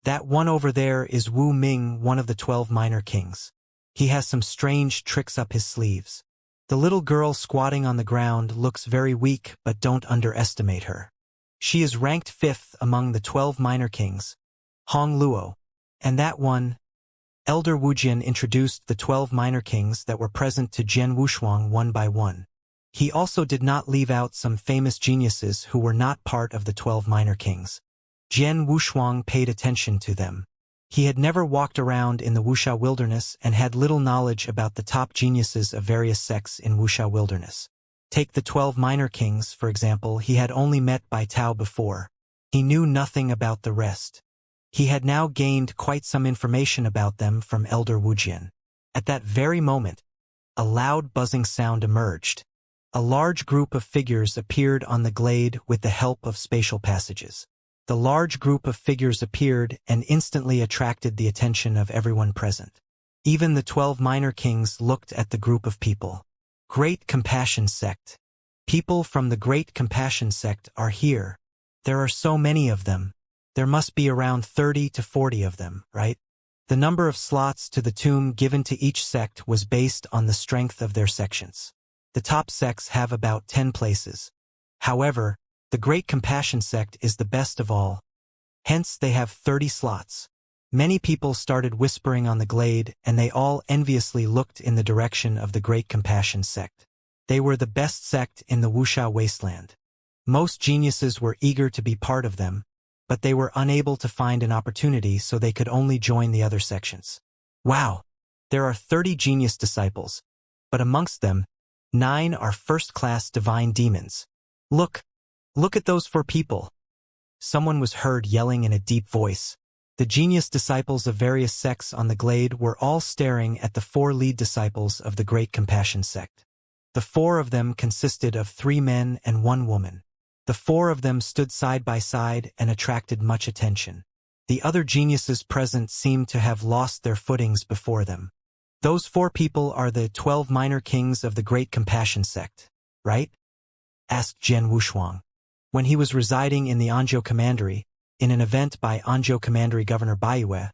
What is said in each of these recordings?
That one over there is Wu Ming, one of the 12 minor kings. He has some strange tricks up his sleeves. The little girl squatting on the ground looks very weak, but don't underestimate her. She is ranked 5th among the 12 minor kings, Hong Luo. And that one, Elder Wujian introduced the 12 minor kings that were present to Jian Wushuang one by one. He also did not leave out some famous geniuses who were not part of the 12 minor kings. Jian Wushuang paid attention to them. He had never walked around in the Wuxia wilderness and had little knowledge about the top geniuses of various sects in Wuxia wilderness. Take the 12 minor kings, for example. He had only met Bai Tao before. He knew nothing about the rest. He had now gained quite some information about them from Elder Wujian. At that very moment, a loud buzzing sound emerged. A large group of figures appeared on the glade with the help of spatial passages. The large group of figures appeared and instantly attracted the attention of everyone present. Even the 12 minor kings looked at the group of people. Great Compassion Sect. People from the Great Compassion Sect are here. There are so many of them. There must be around 30 to 40 of them, right? The number of slots to the tomb given to each sect was based on the strength of their sections. The top sects have about 10 places. However, the Great Compassion Sect is the best of all. Hence they have 30 slots. Many people started whispering on the glade, and they all enviously looked in the direction of the Great Compassion Sect. They were the best sect in the Wuxia wasteland. Most geniuses were eager to be part of them, but they were unable to find an opportunity, so they could only join the other sections. Wow! There are 30 genius disciples, but amongst them, 9 are first-class divine demons. Look at those 4 people. Someone was heard yelling in a deep voice. The genius disciples of various sects on the glade were all staring at the 4 lead disciples of the Great Compassion Sect. The 4 of them consisted of 3 men and 1 woman. The 4 of them stood side by side and attracted much attention. The other geniuses present seemed to have lost their footings before them. Those 4 people are the 12 minor kings of the Great Compassion Sect, right? Asked Jian Wushuang. When he was residing in the Anzhou Commandery, in an event by Anzhou Commandery Governor Baiyue,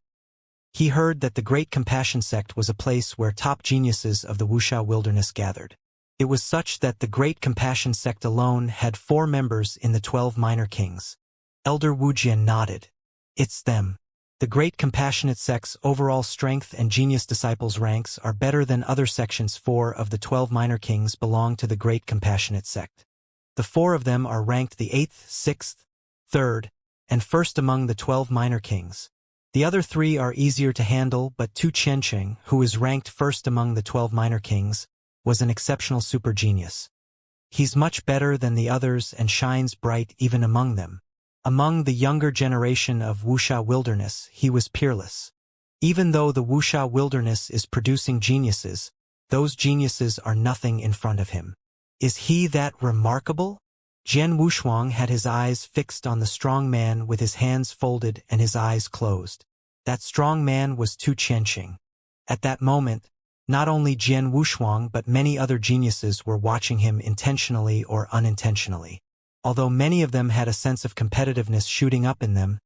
he heard that the Great Compassion Sect was a place where top geniuses of the Wuxia wilderness gathered. It was such that the Great Compassion Sect alone had 4 members in the 12 minor kings. Elder Wujian nodded. It's them. The Great Compassionate Sect's overall strength and genius disciples ranks are better than other sections. 4 of the 12 minor kings belong to the Great Compassionate Sect. The 4 of them are ranked the 8th, 6th, 3rd, and 1st among the 12 minor kings. The other 3 are easier to handle, but Tu Qianqing, who is ranked 1st among the 12 minor kings, was an exceptional super genius. He's much better than the others and shines bright even among them. Among the younger generation of Wuxia wilderness, he was peerless. Even though the Wuxia wilderness is producing geniuses, those geniuses are nothing in front of him. Is he that remarkable? Jian Wushuang had his eyes fixed on the strong man with his hands folded and his eyes closed. That strong man was Tu Qianqing. At that moment, not only Jian Wushuang but many other geniuses were watching him intentionally or unintentionally. Although many of them had a sense of competitiveness shooting up in them,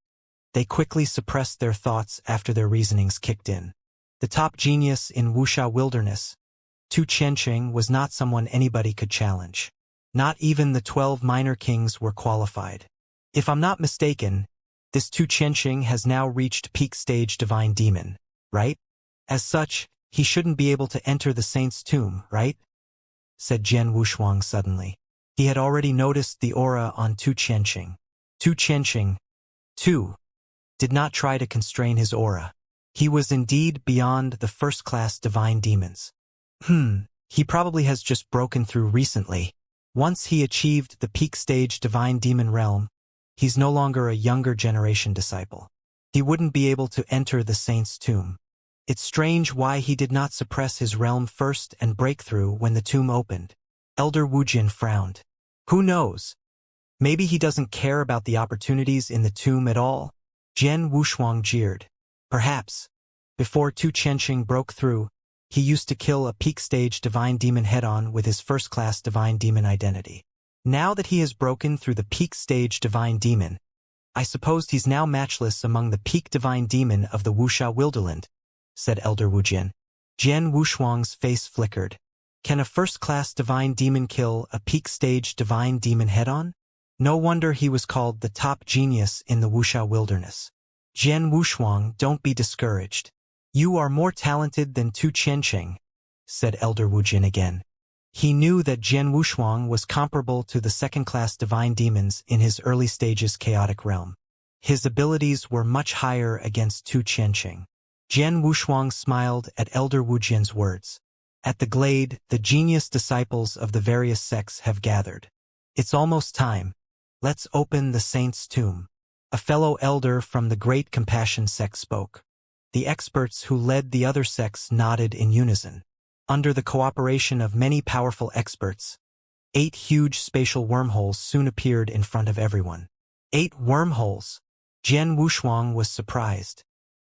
they quickly suppressed their thoughts after their reasonings kicked in. The top genius in Wuxia wilderness, Tu Qianqing, was not someone anybody could challenge. Not even the 12 minor kings were qualified. If I'm not mistaken, this Tu Qianqing has now reached peak stage divine demon, right? As such, he shouldn't be able to enter the saint's tomb, right? Said Jian Wushuang suddenly. He had already noticed the aura on Tu Qianqing. Tu Qianqing, too, did not try to constrain his aura. He was indeed beyond the first-class divine demons. He probably has just broken through recently. Once he achieved the peak stage divine demon realm, he's no longer a younger generation disciple. He wouldn't be able to enter the saint's tomb. It's strange why he did not suppress his realm first and break through when the tomb opened. Elder Wujian frowned. Who knows? Maybe he doesn't care about the opportunities in the tomb at all? Jian Wushuang jeered. Perhaps. Before Tu Qianqing broke through, he used to kill a peak stage divine demon head-on with his first-class divine demon identity. Now that he has broken through the peak stage divine demon, I supposed he's now matchless among the peak divine demon of the Wuxia Wilderland, said Elder Wujin. Jian Wushuang's face flickered. Can a first-class divine demon kill a peak-stage divine demon head-on? No wonder he was called the top genius in the Wuxia wilderness. Jian Wushuang, don't be discouraged. You are more talented than Tu Qianqing, said Elder Wujin again. He knew that Jian Wushuang was comparable to the second-class divine demons in his early stages chaotic realm. His abilities were much higher against Tu Qianqing. Jian Wushuang smiled at Elder Wujin's words. At the glade, the genius disciples of the various sects have gathered. It's almost time. Let's open the saint's tomb. A fellow elder from the Great Compassion sect spoke. The experts who led the other sects nodded in unison. Under the cooperation of many powerful experts, 8 huge spatial wormholes soon appeared in front of everyone. 8 wormholes? Jian Wushuang was surprised.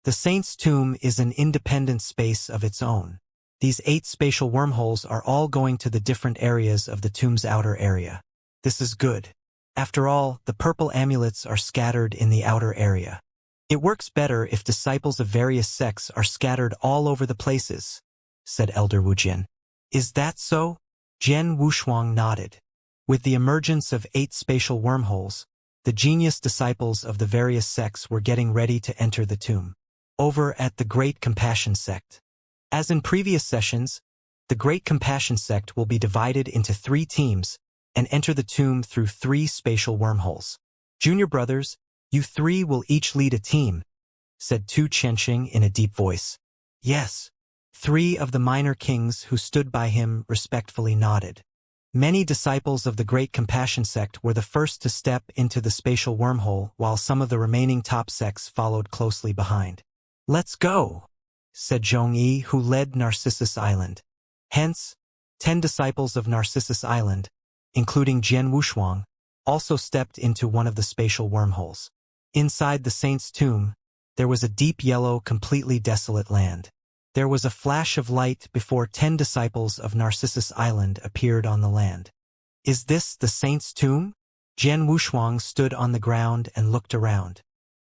The saint's tomb is an independent space of its own. These 8 spatial wormholes are all going to the different areas of the tomb's outer area. This is good. After all, the purple amulets are scattered in the outer area. It works better if disciples of various sects are scattered all over the places, said Elder Wujin. Is that so? Jian Wushuang nodded. With the emergence of 8 spatial wormholes, the genius disciples of the various sects were getting ready to enter the tomb. Over at the Great Compassion sect. As in previous sessions, the Great Compassion sect will be divided into 3 teams and enter the tomb through 3 spatial wormholes. Junior brothers, you 3 will each lead a team, said Tu Qianqing in a deep voice. Yes. 3 of the minor kings who stood by him respectfully nodded. Many disciples of the Great Compassion sect were the first to step into the spatial wormhole, while some of the remaining top sects followed closely behind. Let's go, said Zhongyi, who led Narcissus Island. Hence, 10 disciples of Narcissus Island, including Jian Wushuang, also stepped into one of the spatial wormholes. Inside the saint's tomb, there was a deep yellow, completely desolate land. There was a flash of light before 10 disciples of Narcissus Island appeared on the land. Is this the saint's tomb? Jian Wushuang stood on the ground and looked around.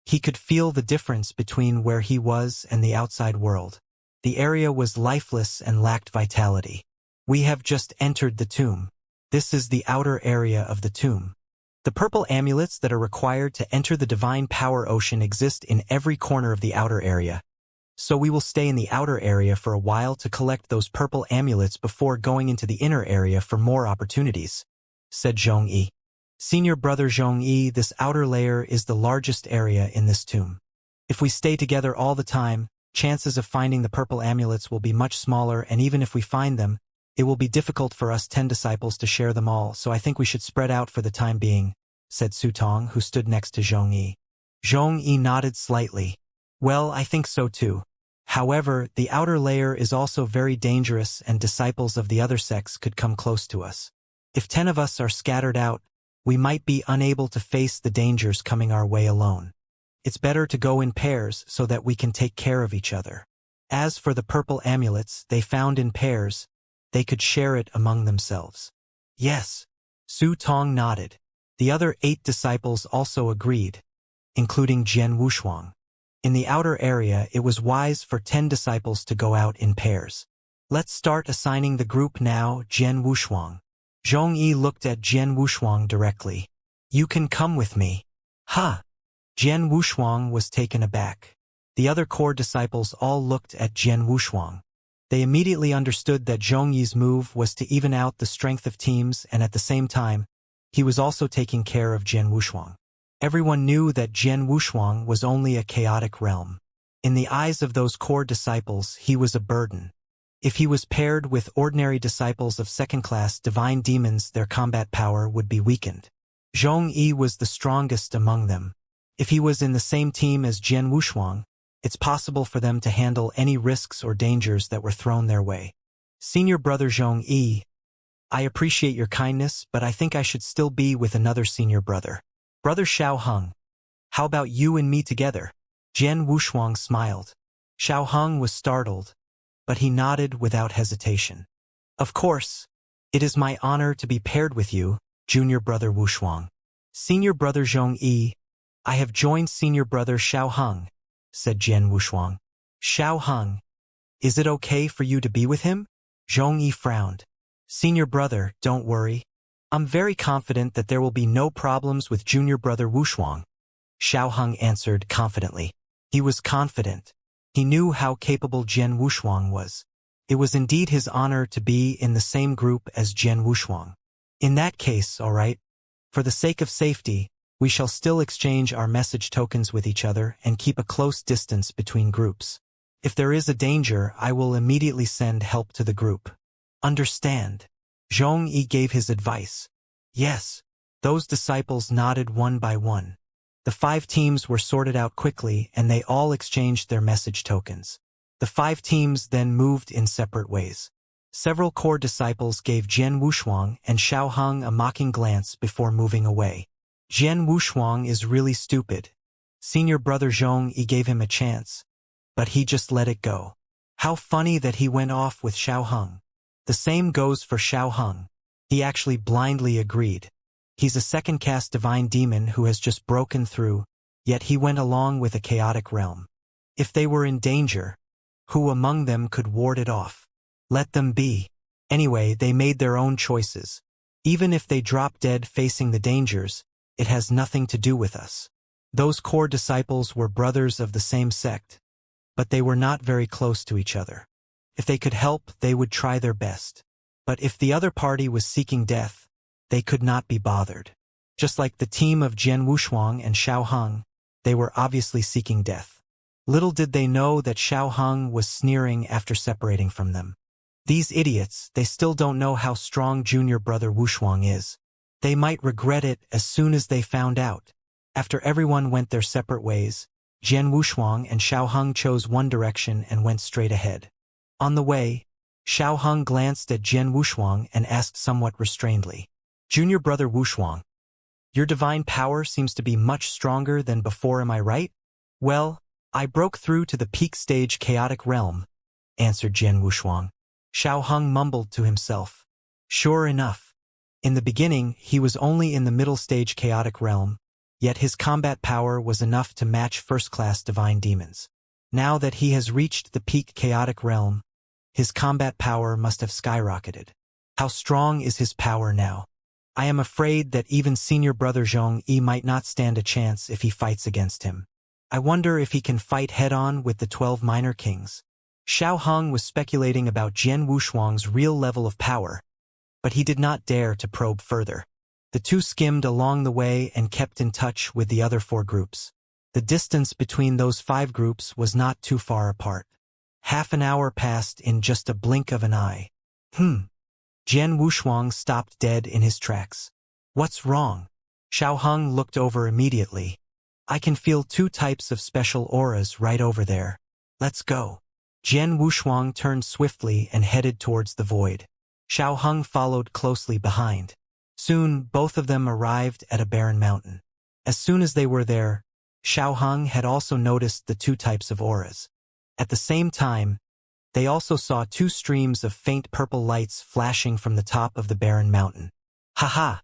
He could feel the difference between where he was and the outside world. The area was lifeless and lacked vitality. We have just entered the tomb. This is the outer area of the tomb. The purple amulets that are required to enter the divine power ocean exist in every corner of the outer area. So we will stay in the outer area for a while to collect those purple amulets before going into the inner area for more opportunities, said Zhongyi. Senior brother Zhongyi, this outer layer is the largest area in this tomb. If we stay together all the time, chances of finding the purple amulets will be much smaller, and even if we find them, it will be difficult for us 10 disciples to share them all, so I think we should spread out for the time being, said Su Tong, who stood next to Zhongyi. Zhongyi nodded slightly. Well, I think so too. However, the outer layer is also very dangerous, and disciples of the other sects could come close to us. If 10 of us are scattered out, we might be unable to face the dangers coming our way alone. It's better to go in pairs so that we can take care of each other. As for the purple amulets they found in pairs, they could share it among themselves. Yes. Su Tong nodded. The other 8 disciples also agreed, including Jian Wushuang. In the outer area, it was wise for 10 disciples to go out in pairs. Let's start assigning the group now, Jian Wushuang. Zhongyi looked at Jian Wushuang directly. You can come with me. Huh. Jian Wushuang was taken aback. The other core disciples all looked at Jian Wushuang. They immediately understood that Zhongyi's move was to even out the strength of teams, and at the same time, he was also taking care of Jian Wushuang. Everyone knew that Jian Wushuang was only a chaotic realm. In the eyes of those core disciples, he was a burden. If he was paired with ordinary disciples of second-class divine demons, their combat power would be weakened. Zhongyi was the strongest among them. If he was in the same team as Jian Wushuang, it's possible for them to handle any risks or dangers that were thrown their way. Senior brother Zhongyi, I appreciate your kindness, but I think I should still be with another senior brother. Brother Xiao Heng, how about you and me together? Jian Wushuang smiled. Xiao Heng was startled, but he nodded without hesitation. Of course, it is my honor to be paired with you, junior brother Wushuang. Senior brother Zhongyi, I have joined senior brother Xiao Heng, said Jian Wushuang. Xiao Heng, is it okay for you to be with him? Zhong Yi frowned. Senior brother, don't worry. I'm very confident that there will be no problems with junior brother Wushuang. Xiao Heng answered confidently. He was confident. He knew how capable Jian Wushuang was. It was indeed his honor to be in the same group as Jian Wushuang. In that case, all right. For the sake of safety, we shall still exchange our message tokens with each other and keep a close distance between groups. If there is a danger, I will immediately send help to the group. Understand? Zhong Yi gave his advice. Yes. Those disciples nodded one by one. The 5 teams were sorted out quickly and they all exchanged their message tokens. The 5 teams then moved in separate ways. Several core disciples gave Jian Wushuang and Xiao Heng a mocking glance before moving away. Jian Wushuang is really stupid. Senior brother Zhong Yi gave him a chance, but he just let it go. How funny that he went off with Xiao Heng. The same goes for Xiao Heng. He actually blindly agreed. He's a second caste divine demon who has just broken through, yet he went along with a chaotic realm. If they were in danger, who among them could ward it off? Let them be. Anyway, they made their own choices. Even if they drop dead facing the dangers, it has nothing to do with us. Those core disciples were brothers of the same sect, but they were not very close to each other. If they could help, they would try their best. But if the other party was seeking death, they could not be bothered. Just like the team of Jian Wushuang and Xiao Heng, they were obviously seeking death. Little did they know that Xiao Heng was sneering after separating from them. These idiots, they still don't know how strong junior brother Wushuang is. They might regret it as soon as they found out. After everyone went their separate ways, Jian Wushuang and Xiao Heng chose one direction and went straight ahead. On the way, Xiao Heng glanced at Jian Wushuang and asked somewhat restrainedly, Junior brother Wushuang, your divine power seems to be much stronger than before, am I right? Well, I broke through to the peak stage chaotic realm, answered Jian Wushuang. Xiao Heng mumbled to himself. Sure enough. In the beginning, he was only in the middle stage chaotic realm, yet his combat power was enough to match first-class divine demons. Now that he has reached the peak chaotic realm, his combat power must have skyrocketed. How strong is his power now? I am afraid that even senior brother Zhong Yi might not stand a chance if he fights against him. I wonder if he can fight head-on with the 12 minor kings. Xiao Heng was speculating about Jian Wushuang's real level of power, but he did not dare to probe further. The two skimmed along the way and kept in touch with the other 4 groups. The distance between those 5 groups was not too far apart. Half an hour passed in just a blink of an eye. Jian Wushuang stopped dead in his tracks. What's wrong? Xiao Heng looked over immediately. I can feel 2 types of special auras right over there. Let's go. Jian Wushuang turned swiftly and headed towards the void. Xiao Heng followed closely behind. Soon, both of them arrived at a barren mountain. As soon as they were there, Xiao Heng had also noticed the 2 types of auras. At the same time, they also saw 2 streams of faint purple lights flashing from the top of the barren mountain. Haha!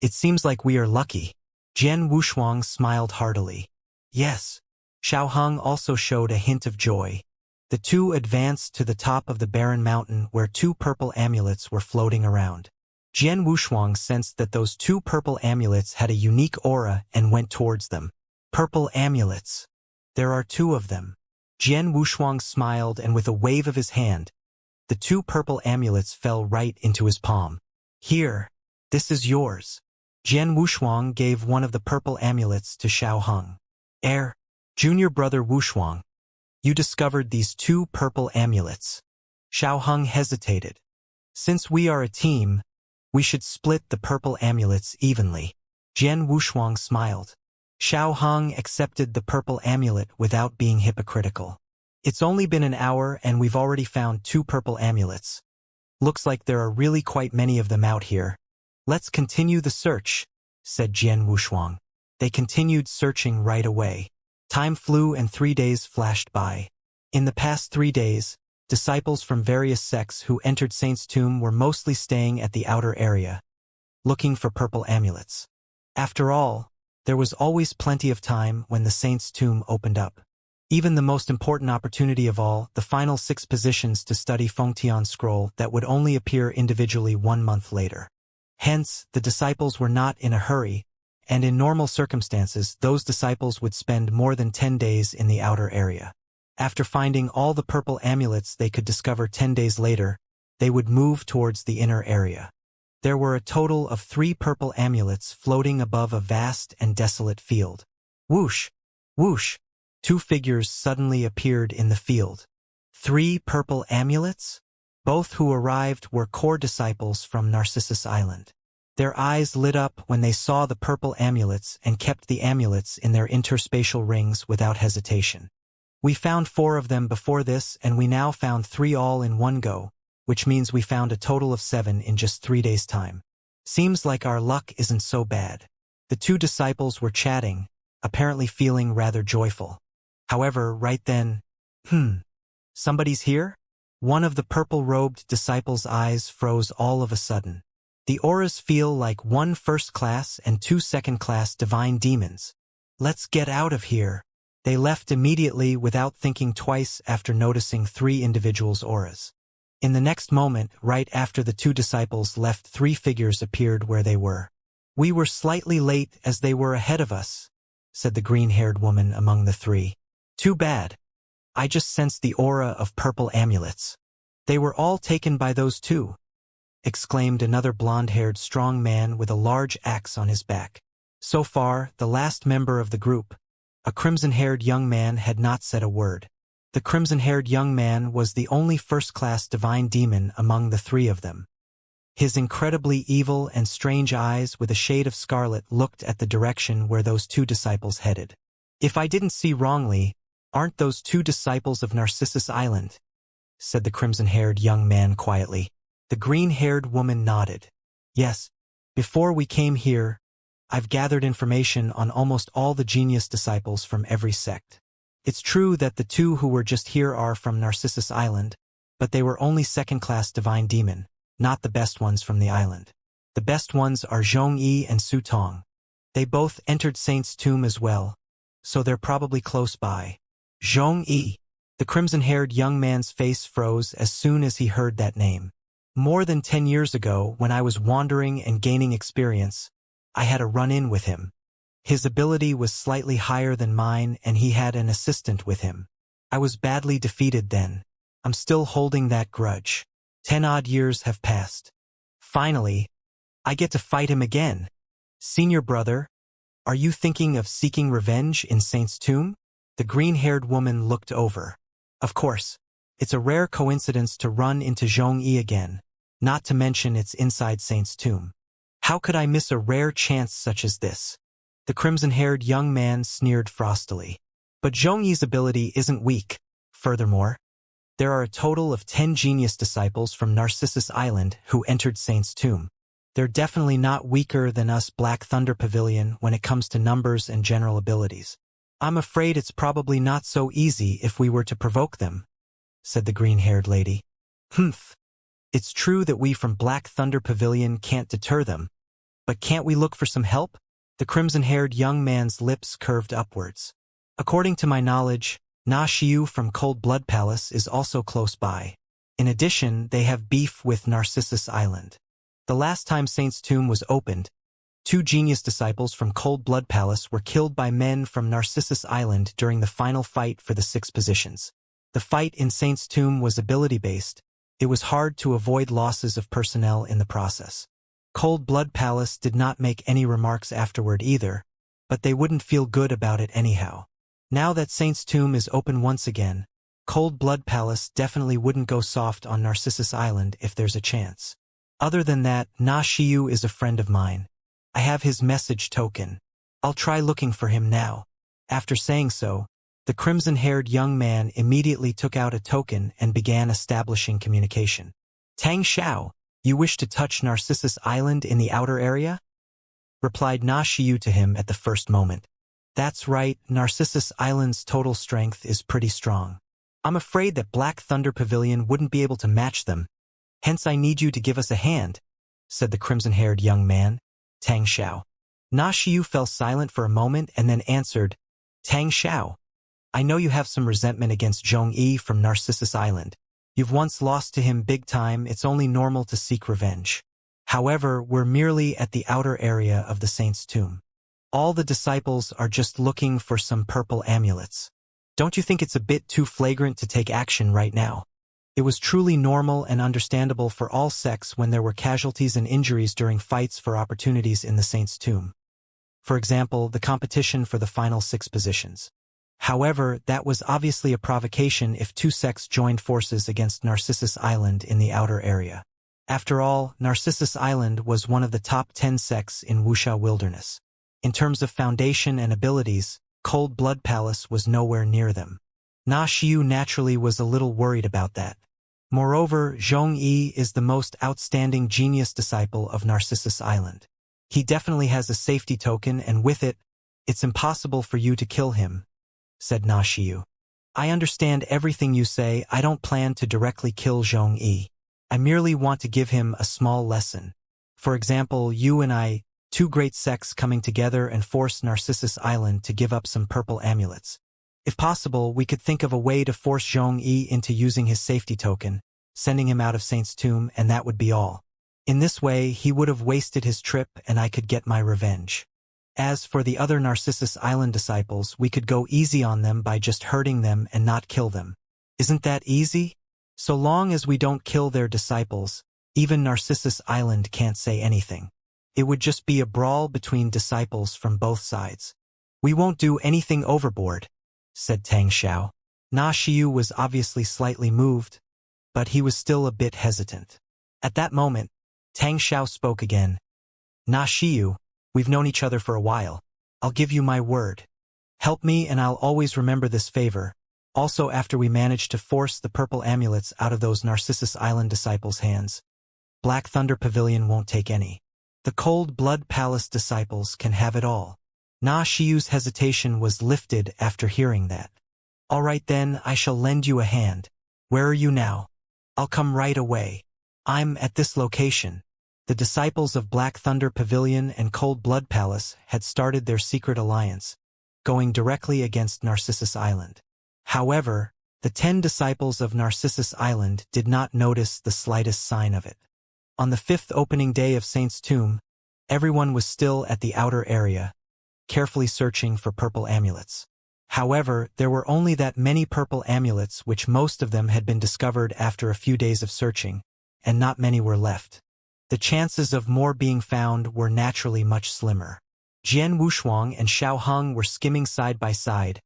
It seems like we are lucky. Jian Wushuang smiled heartily. Yes. Xiao Heng also showed a hint of joy. The 2 advanced to the top of the barren mountain where 2 purple amulets were floating around. Jian Wushuang sensed that those 2 purple amulets had a unique aura and went towards them. Purple amulets. There are 2 of them. Jian Wushuang smiled and with a wave of his hand, the 2 purple amulets fell right into his palm. Here, this is yours. Jian Wushuang gave one of the purple amulets to Xiao Heng. Junior brother Wushuang, you discovered these 2 purple amulets. Xiao Heng hesitated. Since we are a team, we should split the purple amulets evenly. Jian Wushuang smiled. Xiao Heng accepted the purple amulet without being hypocritical. It's only been an hour and we've already found 2 purple amulets. Looks like there are really quite many of them out here. Let's continue the search, said Jian Wushuang. They continued searching right away. Time flew and 3 days flashed by. In the past 3 days, disciples from various sects who entered Saint's Tomb were mostly staying at the outer area, looking for purple amulets. After all, There was always plenty of time when the saint's tomb opened up. Even the most important opportunity of all, the final 6 positions to study Fengtian scroll that would only appear individually 1 month later. Hence, the disciples were not in a hurry, and in normal circumstances those disciples would spend more than 10 days in the outer area. After finding all the purple amulets they could discover 10 days later, they would move towards the inner area. There were a total of 3 purple amulets floating above a vast and desolate field. Whoosh! Whoosh! 2 figures suddenly appeared in the field. 3 purple amulets? Both who arrived were core disciples from Narcissus Island. Their eyes lit up when they saw the purple amulets and kept the amulets in their interspatial rings without hesitation. We found 4 of them before this, and we now found 3 all in one go, which means we found a total of 7 in just 3 days' time. Seems like our luck isn't so bad. The 2 disciples were chatting, apparently feeling rather joyful. However, right then, somebody's here? One of the purple-robed disciples' eyes froze all of a sudden. The auras feel like 1 first-class and 2 second-class divine demons. Let's get out of here. They left immediately without thinking twice after noticing 3 individuals' auras. In the next moment, right after the 2 disciples left, 3 figures appeared where they were. We were slightly late as they were ahead of us, said the green-haired woman among the 3. Too bad. I just sensed the aura of purple amulets. They were all taken by those 2, exclaimed another blonde-haired strong man with a large axe on his back. So far, the last member of the group, a crimson-haired young man, had not said a word. The crimson-haired young man was the only first-class divine demon among the 3 of them. His incredibly evil and strange eyes with a shade of scarlet looked at the direction where those 2 disciples headed. If I didn't see wrongly, aren't those 2 disciples of Narcissus Island? Said the crimson-haired young man quietly. The green-haired woman nodded. Yes, before we came here, I've gathered information on almost all the genius disciples from every sect. It's true that the 2 who were just here are from Narcissus Island, but they were only second-class divine demon, not the best ones from the island. The best ones are Zhongyi and Su Tong. They both entered Saint's tomb as well, so they're probably close by. Zhongyi. The crimson-haired young man's face froze as soon as he heard that name. More than 10 years ago, when I was wandering and gaining experience, I had a run-in with him. His ability was slightly higher than mine, and he had an assistant with him. I was badly defeated then. I'm still holding that grudge. 10 odd years have passed. Finally, I get to fight him again. Senior brother, are you thinking of seeking revenge in Saint's tomb? The green-haired woman looked over. Of course. It's a rare coincidence to run into Zhongyi again, not to mention it's inside Saint's tomb. How could I miss a rare chance such as this? The crimson-haired young man sneered frostily. But Zhongyi's ability isn't weak. Furthermore, there are a total of 10 genius disciples from Narcissus Island who entered Saint's tomb. They're definitely not weaker than us Black Thunder Pavilion when it comes to numbers and general abilities. I'm afraid it's probably not so easy if we were to provoke them, said the green-haired lady. Humph. It's true that we from Black Thunder Pavilion can't deter them, but can't we look for some help? The crimson-haired young man's lips curved upwards. According to my knowledge, Na Xiu from Cold Blood Palace is also close by. In addition, they have beef with Narcissus Island. The last time Saint's tomb was opened, 2 genius disciples from Cold Blood Palace were killed by men from Narcissus Island during the final fight for the 6 positions. The fight in Saint's tomb was ability-based. It was hard to avoid losses of personnel in the process. Cold Blood Palace did not make any remarks afterward either, but they wouldn't feel good about it anyhow. Now that Saint's tomb is open once again, Cold Blood Palace definitely wouldn't go soft on Narcissus Island if there's a chance. Other than that, Na Xiu is a friend of mine. I have his message token. I'll try looking for him now. After saying so, the crimson-haired young man immediately took out a token and began establishing communication. Tang Xiao, you wish to touch Narcissus Island in the outer area? Replied Na Xiu to him at the first moment. That's right, Narcissus Island's total strength is pretty strong. I'm afraid that Black Thunder Pavilion wouldn't be able to match them. Hence I need you to give us a hand, said the crimson-haired young man, Tang Xiao. Na Xiu fell silent for a moment and then answered, Tang Xiao. I know you have some resentment against Zhongyi from Narcissus Island. You've once lost to him big time, it's only normal to seek revenge. However, we're merely at the outer area of the saint's tomb. All the disciples are just looking for some purple amulets. Don't you think it's a bit too flagrant to take action right now? It was truly normal and understandable for all sects when there were casualties and injuries during fights for opportunities in the saint's tomb. For example, the competition for the final 6 positions. However, that was obviously a provocation if 2 sects joined forces against Narcissus Island in the outer area. After all, Narcissus Island was one of the top 10 sects in Wuxia wilderness. In terms of foundation and abilities, Cold Blood Palace was nowhere near them. Na Xiu naturally was a little worried about that. Moreover, Zhongyi is the most outstanding genius disciple of Narcissus Island. He definitely has a safety token, and with it, it's impossible for you to kill him, said Na Xiu. I understand everything you say. I don't plan to directly kill Zhongyi. I merely want to give him a small lesson. For example, you and I, 2 great sects coming together and force Narcissus Island to give up some purple amulets. If possible, we could think of a way to force Zhongyi into using his safety token, sending him out of Saint's Tomb, and that would be all. In this way, he would have wasted his trip and I could get my revenge. As for the other Narcissus Island disciples, we could go easy on them by just hurting them and not kill them. Isn't that easy? So long as we don't kill their disciples, even Narcissus Island can't say anything. It would just be a brawl between disciples from both sides. We won't do anything overboard, said Tang Xiao. Na Xiu was obviously slightly moved, but he was still a bit hesitant. At that moment, Tang Xiao spoke again. Na Xiu, we've known each other for a while. I'll give you my word. Help me and I'll always remember this favor. Also, after we manage to force the purple amulets out of those Narcissus Island disciples' hands, Black Thunder Pavilion won't take any. The Cold Blood Palace disciples can have it all. Na Xiu's hesitation was lifted after hearing that. All right then, I shall lend you a hand. Where are you now? I'll come right away. I'm at this location. The disciples of Black Thunder Pavilion and Cold Blood Palace had started their secret alliance, going directly against Narcissus Island. However, the 10 disciples of Narcissus Island did not notice the slightest sign of it. On the 5th opening day of Saint's Tomb, everyone was still at the outer area, carefully searching for purple amulets. However, there were only that many purple amulets, which most of them had been discovered after a few days of searching, and not many were left. The chances of more being found were naturally much slimmer. Jian Wushuang and Xiao Heng were skimming side by side,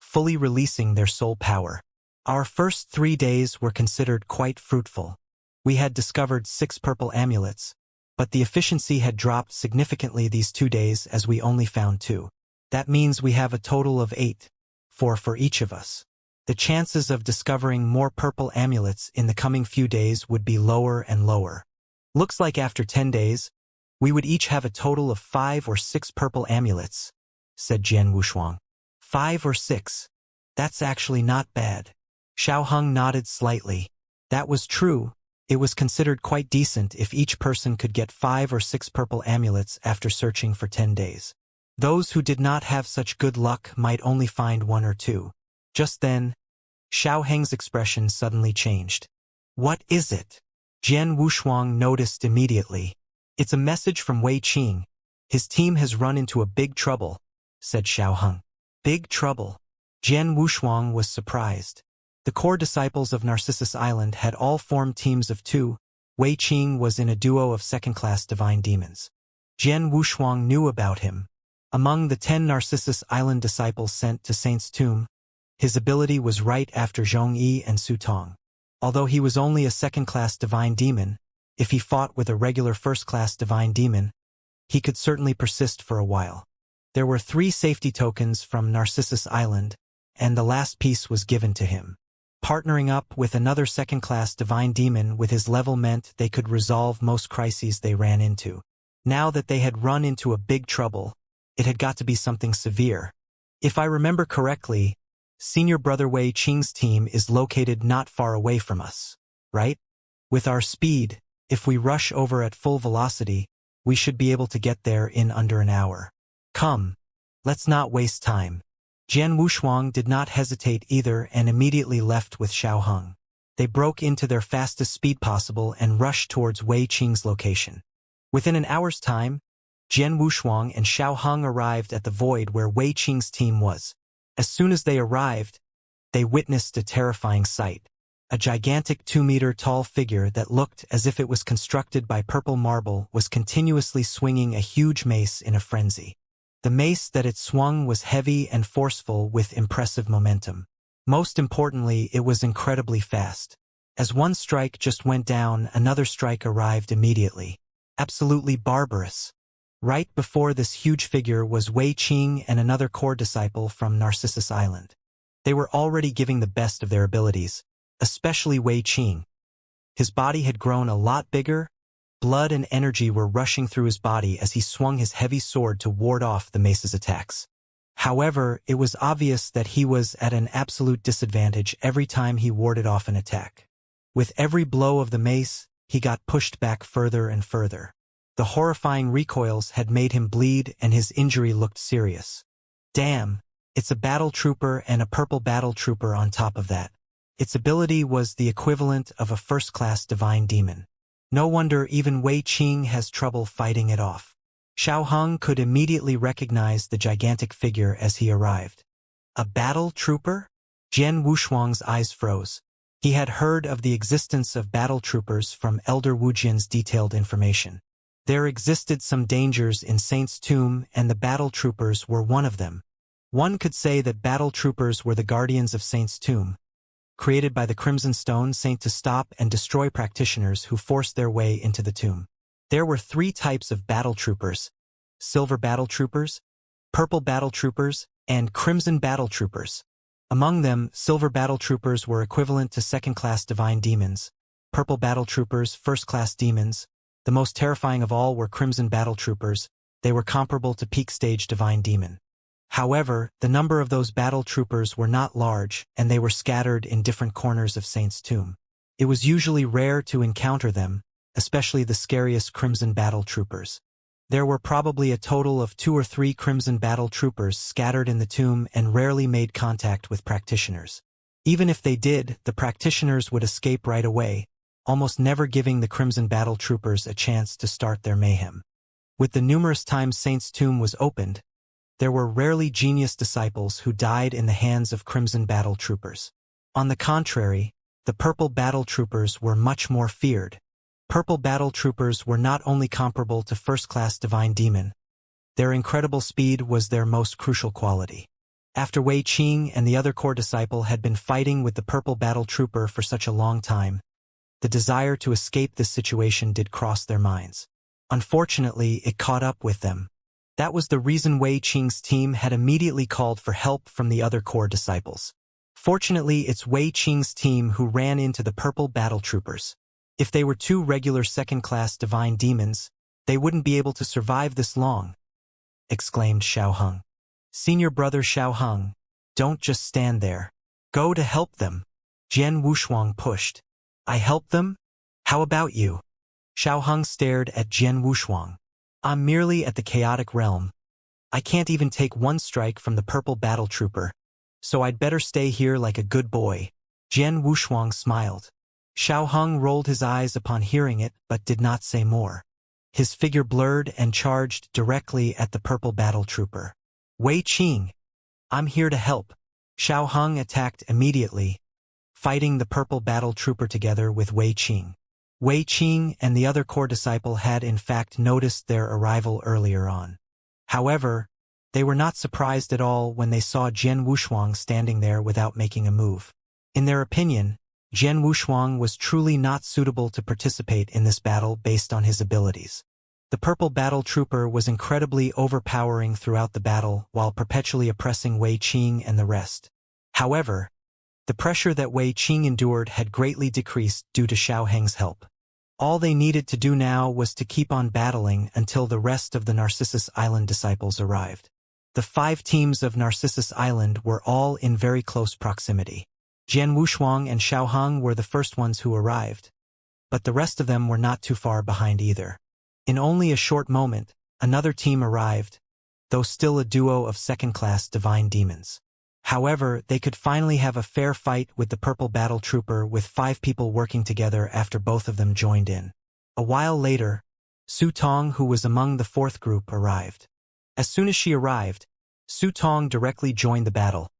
fully releasing their soul power. Our first 3 days were considered quite fruitful. We had discovered 6 purple amulets, but the efficiency had dropped significantly these 2 days as we only found 2. That means we have a total of 8, 4 for each of us. The chances of discovering more purple amulets in the coming few days would be lower and lower. Looks like after 10 days, we would each have a total of 5 or 6 purple amulets, said Jian Wushuang. 5 or 6. That's actually not bad. Xiao Heng nodded slightly. That was true. It was considered quite decent if each person could get 5 or 6 purple amulets after searching for 10 days. Those who did not have such good luck might only find 1 or 2. Just then, Xiao Heng's expression suddenly changed. What is it? Jian Wushuang noticed immediately. It's a message from Wei Qing. His team has run into a big trouble, said Xiao Heng. Big trouble? Jian Wushuang was surprised. The core disciples of Narcissus Island had all formed teams of 2. Wei Qing was in a duo of second-class divine demons. Jian Wushuang knew about him. Among the 10 Narcissus Island disciples sent to Saint's Tomb, his ability was right after Zhongyi and Su Tong. Although he was only a second-class divine demon, if he fought with a regular first-class divine demon, he could certainly persist for a while. There were 3 safety tokens from Narcissus Island, and the last piece was given to him. Partnering up with another second-class divine demon with his level meant they could resolve most crises they ran into. Now that they had run into a big trouble, it had got to be something severe. If I remember correctly, Senior Brother Wei Qing's team is located not far away from us, right? With our speed, if we rush over at full velocity, We should be able to get there in under an hour. Come. Let's not waste time. Jian Wushuang did not hesitate either and immediately left with Xiaoheng. They broke into their fastest speed possible and rushed towards Wei Qing's location. Within an hour's time, Jian Wushuang and Xiaoheng arrived at the void where Wei Qing's team was. As soon as they arrived, they witnessed a terrifying sight. A gigantic 2-meter-tall figure that looked as if it was constructed by purple marble was continuously swinging a huge mace in a frenzy. The mace that it swung was heavy and forceful with impressive momentum. Most importantly, it was incredibly fast. As one strike just went down, another strike arrived immediately. Absolutely barbarous. Right before this huge figure was Wei Qing and another core disciple from Narcissus Island. They were already giving the best of their abilities, especially Wei Qing. His body had grown a lot bigger. Blood and energy were rushing through his body as he swung his heavy sword to ward off the mace's attacks. However, it was obvious that he was at an absolute disadvantage every time he warded off an attack. With every blow of the mace, he got pushed back further and further. The horrifying recoils had made him bleed and his injury looked serious. Damn, it's a battle trooper and a purple battle trooper on top of that. Its ability was the equivalent of a first-class divine demon. No wonder even Wei Qing has trouble fighting it off. Xiaoheng could immediately recognize the gigantic figure as he arrived. A battle trooper? Jian Wushuang's eyes froze. He had heard of the existence of battle troopers from Elder Wujian's detailed information. There existed some dangers in Saint's Tomb and the battle troopers were one of them. One could say that battle troopers were the guardians of Saint's Tomb, created by the Crimson Stone Saint to stop and destroy practitioners who forced their way into the tomb. There were 3 types of battle troopers: silver battle troopers, purple battle troopers, and crimson battle troopers. Among them, silver battle troopers were equivalent to second-class divine demons, purple battle troopers first-class demons. The most terrifying of all were crimson battle troopers. They were comparable to peak-stage divine demon. However, the number of those battle troopers were not large, and they were scattered in different corners of Saint's Tomb. It was usually rare to encounter them, especially the scariest crimson battle troopers. There were probably a total of 2 or 3 crimson battle troopers scattered in the tomb and rarely made contact with practitioners. Even if they did, the practitioners would escape right away, almost never giving the crimson battle troopers a chance to start their mayhem. With the numerous times Saint's Tomb was opened, there were rarely genius disciples who died in the hands of crimson battle troopers. On the contrary, the purple battle troopers were much more feared. Purple battle troopers were not only comparable to first-class divine demon, their incredible speed was their most crucial quality. After Wei Qing and the other core disciple had been fighting with the purple battle trooper for such a long time, the desire to escape this situation did cross their minds. Unfortunately, it caught up with them. That was the reason Wei Qing's team had immediately called for help from the other core disciples. Fortunately, it's Wei Qing's team who ran into the purple battle troopers. If they were 2 regular second-class divine demons, they wouldn't be able to survive this long, exclaimed Xiaoheng. Senior brother Xiaoheng, don't just stand there. Go to help them. Jian Wushuang pushed. I help them? How about you? Xiaoheng stared at Jian Wushuang. I'm merely at the chaotic realm. I can't even take 1 strike from the purple battle trooper, so I'd better stay here like a good boy. Jian Wushuang smiled. Xiaoheng rolled his eyes upon hearing it but did not say more. His figure blurred and charged directly at the purple battle trooper. Wei Qing, I'm here to help. Xiaoheng attacked immediately, fighting the purple battle trooper together with Wei Qing. Wei Qing and the other core disciple had in fact noticed their arrival earlier on. However, they were not surprised at all when they saw Jian Wushuang standing there without making a move. In their opinion, Jian Wushuang was truly not suitable to participate in this battle based on his abilities. The purple battle trooper was incredibly overpowering throughout the battle while perpetually oppressing Wei Qing and the rest. However, the pressure that Wei Qing endured had greatly decreased due to Xiaoheng's help. All they needed to do now was to keep on battling until the rest of the Narcissus Island disciples arrived. The 5 teams of Narcissus Island were all in very close proximity. Jian Wushuang and Xiaoheng were the first ones who arrived, but the rest of them were not too far behind either. In only a short moment, another team arrived, though still a duo of second-class divine demons. However, they could finally have a fair fight with the purple battle trooper with 5 people working together after both of them joined in. A while later, Su Tong, who was among the 4th group, arrived. As soon as she arrived, Su Tong directly joined the battle,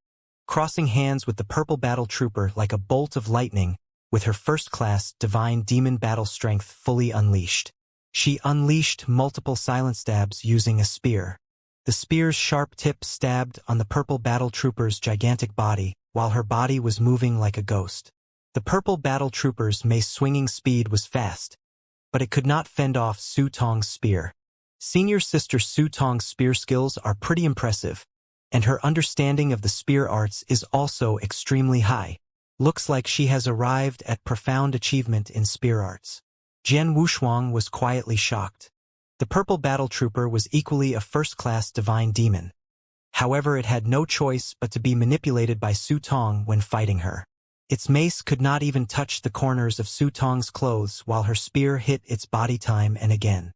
crossing hands with the purple battle trooper like a bolt of lightning, with her first-class divine demon battle strength fully unleashed. She unleashed multiple silent stabs using a spear. The spear's sharp tip stabbed on the purple battle trooper's gigantic body, while her body was moving like a ghost. The purple battle trooper's mace-swinging speed was fast, but it could not fend off Su Tong's spear. Senior sister Su Tong's spear skills are pretty impressive, and her understanding of the spear arts is also extremely high. Looks like she has arrived at profound achievement in spear arts. Jian Wushuang was quietly shocked. The purple battle trooper was equally a first-class divine demon. However, it had no choice but to be manipulated by Su Tong when fighting her. Its mace could not even touch the corners of Su Tong's clothes while her spear hit its body time and again.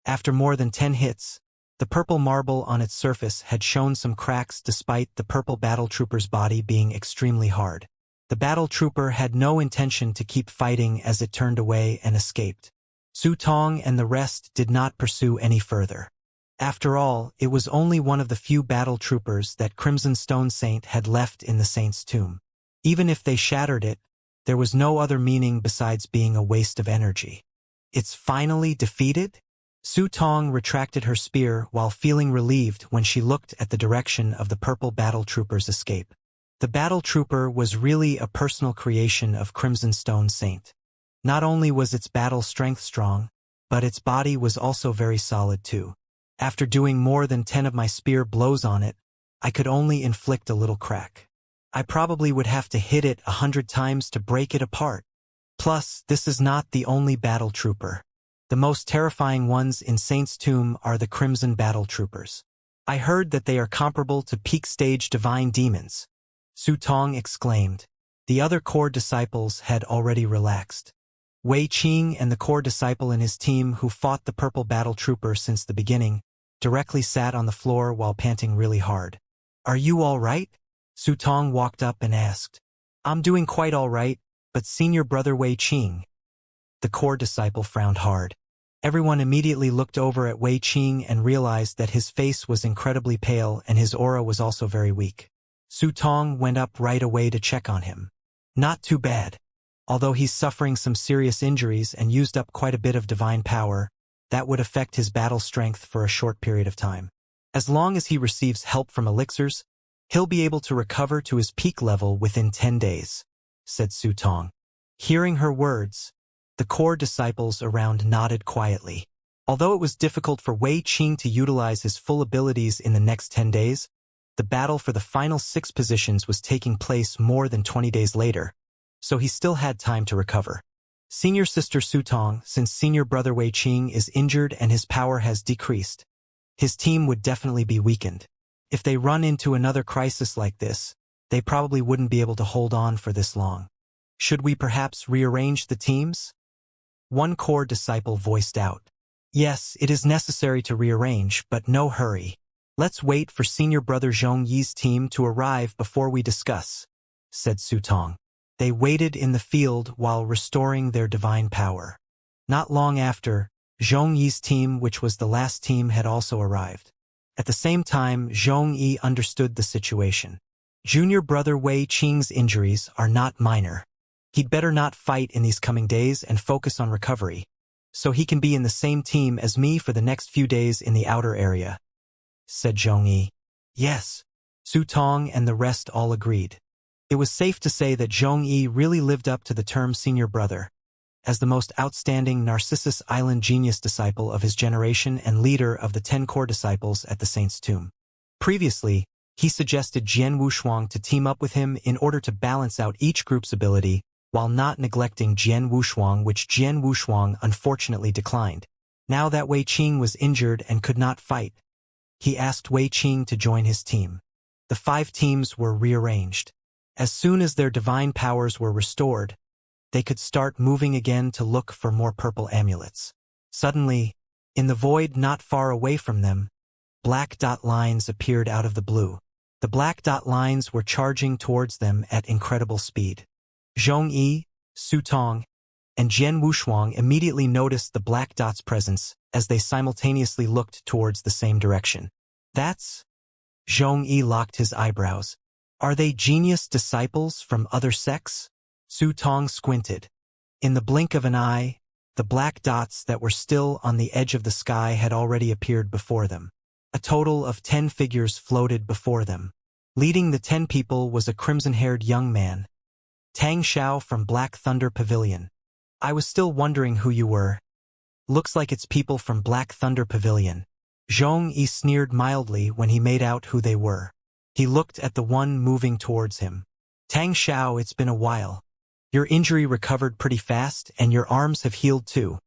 After more than 10 hits, the purple marble on its surface had shown some cracks despite the purple battle trooper's body being extremely hard. The battle trooper had no intention to keep fighting as it turned away and escaped. Su Tong and the rest did not pursue any further. After all, it was only one of the few battle troopers that Crimson Stone Saint had left in the saint's tomb. Even if they shattered it, there was no other meaning besides being a waste of energy. It's finally defeated? Su Tong retracted her spear while feeling relieved when she looked at the direction of the purple battle trooper's escape. The battle trooper was really a personal creation of Crimson Stone Saint. Not only was its battle strength strong, but its body was also very solid too. After doing more than 10 of my spear blows on it, I could only inflict a little crack. I probably would have to hit it 100 times to break it apart. Plus, this is not the only battle trooper. The most terrifying ones in Saint's Tomb are the Crimson Battle Troopers. I heard that they are comparable to peak stage divine demons. Su Tong exclaimed. The other core disciples had already relaxed. Wei Qing and the core disciple in his team who fought the purple battle trooper since the beginning directly sat on the floor while panting really hard. Are you all right? Su Tong walked up and asked. I'm doing quite all right, but senior brother Wei Qing. The core disciple frowned hard. Everyone immediately looked over at Wei Qing and realized that his face was incredibly pale and his aura was also very weak. Su Tong went up right away to check on him. Not too bad. Although he's suffering some serious injuries and used up quite a bit of divine power, that would affect his battle strength for a short period of time. As long as he receives help from elixirs, he'll be able to recover to his peak level within 10 days, said Su Tong. Hearing her words, the core disciples around nodded quietly. Although it was difficult for Wei Qing to utilize his full abilities in the next 10 days, the battle for the final 6 positions was taking place more than 20 days later, so he still had time to recover. Senior sister Su Tong, since senior brother Wei Qing is injured and his power has decreased, his team would definitely be weakened. If they run into another crisis like this, they probably wouldn't be able to hold on for this long. Should we perhaps rearrange the teams? One core disciple voiced out. Yes, it is necessary to rearrange, but no hurry. Let's wait for senior brother Zhong Yi's team to arrive before we discuss, said Su Tong. They waited in the field while restoring their divine power. Not long after, Zhong Yi's team, which was the last team, had also arrived. At the same time, Zhong Yi understood the situation. Junior brother Wei Qing's injuries are not minor. He'd better not fight in these coming days and focus on recovery, so he can be in the same team as me for the next few days in the outer area, said Zhong Yi. Yes, Su Tong and the rest all agreed. It was safe to say that Zhong Yi really lived up to the term senior brother, as the most outstanding Narcissus Island genius disciple of his generation and leader of the 10 core disciples at the Saint's Tomb. Previously, he suggested Jian Wushuang to team up with him in order to balance out each group's ability, while not neglecting Jian Wushuang, which Jian Wushuang unfortunately declined. Now that Wei Qing was injured and could not fight, he asked Wei Qing to join his team. The 5 teams were rearranged. As soon as their divine powers were restored, they could start moving again to look for more purple amulets. Suddenly, In the void not far away from them, black dot lines appeared out of the blue. The black dot lines were charging towards them at incredible speed. Zhong Yi, Su Tong, and Jian Wushuang immediately noticed the black dot's presence as they simultaneously looked towards the same direction. That's... Zhong Yi locked his eyebrows. Are they genius disciples from other sects? Su Tong squinted. In the blink of an eye, the black dots that were still on the edge of the sky had already appeared before them. A total of 10 figures floated before them. Leading the 10 people was a crimson-haired young man, Tang Xiao from Black Thunder Pavilion. I was still wondering who you were. Looks like it's people from Black Thunder Pavilion. Zhong Yi sneered mildly when he made out who they were. He looked at the one moving towards him. Tang Xiao, it's been a while. Your injury recovered pretty fast and your arms have healed too.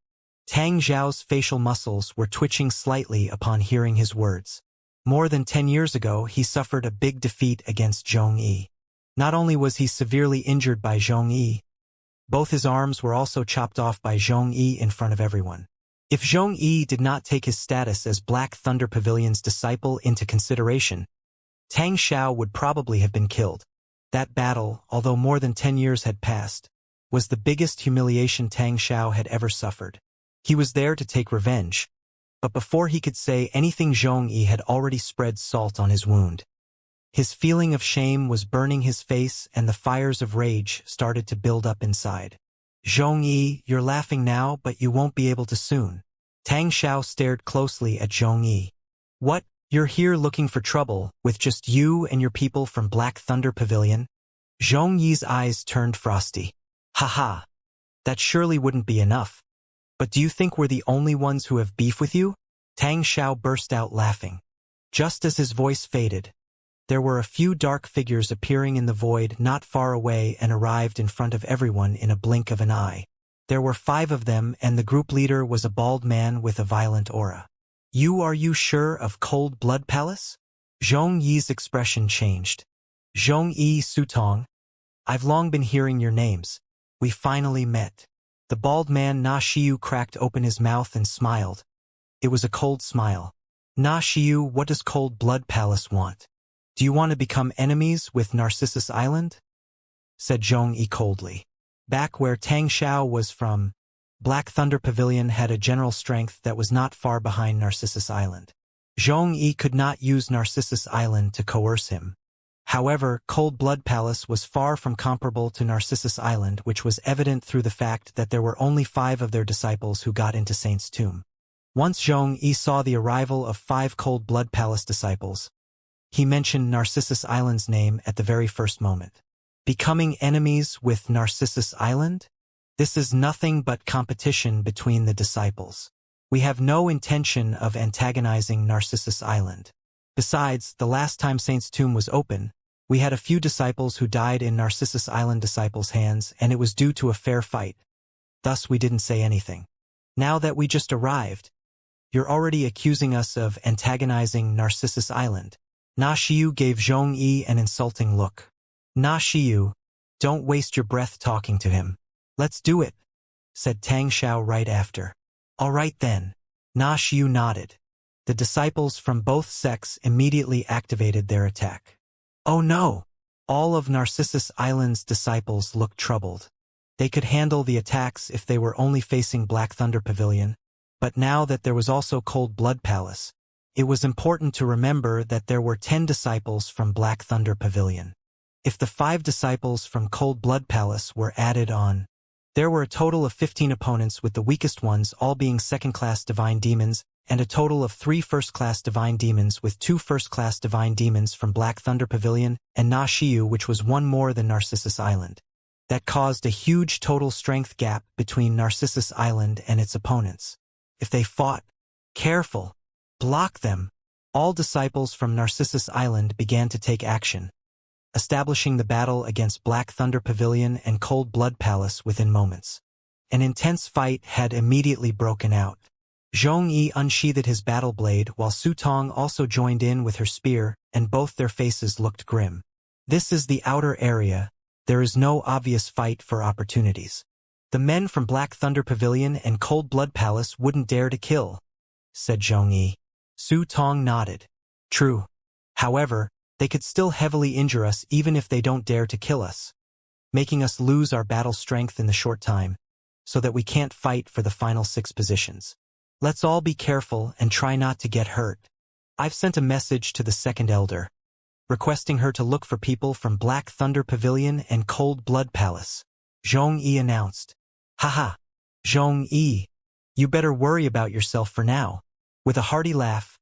Tang Xiao's facial muscles were twitching slightly upon hearing his words. More than 10 years ago, he suffered a big defeat against Zhong Yi. Not only was he severely injured by Zhong Yi, both his arms were also chopped off by Zhong Yi in front of everyone. If Zhong Yi did not take his status as Black Thunder Pavilion's disciple into consideration, Tang Xiao would probably have been killed. That battle, although more than 10 years had passed, was the biggest humiliation Tang Xiao had ever suffered. He was there to take revenge, but before he could say anything, Zhong Yi had already spread salt on his wound. His feeling of shame was burning his face and the fires of rage started to build up inside. Zhong Yi, you're laughing now, but you won't be able to soon. Tang Xiao stared closely at Zhong Yi. What? You're here looking for trouble, with just you and your people from Black Thunder Pavilion? Zhong Yi's eyes turned frosty. Haha. That surely wouldn't be enough. But do you think we're the only ones who have beef with you? Tang Xiao burst out laughing. Just as his voice faded, there were a few dark figures appearing in the void not far away and arrived in front of everyone in a blink of an eye. There were 5 of them and the group leader was a bald man with a violent aura. Are you sure of Cold Blood Palace? Zhong Yi's expression changed. Zhong Yi, Su Tong, I've long been hearing your names. We finally met. The bald man Na Xiu cracked open his mouth and smiled. It was a cold smile. Na Xiu, what does Cold Blood Palace want? Do you want to become enemies with Narcissus Island? Said Zhong Yi coldly. Back where Tang Xiao was from, Black Thunder Pavilion had a general strength that was not far behind Narcissus Island. Zhong Yi could not use Narcissus Island to coerce him. However, Cold Blood Palace was far from comparable to Narcissus Island, which was evident through the fact that there were only 5 of their disciples who got into Saint's Tomb. Once Zhong Yi saw the arrival of 5 Cold Blood Palace disciples, he mentioned Narcissus Island's name at the very first moment. Becoming enemies with Narcissus Island? This is nothing but competition between the disciples. We have no intention of antagonizing Narcissus Island. Besides, the last time Saint's Tomb was open, we had a few disciples who died in Narcissus Island disciples' hands, and it was due to a fair fight. Thus we didn't say anything. Now that we just arrived, you're already accusing us of antagonizing Narcissus Island. Na Xiu gave Zhong Yi an insulting look. Na Xiu, don't waste your breath talking to him. Let's do it, said Tang Xiao right after. All right then. Na Xiu nodded. The disciples from both sects immediately activated their attack. Oh no! All of Narcissus Island's disciples looked troubled. They could handle the attacks if they were only facing Black Thunder Pavilion, but now that there was also Cold Blood Palace, it was important to remember that there were 10 disciples from Black Thunder Pavilion. If the 5 disciples from Cold Blood Palace were added on, there were a total of 15 opponents, with the weakest ones all being second-class divine demons, and a total of 3 first-class divine demons, with 2 first-class divine demons from Black Thunder Pavilion and Na Xiu, which was 1 more than Narcissus Island. That caused a huge total strength gap between Narcissus Island and its opponents. If they fought, careful, block them. All disciples from Narcissus Island began to take action, establishing the battle against Black Thunder Pavilion and Cold Blood Palace within moments. An intense fight had immediately broken out. Zhong Yi unsheathed his battle blade while Su Tong also joined in with her spear, and both their faces looked grim. This is the outer area. There is no obvious fight for opportunities. The men from Black Thunder Pavilion and Cold Blood Palace wouldn't dare to kill. said Zhongyi. Su Tong nodded. True. However, they could still heavily injure us even if they don't dare to kill us, making us lose our battle strength in the short time, so that we can't fight for the final 6 positions. Let's all be careful and try not to get hurt. I've sent a message to the second elder, requesting her to look for people from Black Thunder Pavilion and Cold Blood Palace. Zhongyi announced. Haha. Zhongyi, you better worry about yourself for now. With a hearty laugh,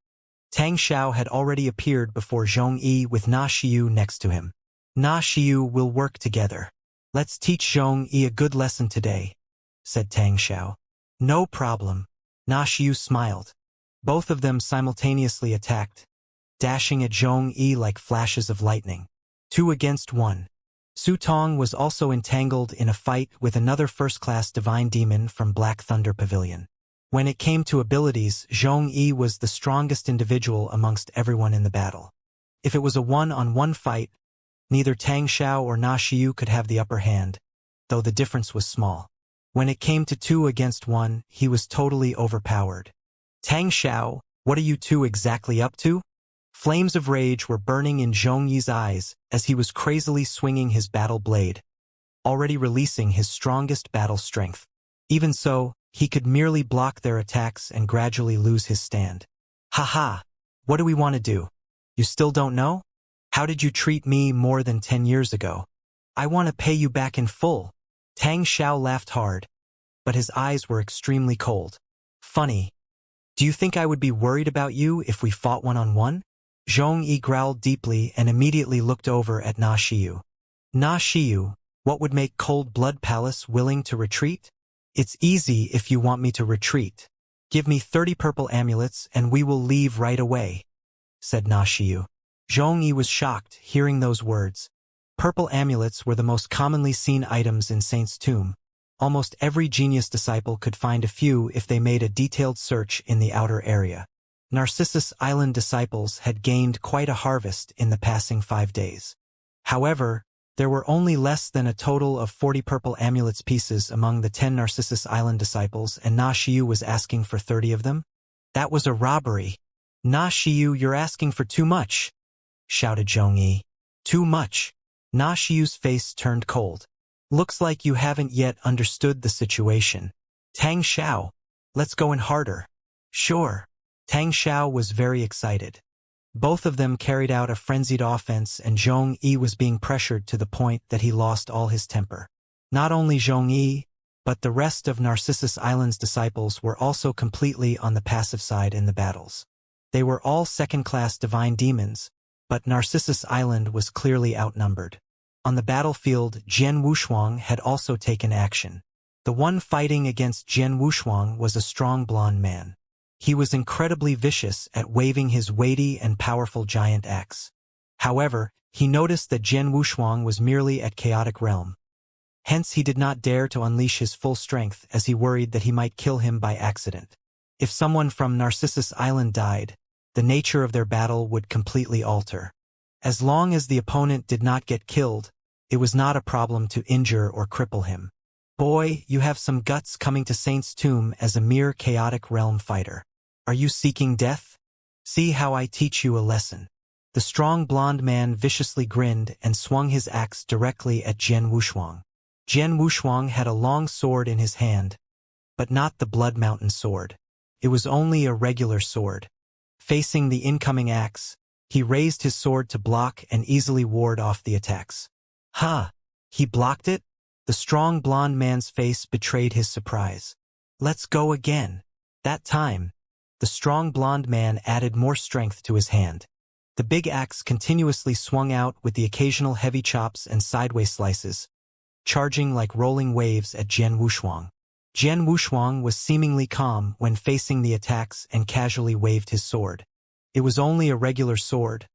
Tang Xiao had already appeared before Zhongyi with Na Xiu next to him. Na Xiu will work together. Let's teach Zhongyi a good lesson today, said Tang Xiao. No problem. Na Xiu smiled. Both of them simultaneously attacked, dashing at Zhongyi like flashes of lightning. 2 against 1. Su Tong was also entangled in a fight with another first-class divine demon from Black Thunder Pavilion. When it came to abilities, Zhongyi was the strongest individual amongst everyone in the battle. If it was a one-on-one fight, neither Tang Xiao or Na Xiu could have the upper hand, though the difference was small. When it came to 2 against 1, he was totally overpowered. Tang Xiao, what are you two exactly up to? Flames of rage were burning in Zhongyi's eyes as he was crazily swinging his battle blade, already releasing his strongest battle strength. Even so, he could merely block their attacks and gradually lose his stand. Haha, what do we want to do? You still don't know? How did you treat me more than 10 years ago? I want to pay you back in full. Tang Xiao laughed hard, but his eyes were extremely cold. Funny. Do you think I would be worried about you if we fought one-on-one? Zhongyi growled deeply and immediately looked over at Na Xiu. Na Xiu, what would make Cold Blood Palace willing to retreat? It's easy if you want me to retreat. Give me 30 purple amulets and we will leave right away, said Na Xiu. Zhongyi was shocked hearing those words. Purple amulets were the most commonly seen items in Saint's Tomb. Almost every genius disciple could find a few if they made a detailed search in the outer area. Narcissus Island disciples had gained quite a harvest in the passing 5 days. However, there were only less than a total of 40 purple amulets pieces among the 10 Narcissus Island disciples, and Na Xiu was asking for 30 of them? That was a robbery. Na Xiu, you're asking for too much, shouted Zhongyi. Too much. Na Xiu's face turned cold. Looks like you haven't yet understood the situation. Tang Xiao, let's go in harder. Sure. Tang Xiao was very excited. Both of them carried out a frenzied offense and Zhongyi was being pressured to the point that he lost all his temper. Not only Zhongyi, but the rest of Narcissus Island's disciples were also completely on the passive side in the battles. They were all second-class divine demons, but Narcissus Island was clearly outnumbered. On the battlefield, Jian Wushuang had also taken action. The one fighting against Jian Wushuang was a strong blonde man. He was incredibly vicious at waving his weighty and powerful giant axe. However, he noticed that Jian Wushuang was merely at chaotic realm. Hence he did not dare to unleash his full strength as he worried that he might kill him by accident. If someone from Narcissus Island died, the nature of their battle would completely alter. As long as the opponent did not get killed, it was not a problem to injure or cripple him. Boy, you have some guts coming to Saint's Tomb as a mere chaotic realm fighter. Are you seeking death? See how I teach you a lesson. The strong blonde man viciously grinned and swung his axe directly at Jian Wushuang. Jian Wushuang had a long sword in his hand, but not the Blood Mountain sword. It was only a regular sword. Facing the incoming axe, he raised his sword to block and easily ward off the attacks. Ha! He blocked it? The strong blonde man's face betrayed his surprise. Let's go again. That time, the strong blonde man added more strength to his hand. The big axe continuously swung out with the occasional heavy chops and sideways slices, charging like rolling waves at Jian Wushuang. Jian Wushuang was seemingly calm when facing the attacks and casually waved his sword. It was only a regular sword,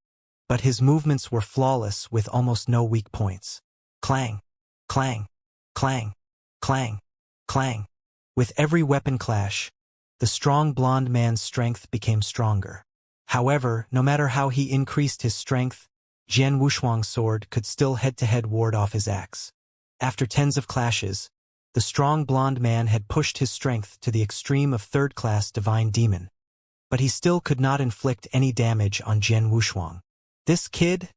but his movements were flawless with almost no weak points. Clang, clang, clang, clang, clang. With every weapon clash, the strong blonde man's strength became stronger. However, no matter how he increased his strength, Jian Wushuang's sword could still head-to-head ward off his axe. After tens of clashes, the strong blonde man had pushed his strength to the extreme of third-class divine demon. but he still could not inflict any damage on Jian Wushuang. This kid?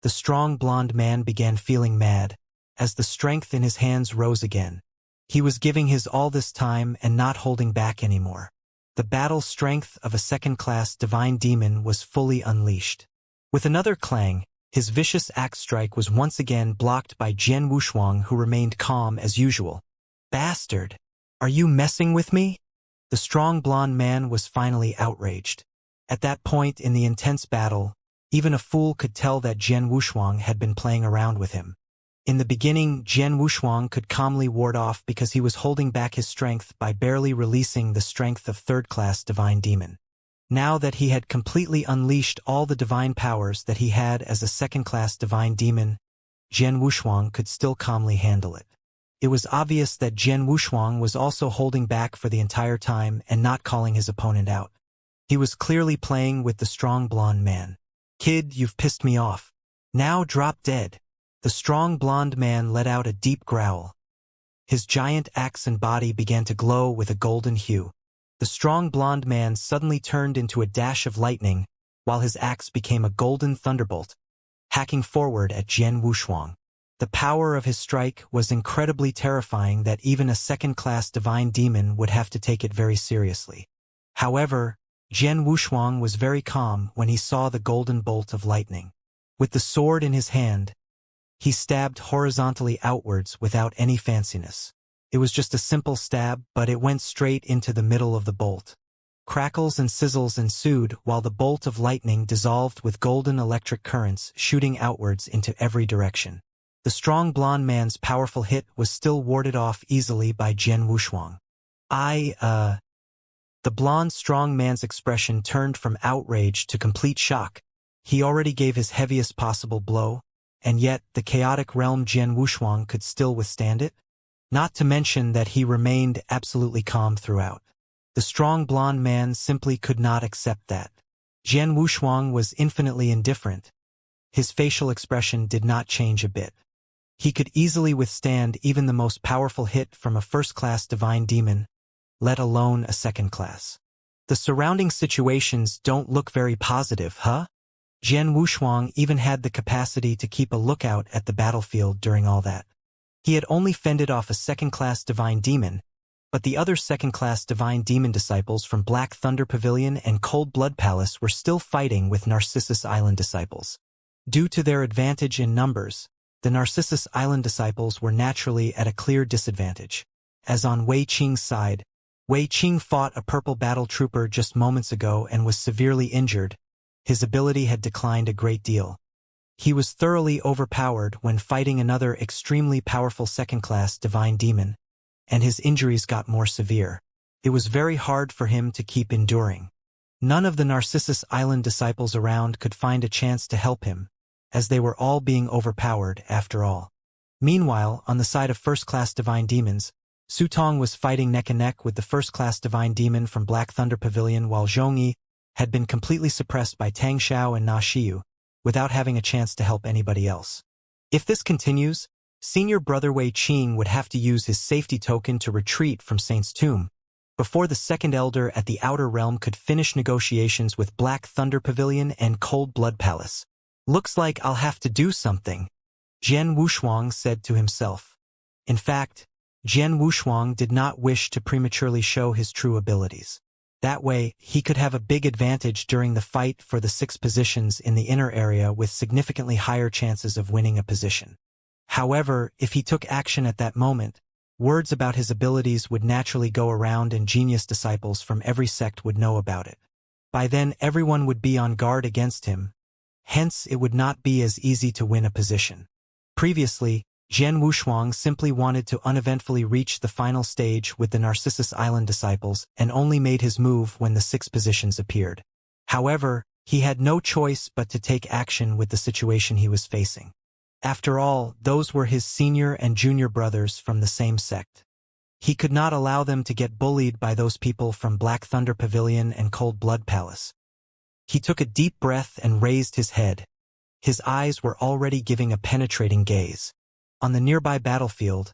The strong blonde man began feeling mad, as the strength in his hands rose again. He was giving his all this time and not holding back anymore. The battle strength of a second-class divine demon was fully unleashed. With another clang, his vicious axe strike was once again blocked by Jian Wushuang, who remained calm as usual. Bastard! Are you messing with me? The strong blonde man was finally outraged. At that point in the intense battle, even a fool could tell that Jian Wushuang had been playing around with him. In the beginning, Jian Wushuang could calmly ward off because he was holding back his strength by barely releasing the strength of third-class divine demon. Now that he had completely unleashed all the divine powers that he had as a second-class divine demon, Jian Wushuang could still calmly handle it. It was obvious that Jian Wushuang was also holding back for the entire time and not calling his opponent out. He was clearly playing with the strong blonde man. Kid, you've pissed me off. Now drop dead. The strong blonde man let out a deep growl. His giant axe and body began to glow with a golden hue. The strong blonde man suddenly turned into a dash of lightning, while his axe became a golden thunderbolt, hacking forward at Jian Wushuang. The power of his strike was incredibly terrifying that even a second-class divine demon would have to take it very seriously. However, Jian Wushuang was very calm when he saw the golden bolt of lightning. With the sword in his hand, he stabbed horizontally outwards without any fanciness. It was just a simple stab, but it went straight into the middle of the bolt. Crackles and sizzles ensued while the bolt of lightning dissolved with golden electric currents shooting outwards into every direction. The strong blonde man's powerful hit was still warded off easily by Jian Wushuang. The blonde strong man's expression turned from outrage to complete shock. He already gave his heaviest possible blow, and yet the chaotic realm Jian Wushuang could still withstand it? Not to mention that he remained absolutely calm throughout. The strong blonde man simply could not accept that. Jian Wushuang was infinitely indifferent. His facial expression did not change a bit. He could easily withstand even the most powerful hit from a first-class divine demon, let alone a second-class. The surrounding situations don't look very positive, huh? Jian Wushuang even had the capacity to keep a lookout at the battlefield during all that. He had only fended off a second-class divine demon, but the other second-class divine demon disciples from Black Thunder Pavilion and Cold Blood Palace were still fighting with Narcissus Island disciples. Due to their advantage in numbers, the Narcissus Island disciples were naturally at a clear disadvantage. As on Wei Qing's side, Wei Qing fought a purple battle trooper just moments ago and was severely injured. His ability had declined a great deal. He was thoroughly overpowered when fighting another extremely powerful second-class divine demon, and his injuries got more severe. It was very hard for him to keep enduring. None of the Narcissus Island disciples around could find a chance to help him, as they were all being overpowered after all. Meanwhile, on the side of first-class divine demons, Su Tong was fighting neck and neck with the first-class divine demon from Black Thunder Pavilion, while Zhongyi had been completely suppressed by Tang Xiao and Na Xiu, without having a chance to help anybody else. If this continues, Senior Brother Wei Qing would have to use his safety token to retreat from Saint's Tomb, before the second elder at the Outer Realm could finish negotiations with Black Thunder Pavilion and Cold Blood Palace. Looks like I'll have to do something, Jian Wushuang said to himself. In fact, Jian Wushuang did not wish to prematurely show his true abilities. That way, he could have a big advantage during the fight for the 6 positions in the inner area with significantly higher chances of winning a position. However, if he took action at that moment, words about his abilities would naturally go around and genius disciples from every sect would know about it. By then, everyone would be on guard against him. Hence, it would not be as easy to win a position. Previously, Jian Wushuang simply wanted to uneventfully reach the final stage with the Narcissus Island disciples and only made his move when the 6 positions appeared. However, he had no choice but to take action with the situation he was facing. After all, those were his senior and junior brothers from the same sect. He could not allow them to get bullied by those people from Black Thunder Pavilion and Cold Blood Palace. He took a deep breath and raised his head. His eyes were already giving a penetrating gaze. On the nearby battlefield,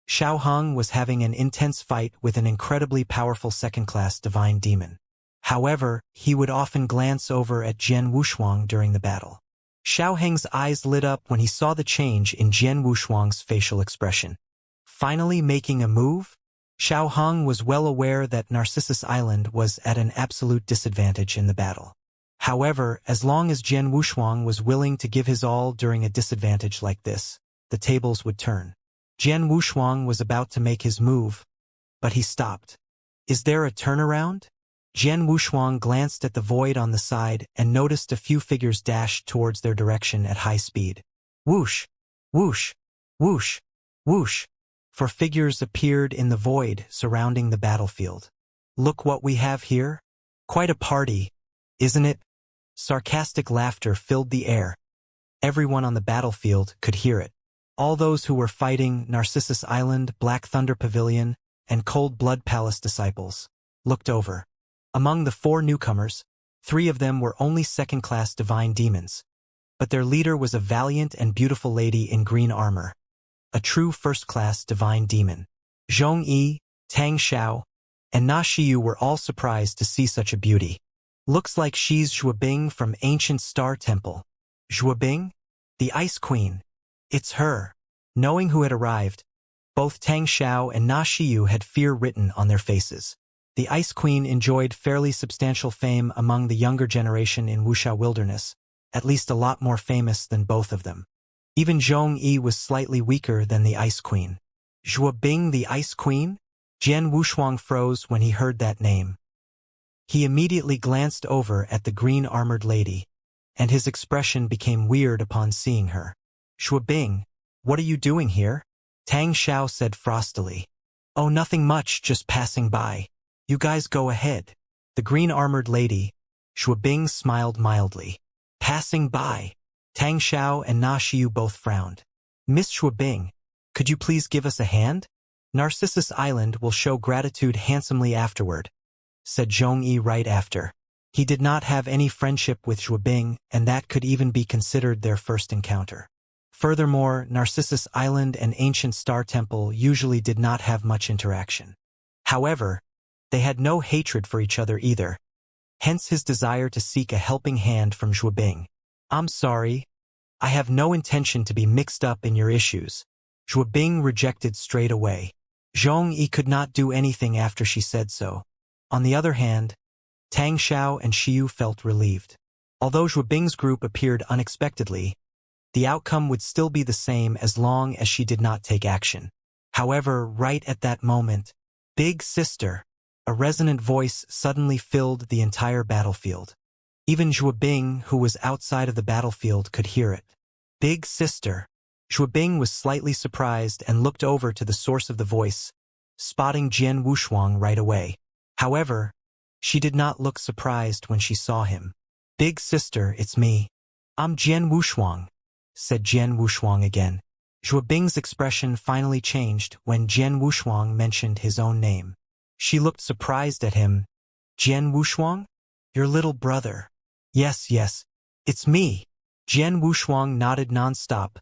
Xiao Heng was having an intense fight with an incredibly powerful second-class divine demon. However, he would often glance over at Jian Wushuang during the battle. Xiao Heng's eyes lit up when he saw the change in Jian Wushuang's facial expression. Finally making a move? Xiao Heng was well aware that Narcissus Island was at an absolute disadvantage in the battle. However, as long as Jian Wushuang was willing to give his all during a disadvantage like this, the tables would turn. Jian Wushuang was about to make his move, but he stopped. Is there a turnaround? Jian Wushuang glanced at the void on the side and noticed a few figures dash towards their direction at high speed. Whoosh! Whoosh! Whoosh! Whoosh! Four figures appeared in the void surrounding the battlefield. Look what we have here. Quite a party, isn't it? Sarcastic laughter filled the air. Everyone on the battlefield could hear it. All those who were fighting Narcissus Island, Black Thunder Pavilion, and Cold Blood Palace disciples looked over. Among the 4 newcomers, 3 of them were only second-class divine demons, but their leader was a valiant and beautiful lady in green armor, a true first-class divine demon. Zhong Yi, Tang Xiao, and Na Xiyu were all surprised to see such a beauty. Looks like she's Zhuabing from Ancient Star Temple. Zhuabing? The Ice Queen. It's her. Knowing who had arrived, both Tang Xiao and Na Xiyu had fear written on their faces. The Ice Queen enjoyed fairly substantial fame among the younger generation in Wuxia Wilderness, at least a lot more famous than both of them. Even Zhong Yi was slightly weaker than the Ice Queen. Zhuabing the Ice Queen? Jian Wushuang froze when he heard that name. He immediately glanced over at the green-armored lady, and his expression became weird upon seeing her. Zhuabing, what are you doing here? Tang Xiao said frostily. Oh, nothing much, just passing by. You guys go ahead. The green-armored lady, Zhuabing, smiled mildly. Passing by. Tang Xiao and Na Xiyu both frowned. Miss Zhuabing, could you please give us a hand? Narcissus Island will show gratitude handsomely afterward, said Zhong Yi right after. He did not have any friendship with Zhuabing, and that could even be considered their first encounter. Furthermore, Narcissus Island and Ancient Star Temple usually did not have much interaction. However, they had no hatred for each other either, hence his desire to seek a helping hand from Zhuabing. I'm sorry. I have no intention to be mixed up in your issues. Zhuabing rejected straight away. Zhong Yi could not do anything after she said so. On the other hand, Tang Xiao and Xiyu felt relieved. Although Zhuabing's group appeared unexpectedly, the outcome would still be the same as long as she did not take action. However, right at that moment, Big Sister, a resonant voice suddenly filled the entire battlefield. Even Zhuabing, who was outside of the battlefield, could hear it. Big Sister. Zhuabing was slightly surprised and looked over to the source of the voice, spotting Jian Wushuang right away. However, she did not look surprised when she saw him. Big Sister, it's me. I'm Jian Wushuang, said Jian Wushuang again. Zhuabing's expression finally changed when Jian Wushuang mentioned his own name. She looked surprised at him. Jian Wushuang? Your little brother. Yes, it's me. Jian Wushuang nodded non-stop,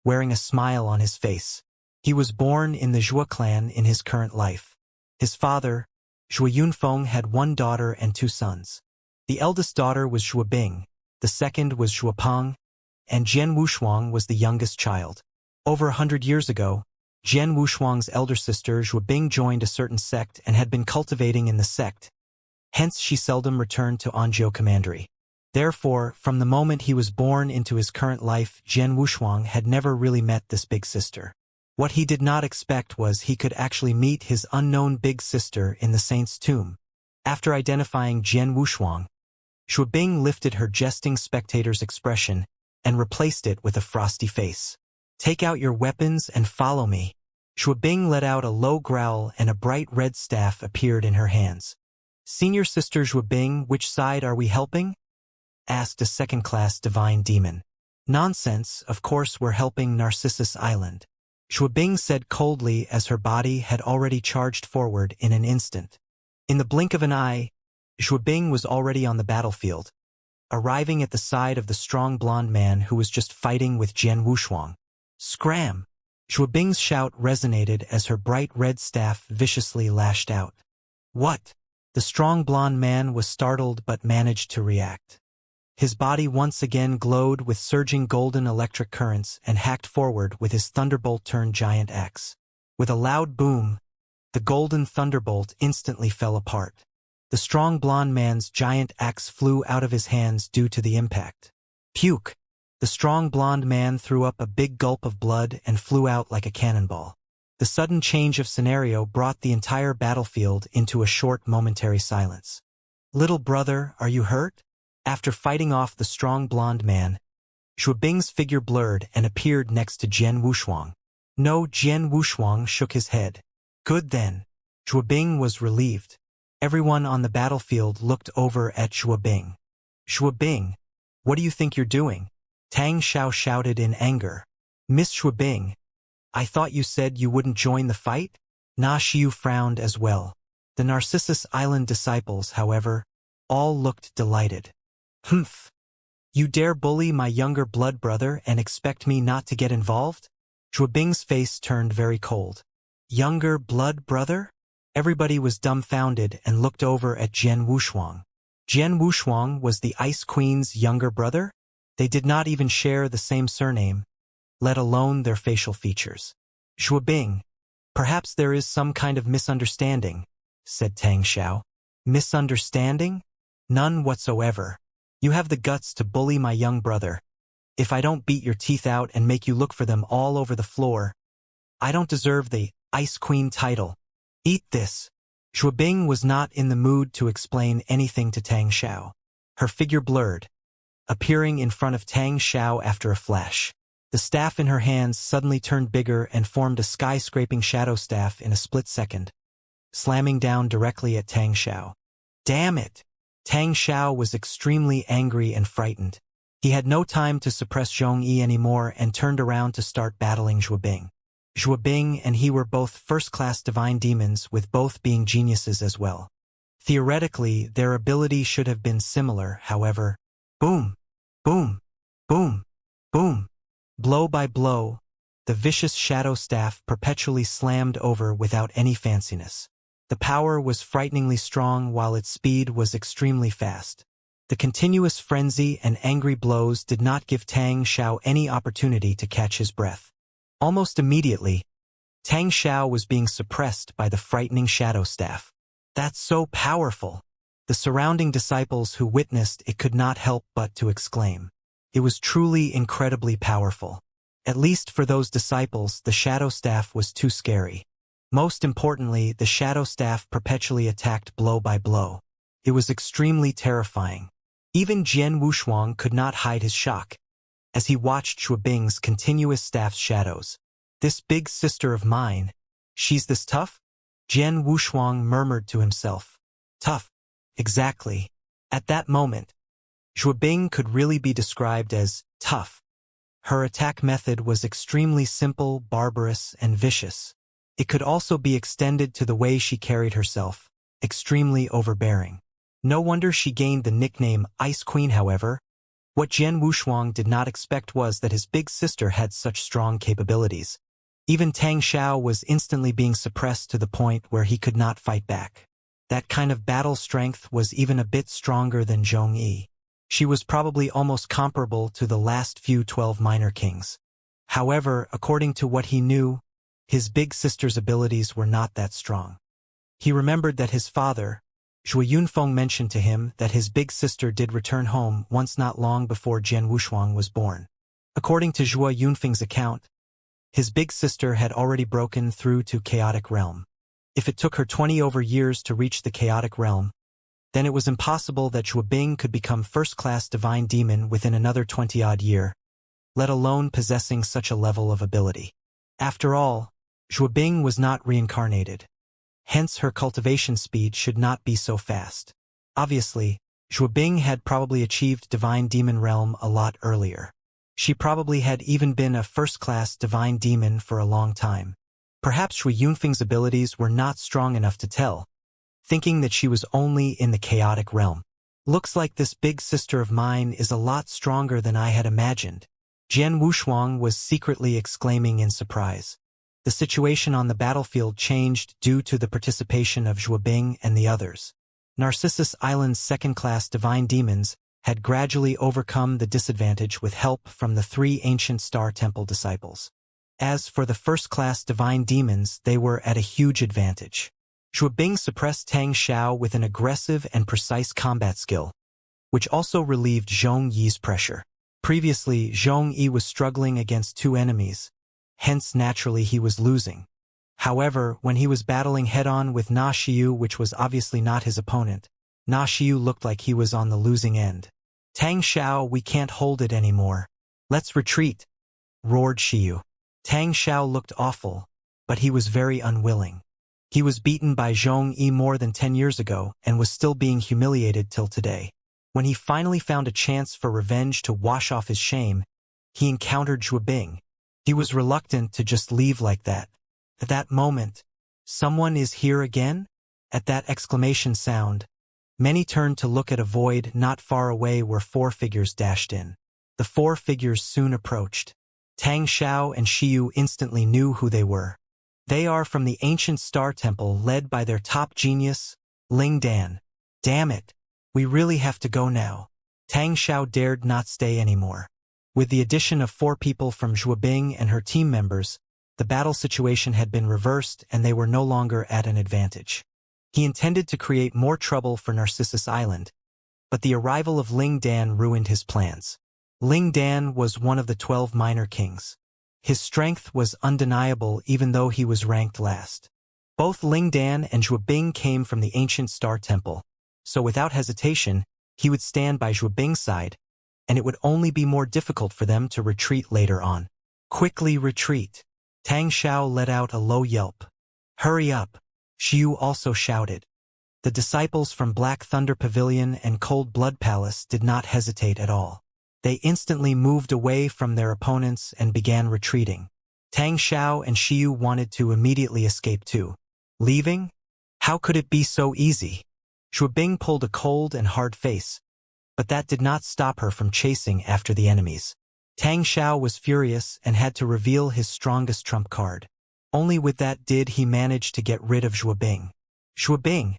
wearing a smile on his face. He was born in the Zhua clan in his current life. His father, Zhua Yunfeng, had 1 daughter and 2 sons. The eldest daughter was Zhuabing, the second was Zhuapeng, and Jian Wushuang was the youngest child. Over 100 years ago, Jian Wushuang's elder sister Zhuabing joined a certain sect and had been cultivating in the sect. Hence she seldom returned to Anzhou Commandery. Therefore, from the moment he was born into his current life, Jian Wushuang had never really met this big sister. What he did not expect was he could actually meet his unknown big sister in the saint's tomb. After identifying Jian Wushuang, Zhuabing lifted her jesting spectator's expression and replaced it with a frosty face. Take out your weapons and follow me. Zhuabing let out a low growl and a bright red staff appeared in her hands. Senior Sister Zhuabing, which side are we helping? Asked a second-class divine demon. Nonsense, of course we're helping Narcissus Island. Zhuabing said coldly as her body had already charged forward in an instant. In the blink of an eye, Zhuabing was already on the battlefield, arriving at the side of the strong blonde man who was just fighting with Jian Wushuang. Scram! Zhuabing's shout resonated as her bright red staff viciously lashed out. What? The strong blonde man was startled but managed to react. His body once again glowed with surging golden electric currents and hacked forward with his thunderbolt-turned giant axe. With a loud boom, the golden thunderbolt instantly fell apart. The strong blonde man's giant axe flew out of his hands due to the impact. Puke! The strong blonde man threw up a big gulp of blood and flew out like a cannonball. The sudden change of scenario brought the entire battlefield into a short momentary silence. "Little brother, are you hurt?" After fighting off the strong blonde man, Zhuo Bing's figure blurred and appeared next to Jian Wushuang. No, Jian Wushuang shook his head. Good then. Zhuo Bing was relieved. Everyone on the battlefield looked over at Zhuo Bing. "Zhuo Bing, what do you think you're doing?" Tang Xiao shouted in anger. "Miss Zhuo Bing, I thought you said you wouldn't join the fight?" Na Xiu frowned as well. The Narcissus Island disciples, however, all looked delighted. "Humph! You dare bully my younger blood brother and expect me not to get involved?" Zhuo Bing's face turned very cold. Younger blood brother? Everybody was dumbfounded and looked over at Jian Wushuang. Jian Wushuang was the Ice Queen's younger brother? They did not even share the same surname, let alone their facial features. "Zhuo Bing, perhaps there is some kind of misunderstanding," said Tang Xiao. "Misunderstanding? None whatsoever. You have the guts to bully my young brother. If I don't beat your teeth out and make you look for them all over the floor, I don't deserve the Ice Queen title. Eat this." Zhuo Bing was not in the mood to explain anything to Tang Xiao. Her figure blurred, appearing in front of Tang Xiao after a flash. The staff in her hands suddenly turned bigger and formed a sky-scraping shadow staff in a split second, slamming down directly at Tang Xiao. Damn it! Tang Xiao was extremely angry and frightened. He had no time to suppress Zhongyi anymore and turned around to start battling Zhuo Bing. Zhuo Bing and he were both first-class divine demons, with both being geniuses as well. Theoretically, their ability should have been similar, however. Boom! Boom! Boom! Boom! Blow by blow, the vicious shadow staff perpetually slammed over without any fanciness. The power was frighteningly strong while its speed was extremely fast. The continuous frenzy and angry blows did not give Tang Xiao any opportunity to catch his breath. Almost immediately, Tang Xiao was being suppressed by the frightening shadow staff. "That's so powerful!" The surrounding disciples who witnessed it could not help but to exclaim. It was truly incredibly powerful. At least for those disciples, the shadow staff was too scary. Most importantly, the shadow staff perpetually attacked blow by blow. It was extremely terrifying. Even Jian Wushuang could not hide his shock as he watched Zhuo Bing's continuous staff's shadows. "This big sister of mine, she's this tough?" Jian Wushuang murmured to himself. Tough. Exactly. At that moment, Zhuo Bing could really be described as tough. Her attack method was extremely simple, barbarous, and vicious. It could also be extended to the way she carried herself, extremely overbearing. No wonder she gained the nickname Ice Queen, however. What Jian Wushuang did not expect was that his big sister had such strong capabilities. Even Tang Xiao was instantly being suppressed to the point where he could not fight back. That kind of battle strength was even a bit stronger than Zhongyi. She was probably almost comparable to the last few 12 minor kings. However, according to what he knew, his big sister's abilities were not that strong. He remembered that his father, Zhuo Yunfeng, mentioned to him that his big sister did return home once not long before Jian Wushuang was born. According to Zhuo Yunfeng's account, his big sister had already broken through to Chaotic Realm. If it took her 20 over years to reach the Chaotic Realm, then it was impossible that Zhuo Bing could become first-class divine demon within another 20-odd year, let alone possessing such a level of ability. After all, Zhuo Bing was not reincarnated. Hence her cultivation speed should not be so fast. Obviously, Zhuo Bing had probably achieved divine demon realm a lot earlier. She probably had even been a first-class divine demon for a long time. Perhaps Zhuo Yunfeng's abilities were not strong enough to tell, thinking that she was only in the chaotic realm. Looks like this big sister of mine is a lot stronger than I had imagined. Jian Wushuang was secretly exclaiming in surprise. The situation on the battlefield changed due to the participation of Zhuo Bing and the others. Narcissus Island's second-class divine demons had gradually overcome the disadvantage with help from the 3 ancient Star Temple disciples. As for the first-class divine demons, they were at a huge advantage. Zhuobing suppressed Tang Xiao with an aggressive and precise combat skill, which also relieved Zhong Yi's pressure. Previously, Zhong Yi was struggling against 2 enemies, hence naturally he was losing. However, when he was battling head-on with Na Xiu, which was obviously not his opponent, Na Xiu looked like he was on the losing end. "Tang Xiao, we can't hold it anymore. Let's retreat," roared Xiu. Tang Xiao looked awful, but he was very unwilling. He was beaten by Zhong Yi more than 10 years ago and was still being humiliated till today. When he finally found a chance for revenge to wash off his shame, he encountered Zhuobing. He was reluctant to just leave like that. At that moment, "Someone is here again?" At that exclamation sound, many turned to look at a void not far away where 4 figures dashed in. The 4 figures soon approached. Tang Xiao and Xiu instantly knew who they were. They are from the ancient Star Temple led by their top genius, Ling Dan. "Damn it, we really have to go now." Tang Xiao dared not stay anymore. With the addition of 4 people from Zhuobing and her team members, the battle situation had been reversed and they were no longer at an advantage. He intended to create more trouble for Narcissus Island, but the arrival of Ling Dan ruined his plans. Ling Dan was one of the 12 minor kings. His strength was undeniable even though he was ranked last. Both Ling Dan and Zhuobing came from the ancient Star Temple, so without hesitation, he would stand by Zhuobing's side, and it would only be more difficult for them to retreat later on. "Quickly retreat." Tang Xiao let out a low yelp. "Hurry up," Xiu also shouted. The disciples from Black Thunder Pavilion and Cold Blood Palace did not hesitate at all. They instantly moved away from their opponents and began retreating. Tang Xiao and Xiu wanted to immediately escape too. Leaving? How could it be so easy? Zhuobing pulled a cold and hard face, but that did not stop her from chasing after the enemies. Tang Xiao was furious and had to reveal his strongest trump card. Only with that did he manage to get rid of Zhuobing. "Zhuobing,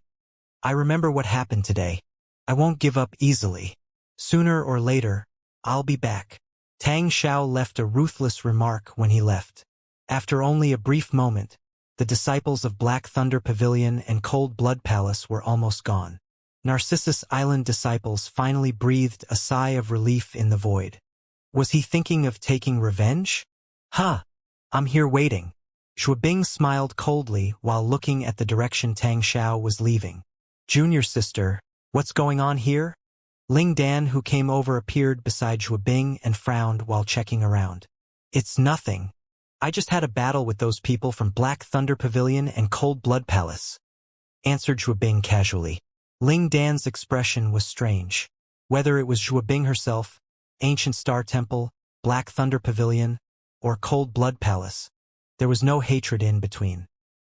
I remember what happened today. I won't give up easily. Sooner or later, I'll be back." Tang Xiao left a ruthless remark when he left. After only a brief moment, the disciples of Black Thunder Pavilion and Cold Blood Palace were almost gone. Narcissus Island disciples finally breathed a sigh of relief in the void. Was he thinking of taking revenge? "Huh, I'm here waiting." Zhuobing smiled coldly while looking at the direction Tang Xiao was leaving. "Junior sister, what's going on here?" Ling Dan, who came over, appeared beside Zhuobing and frowned while checking around. "It's nothing. I just had a battle with those people from Black Thunder Pavilion and Cold Blood Palace," answered Zhuobing casually. Ling Dan's expression was strange. Whether it was Zhuobing herself, Ancient Star Temple, Black Thunder Pavilion, or Cold Blood Palace, there was no hatred in between.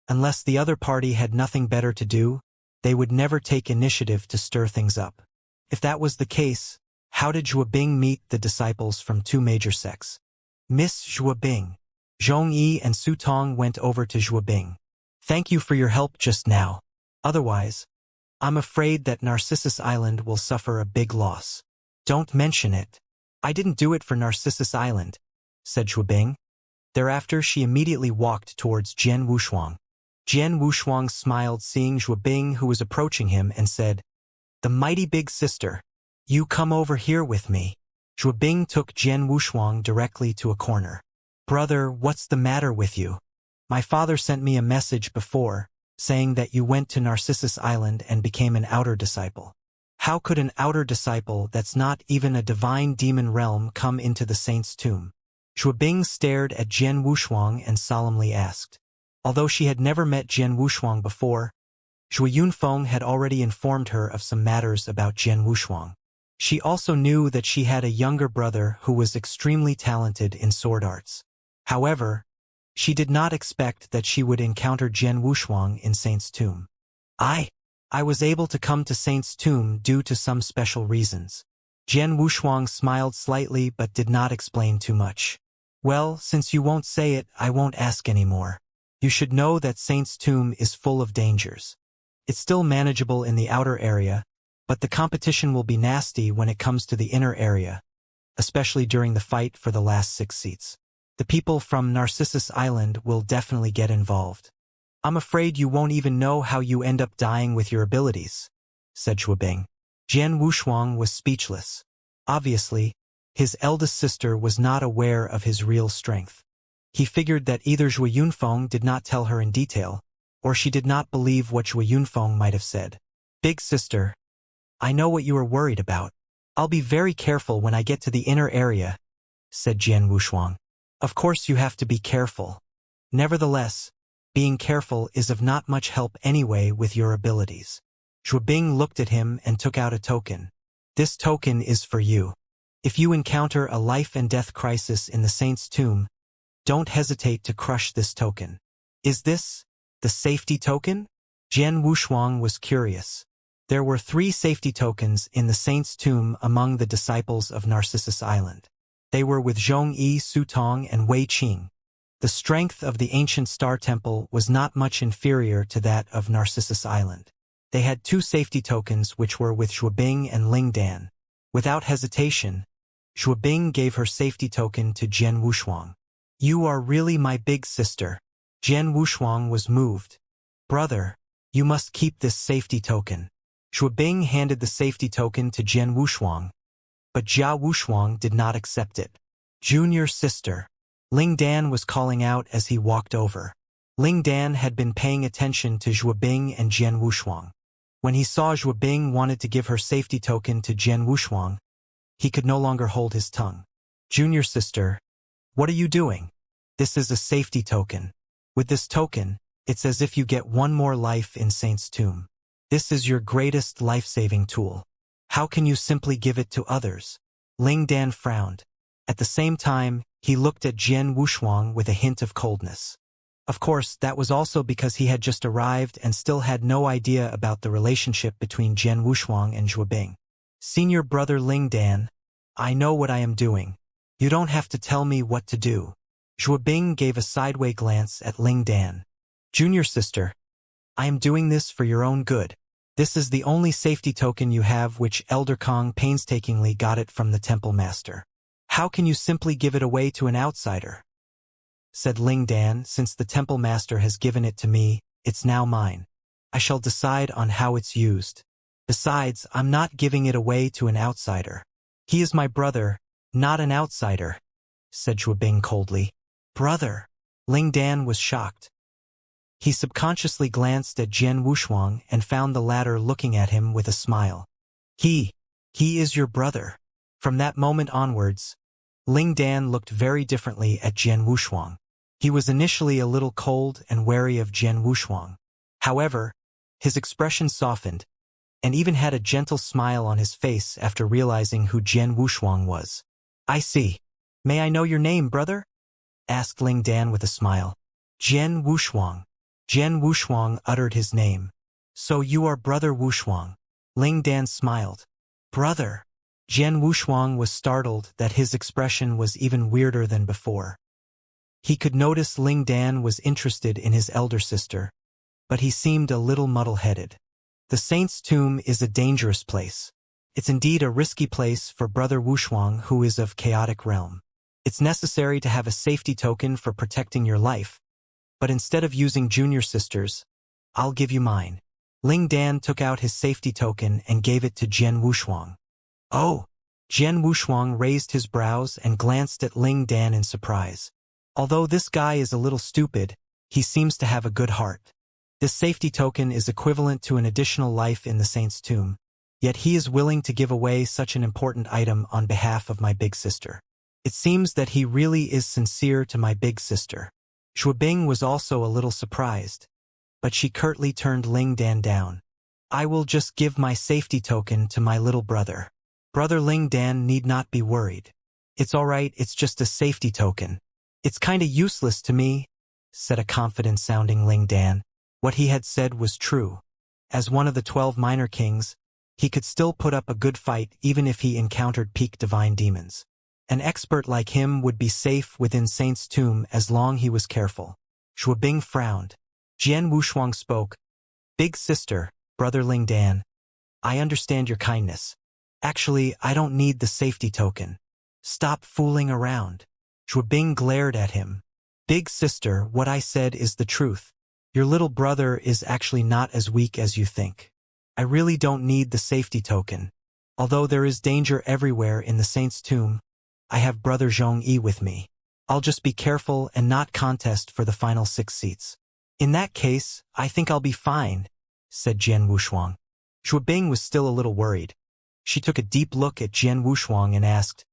Unless the other party had nothing better to do, they would never take initiative to stir things up. If that was the case, how did Zhuobing meet the disciples from 2 major sects? "Miss Zhuobing." Zhong Yi and Su Tong went over to Zhuobing. "Thank you for your help just now. Otherwise, I'm afraid that Narcissus Island will suffer a big loss." "Don't mention it. I didn't do it for Narcissus Island," said Zhuobing. Thereafter she immediately walked towards Jian Wushuang. Jian Wushuang smiled seeing Zhuobing, who was approaching him, and said, "The mighty big sister, you come over here with me." Zhuobing took Jian Wushuang directly to a corner. "Brother, what's the matter with you? My father sent me a message before, saying that you went to Narcissus Island and became an outer disciple. How could an outer disciple that's not even a divine demon realm come into the saint's tomb?" Zhuobing stared at Jian Wushuang and solemnly asked. Although she had never met Jian Wushuang before, Zhu Yunfeng had already informed her of some matters about Jian Wushuang. She also knew that she had a younger brother who was extremely talented in sword arts. However, she did not expect that she would encounter Jian Wushuang in Saint's Tomb. I was able to come to Saint's Tomb due to some special reasons." Jian Wushuang smiled slightly but did not explain too much. "Well, since you won't say it, I won't ask anymore. You should know that Saint's Tomb is full of dangers. It's still manageable in the outer area, but the competition will be nasty when it comes to the inner area, especially during the fight for the last 6 seats. The people from Narcissus Island will definitely get involved. I'm afraid you won't even know how you end up dying with your abilities, said Shuabing. Jian Wushuang was speechless. Obviously, his eldest sister was not aware of his real strength. He figured that either Zhuo Yunfeng did not tell her in detail, or she did not believe what Zhuo Yunfeng might have said. Big sister, I know what you are worried about. I'll be very careful when I get to the inner area, said Jian Wushuang. Of course you have to be careful. Nevertheless, being careful is of not much help anyway with your abilities. Zhuabing looked at him and took out a token. This token is for you. If you encounter a life and death crisis in the Saint's tomb, don't hesitate to crush this token. Is this the safety token? Jian Wushuang was curious. There were 3 safety tokens in the Saint's tomb among the disciples of Narcissus Island. They were with Zhongyi, Sutong, and Wei Qing. The strength of the ancient star temple was not much inferior to that of Narcissus Island. They had 2 safety tokens which were with Zhuabing and Ling Dan. Without hesitation, Zhuabing gave her safety token to Jian Wushuang. You are really my big sister. Jian Wushuang was moved. Brother, you must keep this safety token. Zhuabing handed the safety token to Jian Wushuang, but Jia Wushuang did not accept it. Junior sister. Ling Dan was calling out as he walked over. Ling Dan had been paying attention to Zhuabing and Jian Wushuang. When he saw Zhuabing wanted to give her safety token to Jian Wushuang, he could no longer hold his tongue. Junior sister, what are you doing? This is a safety token. With this token, it's as if you get 1 more life in Saint's tomb. This is your greatest life-saving tool. How can you simply give it to others? Ling Dan frowned. At the same time, he looked at Jian Wushuang with a hint of coldness. Of course, that was also because he had just arrived and still had no idea about the relationship between Jian Wushuang and Zhuabing. Senior brother Ling Dan, I know what I am doing. You don't have to tell me what to do. Zhuabing gave a sideway glance at Ling Dan. Junior sister, I am doing this for your own good. This is the only safety token you have, which Elder Kong painstakingly got it from the temple master. How can you simply give it away to an outsider? Said Ling Dan, since the temple master has given it to me, it's now mine. I shall decide on how it's used. Besides, I'm not giving it away to an outsider. He is my brother, not an outsider, said Zhuabing coldly. Brother? Ling Dan was shocked. He subconsciously glanced at Jian Wushuang and found the latter looking at him with a smile. He is your brother. From that moment onwards, Ling Dan looked very differently at Jian Wushuang. He was initially a little cold and wary of Jian Wushuang. However, his expression softened, and even had a gentle smile on his face after realizing who Jian Wushuang was. I see. May I know your name, brother? Asked Ling Dan with a smile. Jian Wushuang. Jian Wushuang uttered his name. So you are brother Wushuang. Ling Dan smiled. Brother. Jian Wushuang was startled that his expression was even weirder than before. He could notice Ling Dan was interested in his elder sister, but he seemed a little muddle-headed. The Saint's tomb is a dangerous place. It's indeed a risky place for brother Wushuang, who is of chaotic realm. It's necessary to have a safety token for protecting your life, but instead of using junior sisters, I'll give you mine. Ling Dan took out his safety token and gave it to Jian Wushuang. Oh! Jian Wushuang raised his brows and glanced at Ling Dan in surprise. Although this guy is a little stupid, he seems to have a good heart. This safety token is equivalent to an additional life in the Saint's tomb, yet he is willing to give away such an important item on behalf of my big sister. It seems that he really is sincere to my big sister. Zhuabing was also a little surprised, but she curtly turned Ling Dan down. I will just give my safety token to my little brother. Brother Ling Dan need not be worried. It's alright, it's just a safety token. It's kinda useless to me, said a confident-sounding Ling Dan. What he had said was true. As one of the 12 minor kings, he could still put up a good fight even if he encountered peak divine demons. An expert like him would be safe within Saint's tomb as long he was careful. Zhuabing frowned. Jian Wushuang spoke. Big sister, Brother Ling Dan, I understand your kindness. Actually, I don't need the safety token. Stop fooling around. Zhuobing glared at him. Big sister, what I said is the truth. Your little brother is actually not as weak as you think. I really don't need the safety token. Although there is danger everywhere in the saint's tomb, I have brother Zhongyi with me. I'll just be careful and not contest for the final 6 seats. In that case, I think I'll be fine, said Jian Wushuang. Zhuobing was still a little worried. She took a deep look at Jian Wushuang and asked,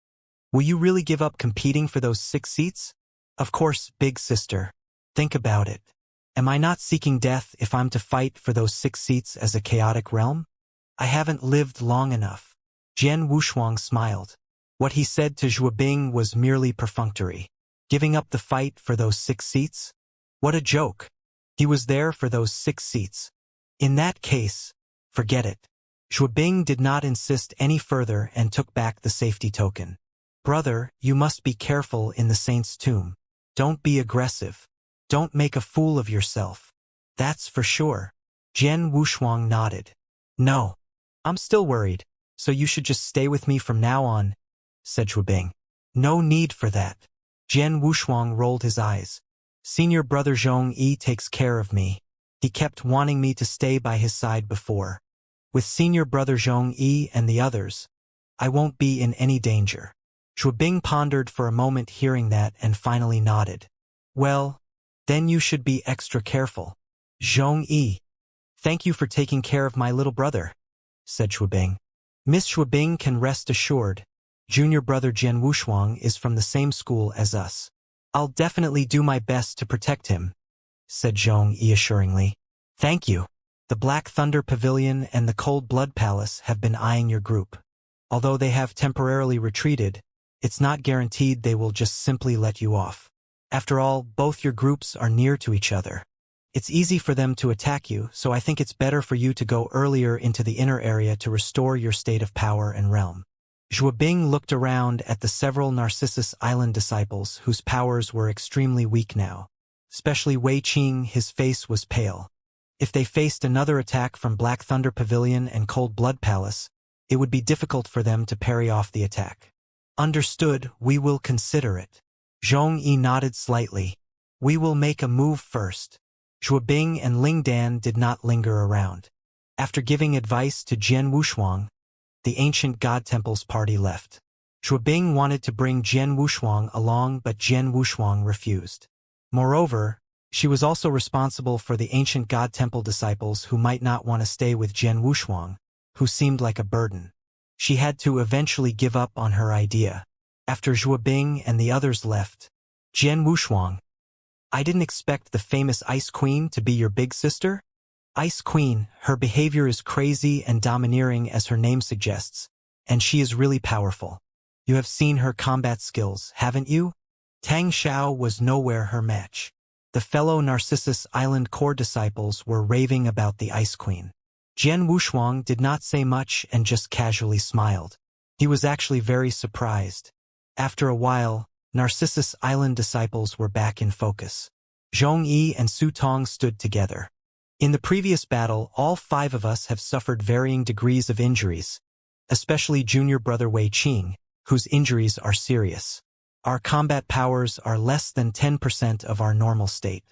will you really give up competing for those 6 seats? Of course, big sister. Think about it. Am I not seeking death if I'm to fight for those 6 seats as a chaotic realm? I haven't lived long enough. Jian Wushuang smiled. What he said to Zhuobing was merely perfunctory. Giving up the fight for those 6 seats? What a joke. He was there for those 6 seats. In that case, forget it. Zhuobing did not insist any further and took back the safety token. Brother, you must be careful in the saint's tomb. Don't be aggressive. Don't make a fool of yourself. That's for sure. Jian Wushuang nodded. No. I'm still worried, so you should just stay with me from now on, said Zhuobing. No need for that. Jian Wushuang rolled his eyes. Senior brother Zhongyi takes care of me. He kept wanting me to stay by his side before. With senior brother Zhongyi and the others, I won't be in any danger. Zhuobing pondered for a moment hearing that and finally nodded. Well, then you should be extra careful. Zhongyi, thank you for taking care of my little brother, said Zhuobing. Miss Zhuobing can rest assured. Junior brother Jian Wushuang is from the same school as us. I'll definitely do my best to protect him, said Zhongyi assuringly. Thank you. The Black Thunder Pavilion and the Cold Blood Palace have been eyeing your group. Although they have temporarily retreated, it's not guaranteed they will just simply let you off. After all, both your groups are near to each other. It's easy for them to attack you, so I think it's better for you to go earlier into the inner area to restore your state of power and realm. Zhuobing looked around at the several Narcissus Island disciples whose powers were extremely weak now. Especially Wei Qing, his face was pale. If they faced another attack from Black Thunder Pavilion and Cold Blood Palace, it would be difficult for them to parry off the attack. Understood, we will consider it. Zhongyi nodded slightly. We will make a move first. Zhuobing and Ling Dan did not linger around. After giving advice to Jian Wushuang, the ancient god temple's party left. Zhuobing wanted to bring Jian Wushuang along, but Jian Wushuang refused. Moreover, she was also responsible for the ancient god temple disciples who might not want to stay with Jian Wushuang, who seemed like a burden. She had to eventually give up on her idea. After Zhuobing and the others left, Jian Wushuang, I didn't expect the famous Ice Queen to be your big sister? Ice Queen, her behavior is crazy and domineering as her name suggests, and she is really powerful. You have seen her combat skills, haven't you? Tang Xiao was nowhere her match. The fellow Narcissus Island core disciples were raving about the Ice Queen. Jian Wushuang did not say much and just casually smiled. He was actually very surprised. After a while, Narcissus Island disciples were back in focus. Zhongyi and Su Tong stood together. In the previous battle, all 5 of us have suffered varying degrees of injuries, especially junior brother Wei Qing, whose injuries are serious. Our combat powers are less than 10% of our normal state.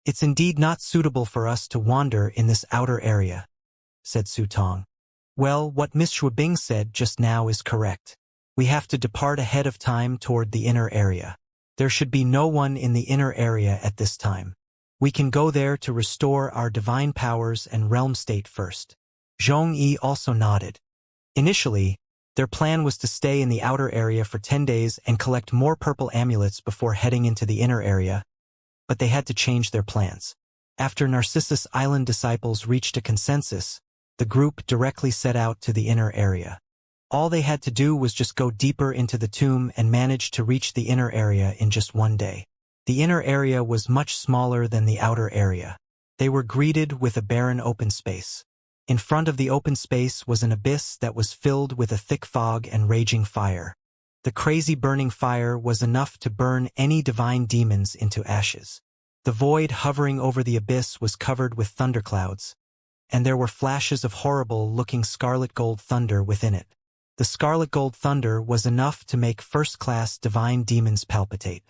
It's indeed not suitable for us to wander in this outer area, said Su Tong. Well, what Miss Zhuobing said just now is correct. We have to depart ahead of time toward the inner area. There should be no one in the inner area at this time. We can go there to restore our divine powers and realm state first. Zhongyi also nodded. Initially, their plan was to stay in the outer area for 10 days and collect more purple amulets before heading into the inner area, but they had to change their plans. After Narcissus Island disciples reached a consensus, the group directly set out to the inner area. All they had to do was just go deeper into the tomb and manage to reach the inner area in just 1 day. The inner area was much smaller than the outer area. They were greeted with a barren open space. In front of the open space was an abyss that was filled with a thick fog and raging fire. The crazy burning fire was enough to burn any divine demons into ashes. The void hovering over the abyss was covered with thunderclouds, and there were flashes of horrible-looking scarlet gold thunder within it. The scarlet gold thunder was enough to make first-class divine demons palpitate.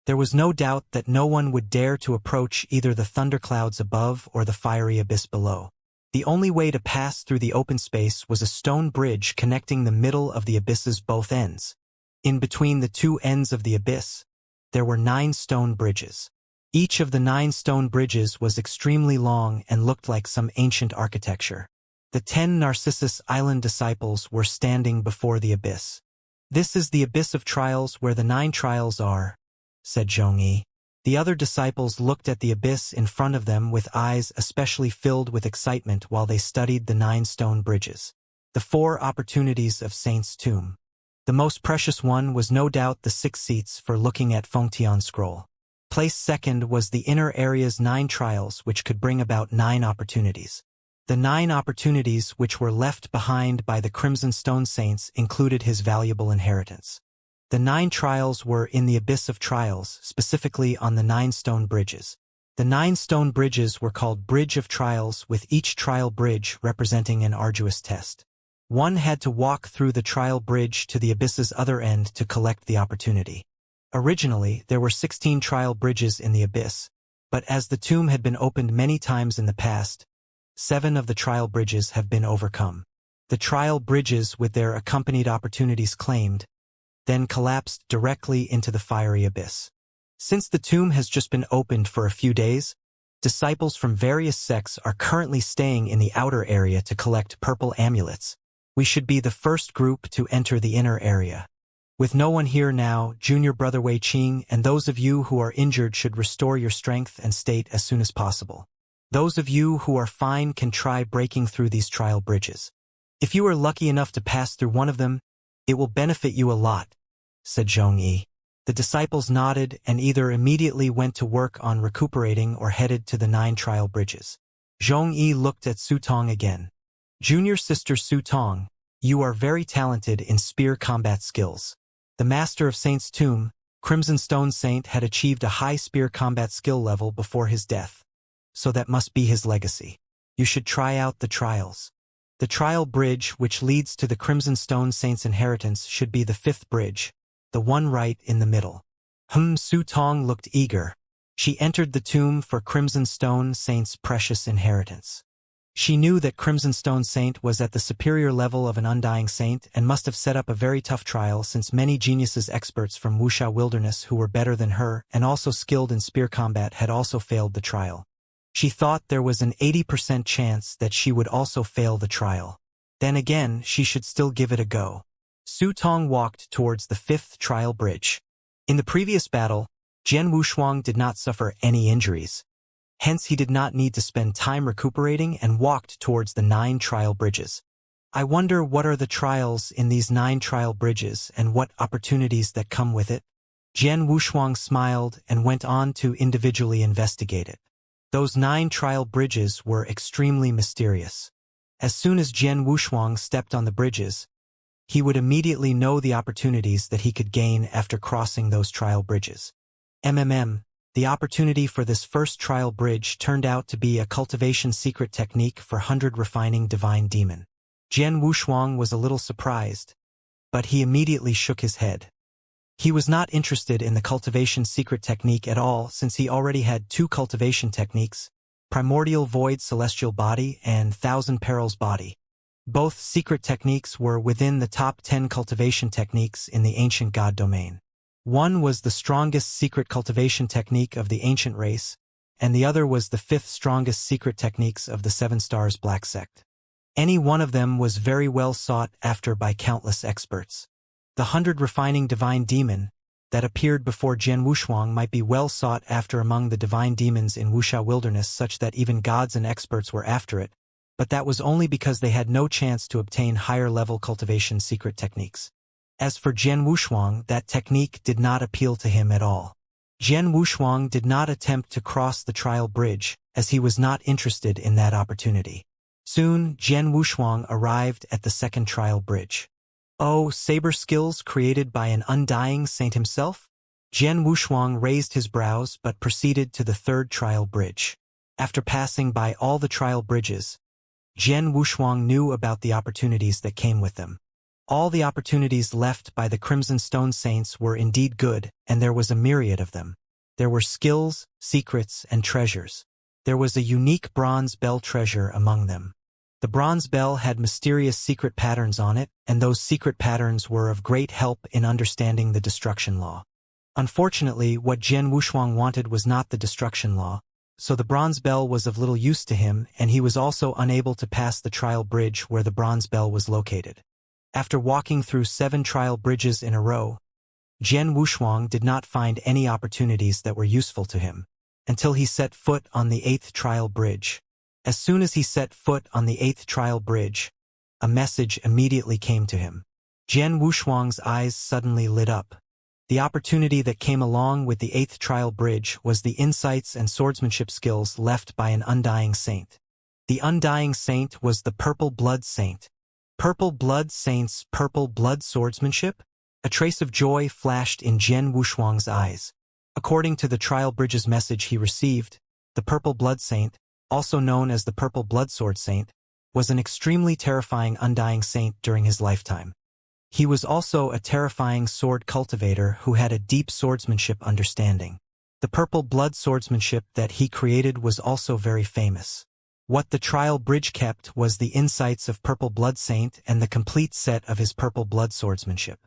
There was no doubt that no one would dare to approach either the thunderclouds above or the fiery abyss below. The only way to pass through the open space was a stone bridge connecting the middle of the abyss's both ends. In between the two ends of the abyss, there were 9 stone bridges. Each of the 9 stone bridges was extremely long and looked like some ancient architecture. The 10 Narcissus Island disciples were standing before the abyss. "This is the abyss of trials where the 9 trials are," said Xianxia. The other disciples looked at the abyss in front of them with eyes especially filled with excitement while they studied the 9 stone bridges. The 4 opportunities of Saint's tomb. The most precious one was no doubt the 6 seats for looking at Fengtian scroll. Placed second was the inner area's 9 trials, which could bring about 9 opportunities. The 9 opportunities which were left behind by the Crimson Stone Saints included his valuable inheritance. The 9 trials were in the abyss of trials, specifically on the 9 stone bridges. The 9 stone bridges were called Bridge of Trials, with each trial bridge representing an arduous test. One had to walk through the trial bridge to the abyss's other end to collect the opportunity. Originally, there were 16 trial bridges in the abyss, but as the tomb had been opened many times in the past, 7 of the trial bridges have been overcome. The trial bridges with their accompanied opportunities claimed, then collapsed directly into the fiery abyss. Since the tomb has just been opened for a few days, disciples from various sects are currently staying in the outer area to collect purple amulets. We should be the first group to enter the inner area. With no one here now, Junior Brother Wei Qing and those of you who are injured should restore your strength and state as soon as possible. Those of you who are fine can try breaking through these trial bridges. If you are lucky enough to pass through one of them, it will benefit you a lot, said Xianxia. The disciples nodded and either immediately went to work on recuperating or headed to the 9 trial bridges. Xianxia looked at Su Tong again. Junior Sister Su Tong, you are very talented in spear combat skills. The Master of Saint's tomb, Crimson Stone Saint, had achieved a high spear combat skill level before his death, so that must be his legacy. You should try out the trials. The trial bridge which leads to the Crimson Stone Saint's inheritance should be the 5th bridge, the one right in the middle. Su Tong looked eager. She entered the tomb for Crimson Stone Saint's precious inheritance. She knew that Crimson Stone Saint was at the superior level of an undying saint and must have set up a very tough trial, since many geniuses experts from Wuxia Wilderness who were better than her and also skilled in spear combat had also failed the trial. She thought there was an 80% chance that she would also fail the trial. Then again, she should still give it a go. Su Tong walked towards the 5th trial bridge. In the previous battle, Jian Wushuang did not suffer any injuries. Hence he did not need to spend time recuperating and walked towards the 9 trial bridges. I wonder what are the trials in these 9 trial bridges and what opportunities that come with it? Jian Wushuang smiled and went on to individually investigate it. Those 9 trial bridges were extremely mysterious. As soon as Jian Wushuang stepped on the bridges, he would immediately know the opportunities that he could gain after crossing those trial bridges. The opportunity for this first trial bridge turned out to be a cultivation secret technique for 100 refining divine demon. Jian Wushuang was a little surprised, but he immediately shook his head. He was not interested in the cultivation secret technique at all, since he already had 2 cultivation techniques, Primordial Void Celestial Body and Thousand Perils Body. Both secret techniques were within the top 10 cultivation techniques in the ancient god domain. One was the strongest secret cultivation technique of the ancient race, and the other was the 5th strongest secret techniques of the 7 Stars Black Sect. Any one of them was very well sought after by countless experts. The 100 refining divine demon that appeared before Jian Wushuang might be well sought after among the divine demons in Wuxia Wilderness, such that even gods and experts were after it, but that was only because they had no chance to obtain higher-level cultivation secret techniques. As for Jian Wushuang, that technique did not appeal to him at all. Jian Wushuang did not attempt to cross the trial bridge, as he was not interested in that opportunity. Soon, Jian Wushuang arrived at the 2nd trial bridge. Oh, saber skills created by an undying saint himself? Jian Wushuang raised his brows but proceeded to the 3rd trial bridge. After passing by all the trial bridges, Jian Wushuang knew about the opportunities that came with them. All the opportunities left by the Crimson Stone Saints were indeed good, and there was a myriad of them. There were skills, secrets, and treasures. There was a unique bronze bell treasure among them. The bronze bell had mysterious secret patterns on it, and those secret patterns were of great help in understanding the destruction law. Unfortunately, what Jian Wushuang wanted was not the destruction law, so the bronze bell was of little use to him, and he was also unable to pass the trial bridge where the bronze bell was located. After walking through 7 trial bridges in a row, Jian Wushuang did not find any opportunities that were useful to him, until he set foot on the 8th trial bridge. As soon as he set foot on the 8th trial bridge, a message immediately came to him. Jian Wushuang's eyes suddenly lit up. The opportunity that came along with the 8th trial bridge was the insights and swordsmanship skills left by an undying saint. The undying saint was the Purple Blood Saint. Purple Blood Saint's purple blood swordsmanship? A trace of joy flashed in Jian Wushuang's eyes. According to the trial bridge's message he received, the Purple Blood Saint, also known as the Purple Blood Sword Saint, was an extremely terrifying undying saint during his lifetime. He was also a terrifying sword cultivator who had a deep swordsmanship understanding. The purple blood swordsmanship that he created was also very famous. What the trial bridge kept was the insights of Purple Blood Saint and the complete set of his purple blood swordsmanship.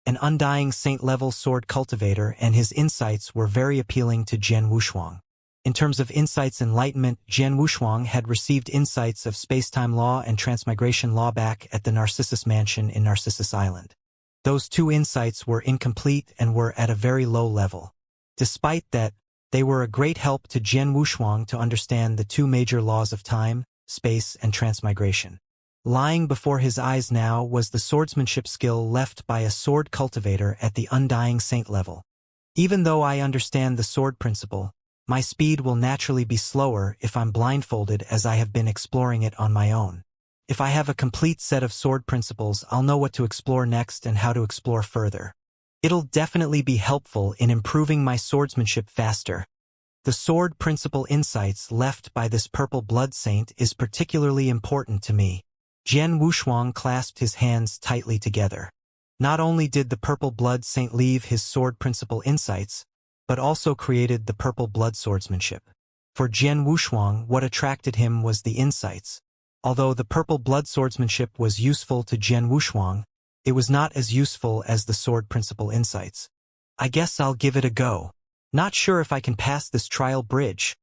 An undying saint-level sword cultivator, and his insights were very appealing to Jian Wushuang. In terms of insights enlightenment, Jian Wushuang had received insights of spacetime law and transmigration law back at the Narcissus Mansion in Narcissus Island. Those 2 insights were incomplete and were at a very low level. Despite that, they were a great help to Jian Wushuang to understand the 2 major laws of time, space, and transmigration. Lying before his eyes now was the swordsmanship skill left by a sword cultivator at the undying saint level. Even though I understand the sword principle, my speed will naturally be slower if I'm blindfolded, as I have been exploring it on my own. If I have a complete set of sword principles, I'll know what to explore next and how to explore further. It'll definitely be helpful in improving my swordsmanship faster. The sword principle insights left by this Purple Blood Saint is particularly important to me. Jian Wushuang clasped his hands tightly together. Not only did the Purple Blood Saint leave his sword principle insights, but also created the purple blood swordsmanship. For Jian Wushuang, what attracted him was the insights. Although the purple blood swordsmanship was useful to Jian Wushuang, it was not as useful as the sword principle insights. I guess I'll give it a go. Not sure if I can pass this trial bridge,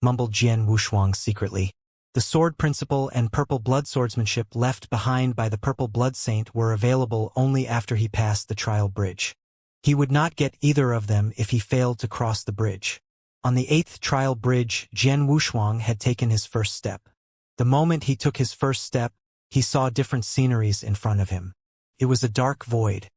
mumbled Jian Wushuang secretly. The sword principle and purple blood swordsmanship left behind by the Purple Blood Saint were available only after he passed the trial bridge. He would not get either of them if he failed to cross the bridge. On the 8th trial bridge, Jian Wushuang had taken his first step. The moment he took his first step, he saw different sceneries in front of him. It was a dark void.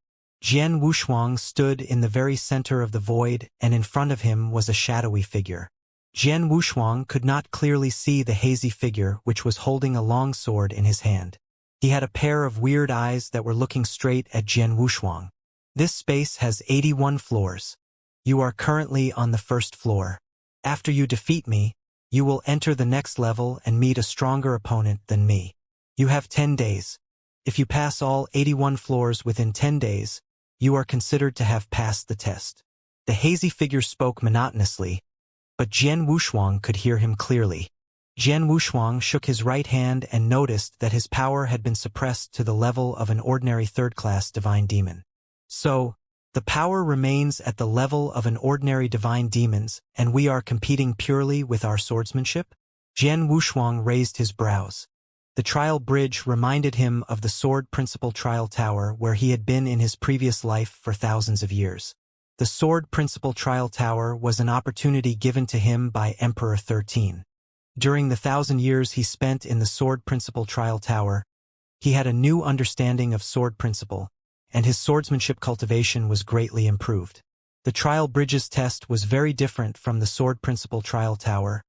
Jian Wushuang stood in the very center of the void, and in front of him was a shadowy figure. Jian Wushuang could not clearly see the hazy figure which was holding a long sword in his hand. He had a pair of weird eyes that were looking straight at Jian Wushuang. This space has 81 floors. You are currently on the 1st floor. After you defeat me, you will enter the next level and meet a stronger opponent than me. You have 10 days. If you pass all 81 floors within 10 days, you are considered to have passed the test. The hazy figure spoke monotonously, but Jian Wushuang could hear him clearly. Jian Wushuang shook his right hand and noticed that his power had been suppressed to the level of an ordinary 3rd-class divine demon. So, the power remains at the level of an ordinary divine demons, and we are competing purely with our swordsmanship? Jian Wushuang raised his brows. The trial bridge reminded him of the sword principle trial tower where he had been in his previous life for thousands of years. The sword principle trial tower was an opportunity given to him by Emperor 13. During the 1,000 years he spent in the sword principle trial tower, he had a new understanding of sword principle, and his swordsmanship cultivation was greatly improved. The trial bridges test was very different from the sword principle trial tower,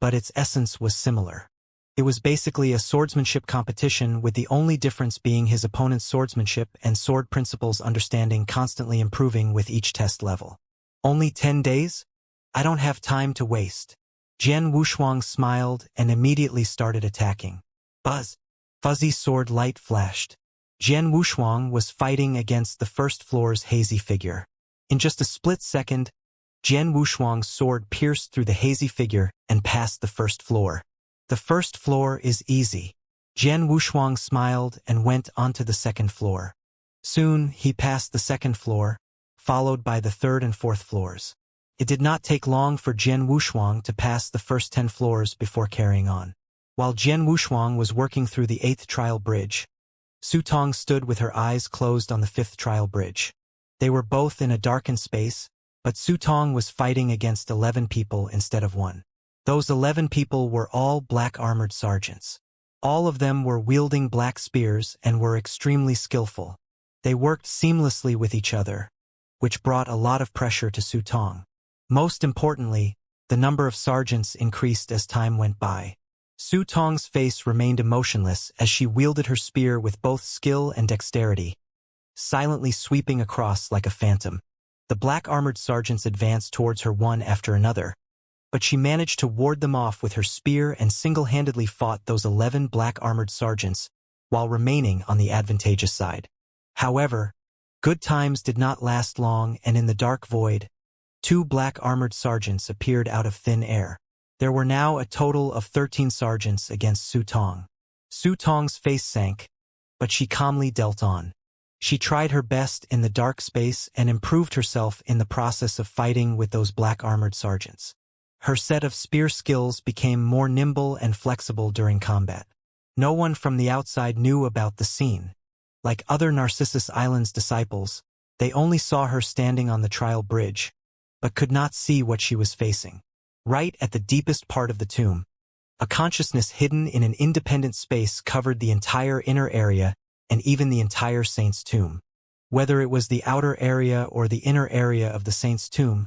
but its essence was similar. It was basically a swordsmanship competition, with the only difference being his opponent's swordsmanship and sword principles understanding constantly improving with each test level. Only 10 days? I don't have time to waste. Jian Wushuang smiled and immediately started attacking. Buzz. Fuzzy sword light flashed. Jian Wushuang was fighting against the first floor's hazy figure. In just a split second, Jian Wushuang's sword pierced through the hazy figure and passed the first floor. The first floor is easy. Jian Wushuang smiled and went onto the second floor. Soon, he passed the second floor, followed by the third and fourth floors. It did not take long for Jian Wushuang to pass the first 10 floors before carrying on. While Jian Wushuang was working through the 8th trial bridge, Su Tong stood with her eyes closed on the 5th trial bridge. They were both in a darkened space, but Su Tong was fighting against 11 people instead of 1. Those 11 people were all black armored sergeants. All of them were wielding black spears and were extremely skillful. They worked seamlessly with each other, which brought a lot of pressure to Su Tong. Most importantly, the number of sergeants increased as time went by. Su Tong's face remained emotionless as she wielded her spear with both skill and dexterity, silently sweeping across like a phantom. The black-armored sergeants advanced towards her one after another, but she managed to ward them off with her spear and single-handedly fought those 11 black-armored sergeants while remaining on the advantageous side. However, good times did not last long, and in the dark void, 2 black-armored sergeants appeared out of thin air. There were now a total of 13 sergeants against Su Tong. Su Tong's face sank, but she calmly dealt on. She tried her best in the dark space and improved herself in the process of fighting with those black-armored sergeants. Her set of spear skills became more nimble and flexible during combat. No one from the outside knew about the scene. Like other Narcissus Island's disciples, they only saw her standing on the trial bridge, but could not see what she was facing. Right at the deepest part of the tomb, a consciousness hidden in an independent space covered the entire inner area and even the entire saint's tomb. Whether it was the outer area or the inner area of the saint's tomb,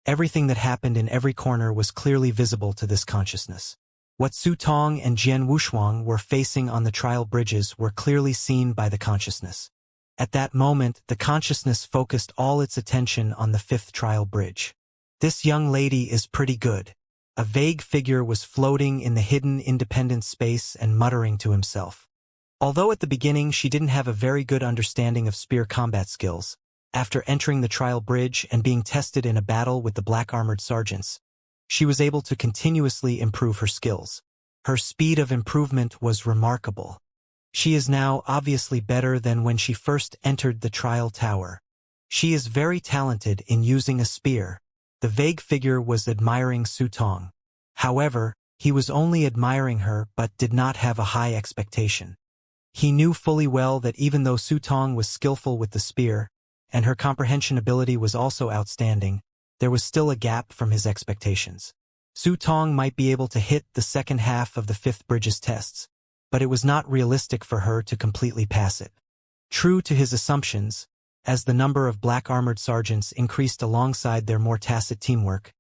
everything that happened in every corner was clearly visible to this consciousness. What Su Tong and Jian Wushuang were facing on the trial bridges were clearly seen by the consciousness. At that moment, the consciousness focused all its attention on the 5th trial bridge. This young lady is pretty good. A vague figure was floating in the hidden independent space and muttering to himself. Although at the beginning she didn't have a very good understanding of spear combat skills, after entering the trial bridge and being tested in a battle with the black-armored sergeants, she was able to continuously improve her skills. Her speed of improvement was remarkable. She is now obviously better than when she first entered the trial tower. She is very talented in using a spear. The vague figure was admiring Su Tong. However, he was only admiring her but did not have a high expectation. He knew fully well that even though Su Tong was skillful with the spear, and her comprehension ability was also outstanding, there was still a gap from his expectations. Su Tong might be able to hit the second half of the 5th bridge's tests, but it was not realistic for her to completely pass it. True to his assumptions, as the number of black-armored sergeants increased alongside their more tacit teamwork,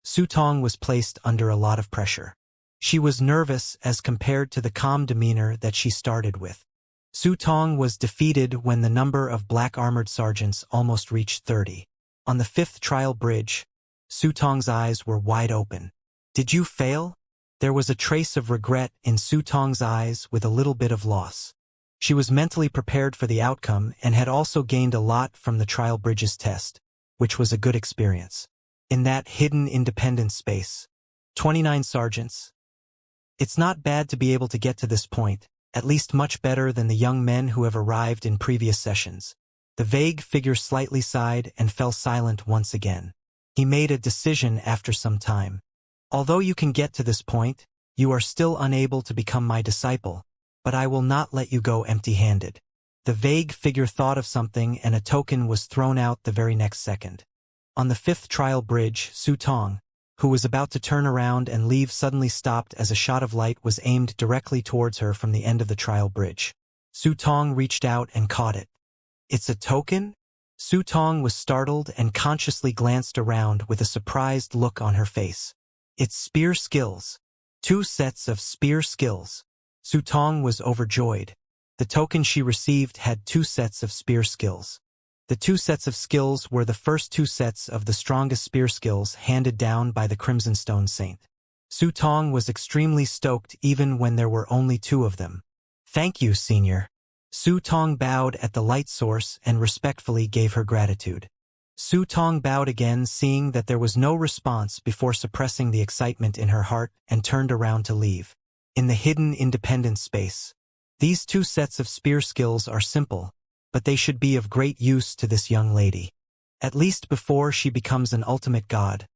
Su Tong was placed under a lot of pressure. She was nervous as compared to the calm demeanor that she started with. Su Tong was defeated when the number of black-armored sergeants almost reached 30. On the 5th trial bridge, Su Tong's eyes were wide open. Did you fail? There was a trace of regret in Su Tong's eyes with a little bit of loss. She was mentally prepared for the outcome and had also gained a lot from the trial bridge's test, which was a good experience. In that hidden independent space, 29 sergeants. It's not bad to be able to get to this point, at least much better than the young men who have arrived in previous sessions. The vague figure slightly sighed and fell silent once again. He made a decision after some time. Although you can get to this point, you are still unable to become my disciple, but I will not let you go empty-handed. The vague figure thought of something and a token was thrown out the very next second. On the 5th trial bridge, Su Tong, who was about to turn around and leave, suddenly stopped as a shot of light was aimed directly towards her from the end of the trial bridge. Su Tong reached out and caught it. It's a token? Su Tong was startled and consciously glanced around with a surprised look on her face. It's spear skills. 2 sets of spear skills. Su Tong was overjoyed. The token she received had 2 sets of spear skills. The 2 sets of skills were the first 2 sets of the strongest spear skills handed down by the Crimson Stone Saint. Su Tong was extremely stoked even when there were only two of them. "Thank you, senior." Su Tong bowed at the light source and respectfully gave her gratitude. Su Tong bowed again, seeing that there was no response before suppressing the excitement in her heart, and turned around to leave. In the hidden independent space. These two sets of spear skills are simple, but they should be of great use to this young lady. At least before she becomes an ultimate god.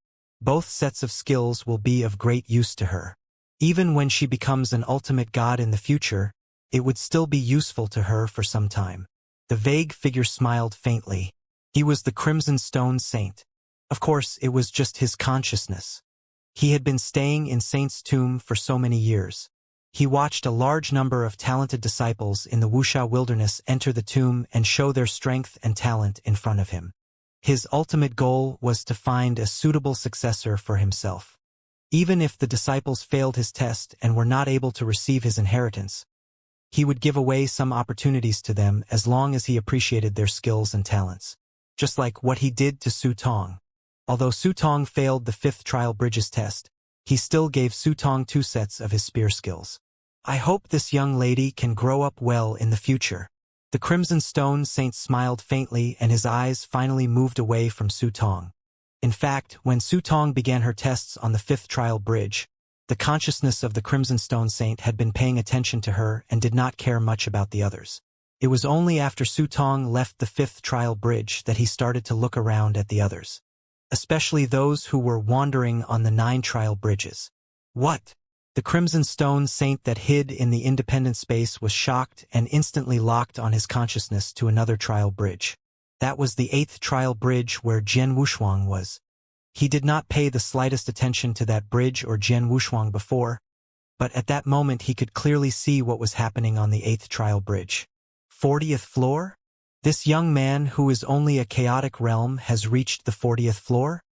Both sets of skills will be of great use to her. Even when she becomes an ultimate god in the future, it would still be useful to her for some time. The vague figure smiled faintly. He was the Crimson Stone Saint. Of course, it was just his consciousness. He had been staying in Saint's tomb for so many years. He watched a large number of talented disciples in the Wuxia wilderness enter the tomb and show their strength and talent in front of him. His ultimate goal was to find a suitable successor for himself. Even if the disciples failed his test and were not able to receive his inheritance, he would give away some opportunities to them as long as he appreciated their skills and talents. Just like what he did to Su Tong. Although Su Tong failed the 5th trial bridges test, he still gave Su Tong 2 sets of his spear skills. "I hope this young lady can grow up well in the future." The Crimson Stone Saint smiled faintly, and his eyes finally moved away from Su Tong. In fact, when Su Tong began her tests on the 5th trial bridge, the consciousness of the Crimson Stone Saint had been paying attention to her and did not care much about the others. It was only after Su Tong left the 5th trial bridge that he started to look around at the others. Especially those who were wandering on the 9 trial bridges. What? The Crimson Stone Saint that hid in the independent space was shocked and instantly locked on his consciousness to another trial bridge. That was the 8th trial bridge where Jian Wushuang was. He did not pay the slightest attention to that bridge or Jian Wushuang before, but at that moment he could clearly see what was happening on the 8th trial bridge. 40th floor? This young man who is only a chaotic realm has reached the 40th floor?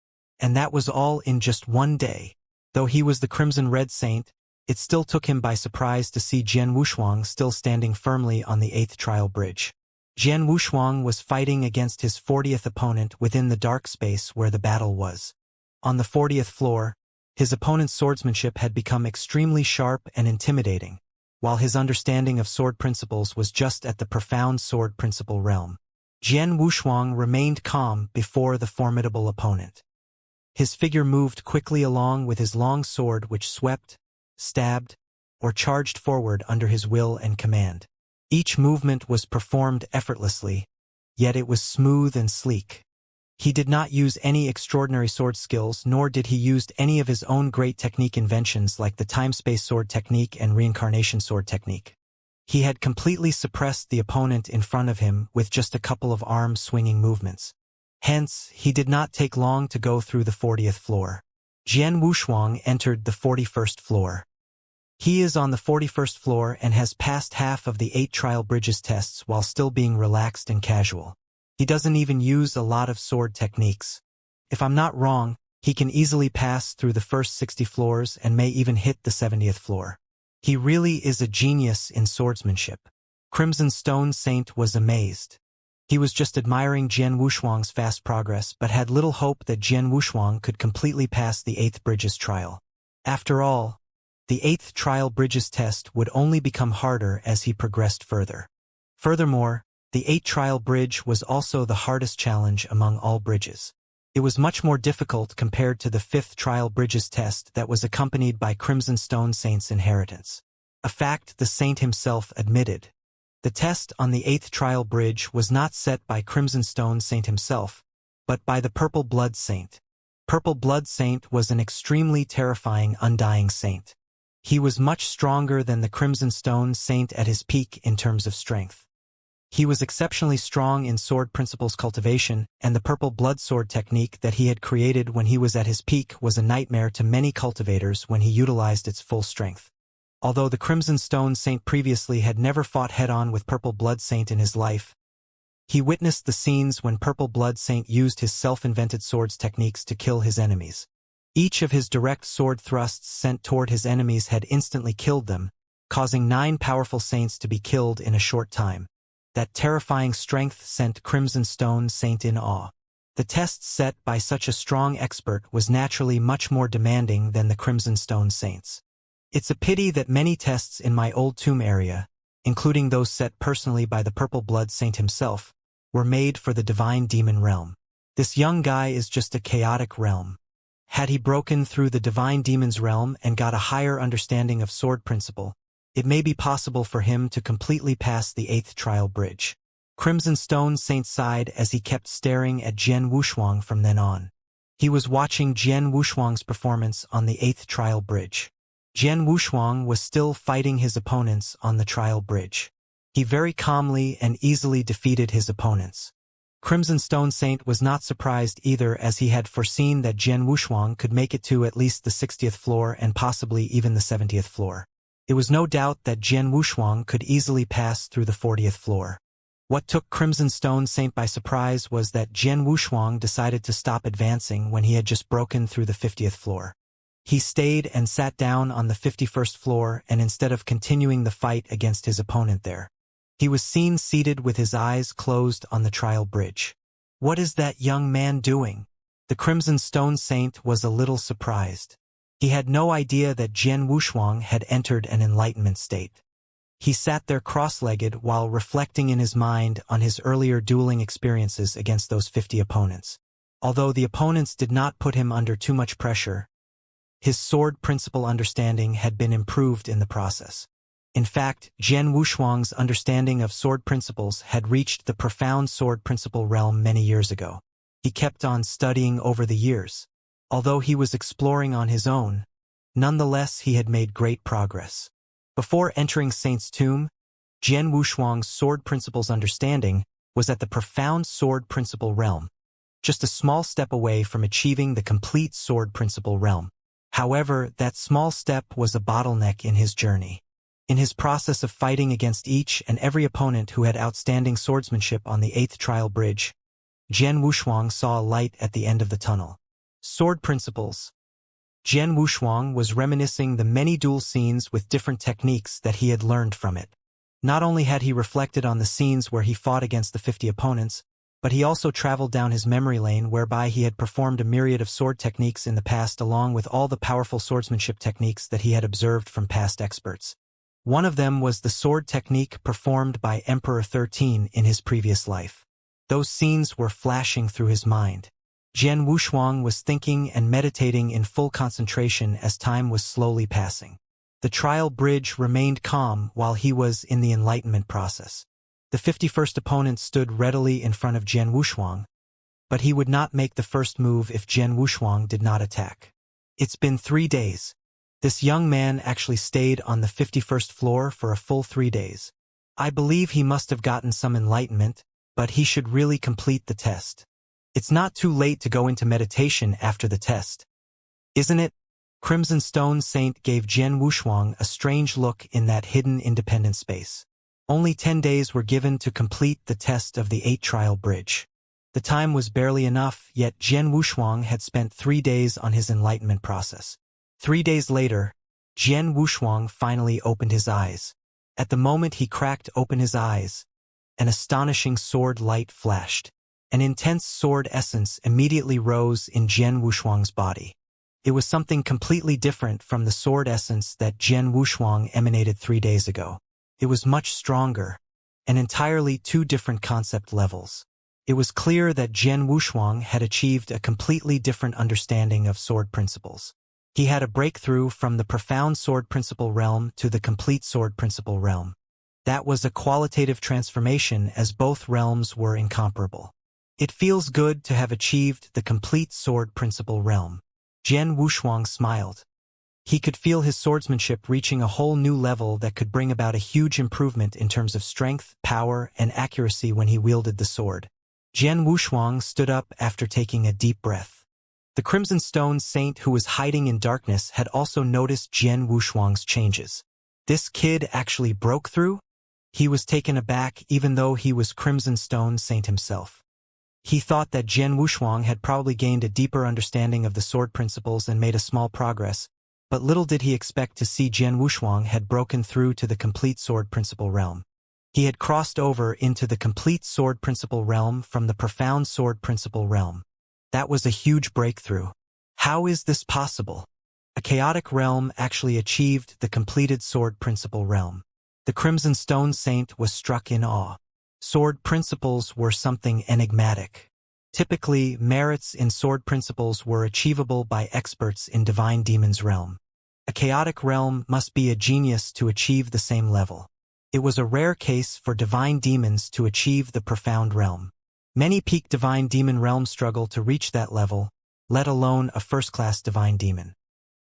And that was all in just one day. Though he was the Crimson Red Saint, it still took him by surprise to see Jian Wushuang still standing firmly on the 8th trial bridge. Jian Wushuang was fighting against his 40th opponent within the dark space where the battle was. On the 40th floor, his opponent's swordsmanship had become extremely sharp and intimidating, while his understanding of sword principles was just at the profound sword principle realm. Jian Wushuang remained calm before the formidable opponent. His figure moved quickly along with his long sword, which swept, stabbed, or charged forward under his will and command. Each movement was performed effortlessly, yet it was smooth and sleek. He did not use any extraordinary sword skills, nor did he use any of his own great technique inventions like the time-space sword technique and Reincarnation sword technique. He had completely suppressed the opponent in front of him with just a couple of arm-swinging movements. Hence, he did not take long to go through the 40th floor. Jian Wushuang entered the 41st floor. He is on the 41st floor and has passed half of the 8 trial bridges tests while still being relaxed and casual. He doesn't even use a lot of sword techniques. If I'm not wrong, he can easily pass through the first 60 floors and may even hit the 70th floor. He really is a genius in swordsmanship. Crimson Stone Saint was amazed. He was just admiring Jian Wushuang's fast progress but had little hope that Jian Wushuang could completely pass the 8th bridges trial. After all, the 8th trial bridges test would only become harder as he progressed further. Furthermore, the 8th trial bridge was also the hardest challenge among all bridges. It was much more difficult compared to the 5th trial bridges test that was accompanied by Crimson Stone Saint's inheritance. A fact the saint himself admitted. The test on the 8th trial bridge was not set by Crimson Stone Saint himself, but by the Purple Blood Saint. Purple Blood Saint was an extremely terrifying undying saint. He was much stronger than the Crimson Stone Saint at his peak in terms of strength. He was exceptionally strong in sword principles cultivation, and the purple blood sword technique that he had created when he was at his peak was a nightmare to many cultivators when he utilized its full strength. Although the Crimson Stone Saint previously had never fought head-on with Purple Blood Saint in his life, he witnessed the scenes when Purple Blood Saint used his self-invented swords techniques to kill his enemies. Each of his direct sword thrusts sent toward his enemies had instantly killed them, causing 9 powerful saints to be killed in a short time. That terrifying strength sent Crimson Stone Saint in awe. The test set by such a strong expert was naturally much more demanding than the Crimson Stone Saints. It's a pity that many tests in my old tomb area, including those set personally by the Purple Blood Saint himself, were made for the divine demon realm. This young guy is just a chaotic realm. Had he broken through the divine demon's realm and got a higher understanding of sword principle, it may be possible for him to completely pass the 8th trial bridge. Crimson Stone Saint sighed as he kept staring at Jian Wushuang from then on. He was watching Jian Wushuang's performance on the 8th trial bridge. Jian Wushuang was still fighting his opponents on the trial bridge. He very calmly and easily defeated his opponents. Crimson Stone Saint was not surprised either, as he had foreseen that Jian Wushuang could make it to at least the 60th floor and possibly even the 70th floor. It was no doubt that Jian Wushuang could easily pass through the 40th floor. What took Crimson Stone Saint by surprise was that Jian Wushuang decided to stop advancing when he had just broken through the 50th floor. He stayed and sat down on the 51st floor, and instead of continuing the fight against his opponent there, he was seen seated with his eyes closed on the trial bridge. What is that young man doing? The Crimson Stone Saint was a little surprised. He had no idea that Jian Wushuang had entered an enlightenment state. He sat there cross-legged while reflecting in his mind on his earlier dueling experiences against those 50 opponents. Although the opponents did not put him under too much pressure, his sword principle understanding had been improved in the process. In fact, Jian Wushuang's understanding of sword principles had reached the profound sword principle realm many years ago. He kept on studying over the years. Although he was exploring on his own, nonetheless he had made great progress. Before entering Saint's tomb, Jian Wushuang's sword principles understanding was at the profound sword principle realm, just a small step away from achieving the complete sword principle realm. However, that small step was a bottleneck in his journey. In his process of fighting against each and every opponent who had outstanding swordsmanship on the 8th trial bridge, Jian Wushuang saw a light at the end of the tunnel. Sword principles. Jian Wushuang was reminiscing the many duel scenes with different techniques that he had learned from it. Not only had he reflected on the scenes where he fought against the 50 opponents, but he also traveled down his memory lane whereby he had performed a myriad of sword techniques in the past, along with all the powerful swordsmanship techniques that he had observed from past experts. One of them was the sword technique performed by Emperor 13 in his previous life. Those scenes were flashing through his mind. Jian Wushuang was thinking and meditating in full concentration as time was slowly passing. The trial bridge remained calm while he was in the enlightenment process. The 51st opponent stood readily in front of Jian Wushuang, but he would not make the first move if Jian Wushuang did not attack. It's been 3 days. This young man actually stayed on the 51st floor for a full 3 days. I believe he must have gotten some enlightenment, but he should really complete the test. It's not too late to go into meditation after the test, isn't it? Crimson Stone Saint gave Jian Wushuang a strange look in that hidden independent space. Only 10 days were given to complete the test of the 8 trial bridge. The time was barely enough, yet Jian Wushuang had spent 3 days on his enlightenment process. 3 days later, Jian Wushuang finally opened his eyes. At the moment he cracked open his eyes, an astonishing sword light flashed. An intense sword essence immediately rose in Jian Wushuang's body. It was something completely different from the sword essence that Jian Wushuang emanated 3 days ago. It was much stronger, and entirely 2 different concept levels. It was clear that Jian Wushuang had achieved a completely different understanding of sword principles. He had a breakthrough from the profound sword principle realm to the complete sword principle realm. That was a qualitative transformation, as both realms were incomparable. It feels good to have achieved the complete sword principle realm. Jian Wushuang smiled. He could feel his swordsmanship reaching a whole new level that could bring about a huge improvement in terms of strength, power, and accuracy when he wielded the sword. Jian Wushuang stood up after taking a deep breath. The Crimson Stone Saint, who was hiding in darkness, had also noticed Jian Wushuang's changes. This kid actually broke through? He was taken aback even though he was Crimson Stone Saint himself. He thought that Jian Wushuang had probably gained a deeper understanding of the sword principles and made a small progress, but little did he expect to see Jian Wushuang had broken through to the complete sword principle realm. He had crossed over into the complete sword principle realm from the profound sword principle realm. That was a huge breakthrough. How is this possible? A chaotic realm actually achieved the completed sword principle realm. The Crimson Stone Saint was struck in awe. Sword principles were something enigmatic. Typically, merits in sword principles were achievable by experts in Divine Demon's realm. A chaotic realm must be a genius to achieve the same level. It was a rare case for divine demons to achieve the profound realm. Many peak divine demon realms struggle to reach that level, let alone a first-class divine demon.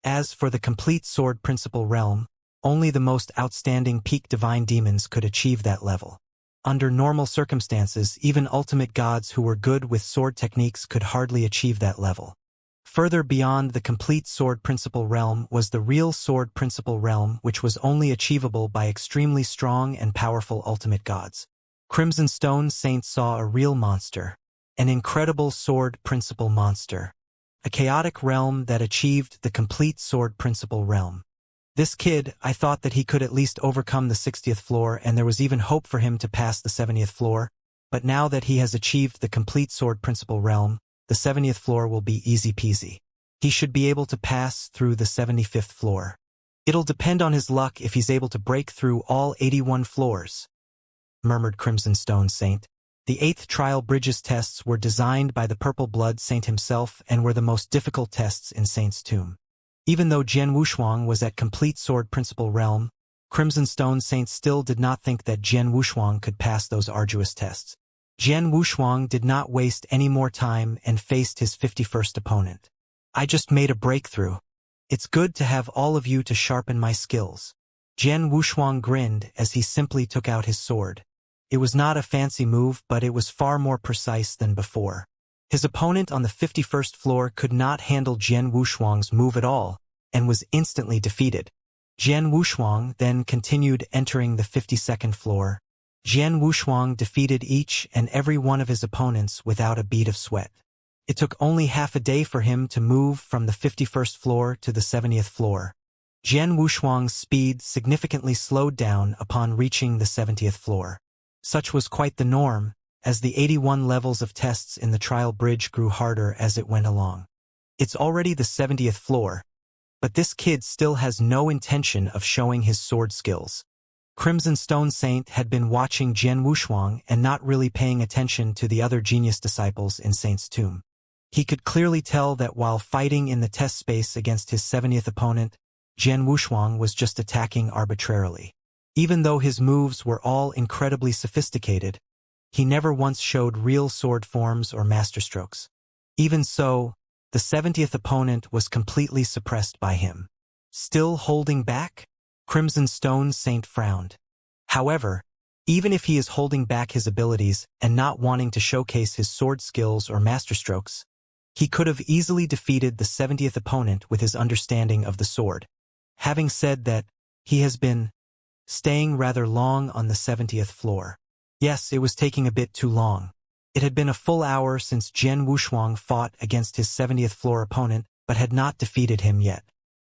As for the complete sword principle realm, only the most outstanding peak divine demons could achieve that level. Under normal circumstances, even ultimate gods who were good with sword techniques could hardly achieve that level. Further beyond the complete sword principle realm was the real sword principle realm, which was only achievable by extremely strong and powerful ultimate gods. Crimson Stone Saint saw a real monster, an incredible sword principle monster, a chaotic realm that achieved the complete sword principle realm. This kid, I thought that he could at least overcome the 60th floor, and there was even hope for him to pass the 70th floor, but now that he has achieved the complete sword principle realm, the 70th floor will be easy peasy. He should be able to pass through the 75th floor. It'll depend on his luck if he's able to break through all 81 floors, murmured Crimson Stone Saint. The 8th trial bridges tests were designed by the Purple Blood Saint himself and were the most difficult tests in Saint's Tomb. Even though Jian Wushuang was at complete sword principle realm, Crimson Stone Saint still did not think that Jian Wushuang could pass those arduous tests. Jian Wushuang did not waste any more time and faced his 51st opponent. I just made a breakthrough. It's good to have all of you to sharpen my skills. Jian Wushuang grinned as he simply took out his sword. It was not a fancy move, but it was far more precise than before. His opponent on the 51st floor could not handle Jian Wushuang's move at all, and was instantly defeated. Jian Wushuang then continued entering the 52nd floor. Jian Wushuang defeated each and every one of his opponents without a bead of sweat. It took only half a day for him to move from the 51st floor to the 70th floor. Jian Wushuang's speed significantly slowed down upon reaching the 70th floor. Such was quite the norm, as the 81 levels of tests in the trial bridge grew harder as it went along. It's already the 70th floor, but this kid still has no intention of showing his sword skills. Crimson Stone Saint had been watching Jian Wushuang and not really paying attention to the other genius disciples in Saint's Tomb. He could clearly tell that while fighting in the test space against his 70th opponent, Jian Wushuang was just attacking arbitrarily. Even though his moves were all incredibly sophisticated, he never once showed real sword forms or masterstrokes. Even so, the 70th opponent was completely suppressed by him. Still holding back? Crimson Stone Saint frowned. However, even if he is holding back his abilities and not wanting to showcase his sword skills or masterstrokes, he could have easily defeated the 70th opponent with his understanding of the sword. Having said that, he has been staying rather long on the 70th floor. Yes, it was taking a bit too long. It had been a full hour since Jian Wushuang fought against his 70th floor opponent, but had not defeated him yet.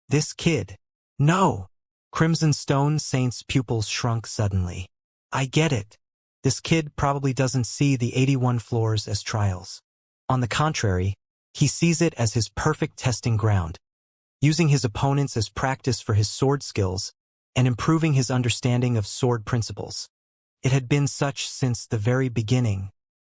This kid. No! Crimson Stone Saint's pupils shrunk suddenly. I get it. This kid probably doesn't see the 81 floors as trials. On the contrary, he sees it as his perfect testing ground, using his opponents as practice for his sword skills and improving his understanding of sword principles. It had been such since the very beginning.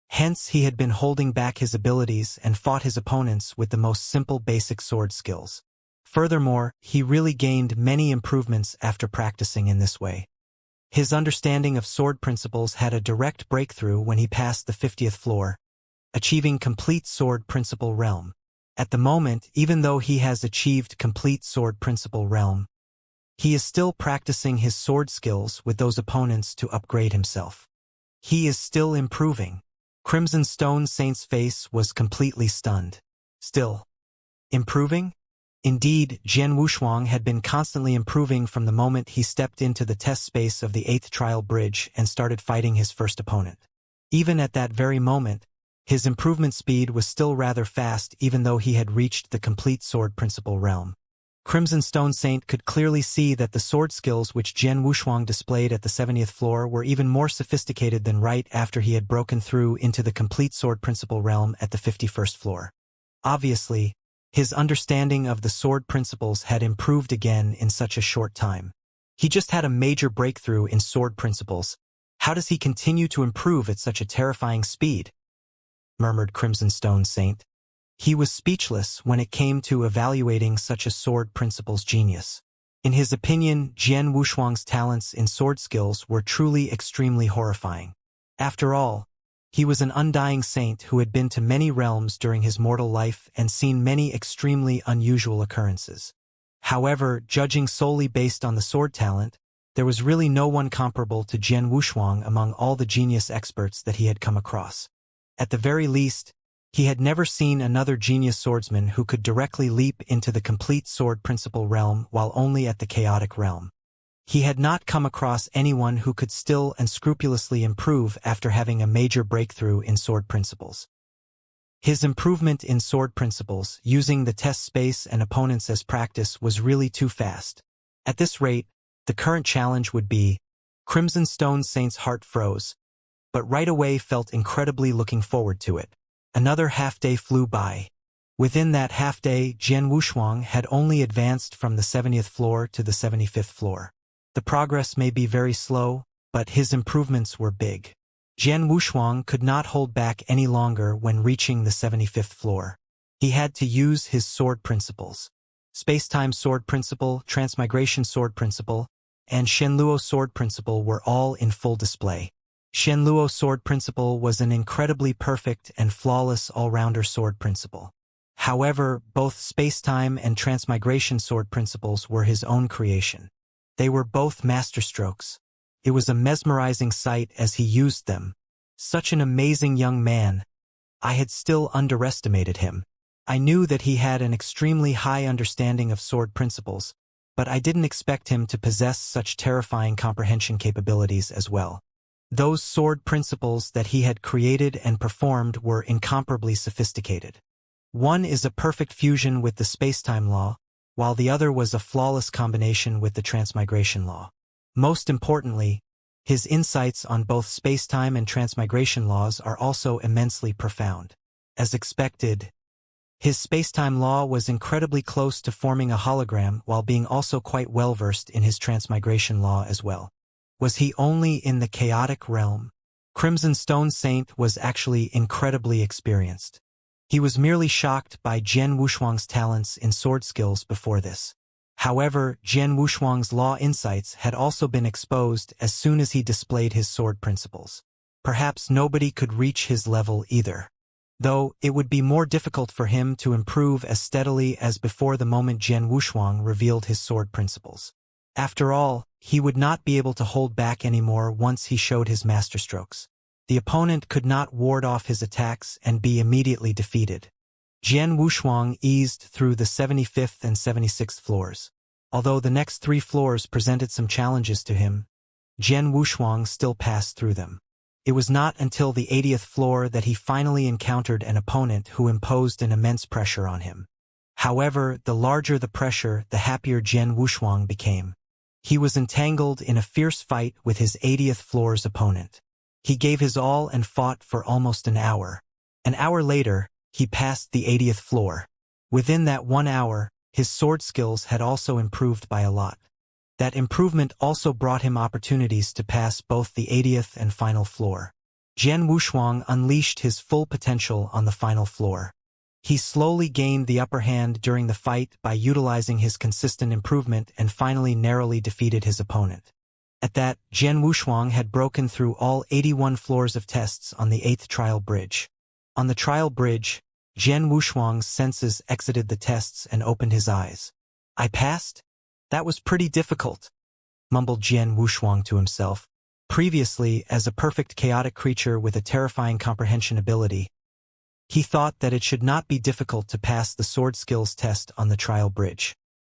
Hence, he had been holding back his abilities and fought his opponents with the most simple basic sword skills. Furthermore, he really gained many improvements after practicing in this way. His understanding of sword principles had a direct breakthrough when he passed the 50th floor, achieving complete sword principle realm. At the moment, even though he has achieved complete sword principle realm, he is still practicing his sword skills with those opponents to upgrade himself. He is still improving. Crimson Stone Saint's face was completely stunned. Still improving? Indeed, Jian Wushuang had been constantly improving from the moment he stepped into the test space of the 8th trial bridge and started fighting his first opponent. Even at that very moment, his improvement speed was still rather fast even though he had reached the complete sword principle realm. Crimson Stone Saint could clearly see that the sword skills which Jian Wushuang displayed at the 70th floor were even more sophisticated than right after he had broken through into the complete sword principle realm at the 51st floor. Obviously, his understanding of the sword principles had improved again in such a short time. He just had a major breakthrough in sword principles. How does he continue to improve at such a terrifying speed? Murmured Crimson Stone Saint. He was speechless when it came to evaluating such a sword principle's genius. In his opinion, Jian Wushuang's talents in sword skills were truly extremely horrifying. After all, he was an undying saint who had been to many realms during his mortal life and seen many extremely unusual occurrences. However, judging solely based on the sword talent, there was really no one comparable to Jian Wushuang among all the genius experts that he had come across. At the very least, he had never seen another genius swordsman who could directly leap into the complete sword principle realm while only at the chaotic realm. He had not come across anyone who could still and scrupulously improve after having a major breakthrough in sword principles. His improvement in sword principles, using the test space and opponents as practice, was really too fast. At this rate, the current challenge would be. Crimson Stone Saint's heart froze, but right away felt incredibly looking forward to it. Another half-day flew by. Within that half-day, Jian Wushuang had only advanced from the 70th floor to the 75th floor. The progress may be very slow, but his improvements were big. Jian Wushuang could not hold back any longer when reaching the 75th floor. He had to use his sword principles. Space-time sword principle, transmigration sword principle, and Shenluo sword principle were all in full display. Shenluo sword principle was an incredibly perfect and flawless all-rounder sword principle. However, both space-time and transmigration sword principles were his own creation. They were both masterstrokes. It was a mesmerizing sight as he used them. Such an amazing young man. I had still underestimated him. I knew that he had an extremely high understanding of sword principles, but I didn't expect him to possess such terrifying comprehension capabilities as well. Those sword principles that he had created and performed were incomparably sophisticated. One is a perfect fusion with the spacetime law, while the other was a flawless combination with the transmigration law. Most importantly, his insights on both spacetime and transmigration laws are also immensely profound. As expected, his spacetime law was incredibly close to forming a hologram while being also quite well-versed in his transmigration law as well. Was he only in the chaotic realm? Crimson Stone Saint was actually incredibly experienced. He was merely shocked by Jian Wushuang's talents in sword skills before this. However, Jian Wushuang's law insights had also been exposed as soon as he displayed his sword principles. Perhaps nobody could reach his level either. Though, it would be more difficult for him to improve as steadily as before the moment Jian Wushuang revealed his sword principles. After all, he would not be able to hold back anymore once he showed his masterstrokes. The opponent could not ward off his attacks and be immediately defeated. Jian Wushuang eased through the 75th and 76th floors. Although the next 3 floors presented some challenges to him, Jian Wushuang still passed through them. It was not until the 80th floor that he finally encountered an opponent who imposed an immense pressure on him. However, the larger the pressure, the happier Jian Wushuang became. He was entangled in a fierce fight with his 80th floor's opponent. He gave his all and fought for almost an hour. An hour later, he passed the 80th floor. Within that 1 hour, his sword skills had also improved by a lot. That improvement also brought him opportunities to pass both the 80th and final floor. Jian Wushuang unleashed his full potential on the final floor. He slowly gained the upper hand during the fight by utilizing his consistent improvement and finally narrowly defeated his opponent. At that, Jian Wushuang had broken through all 81 floors of tests on the 8th trial bridge. On the trial bridge, Jian Wushuang's senses exited the tests and opened his eyes. I passed? That was pretty difficult, mumbled Jian Wushuang to himself. Previously, as a perfect chaotic creature with a terrifying comprehension ability, he thought that it should not be difficult to pass the sword skills test on the trial bridge.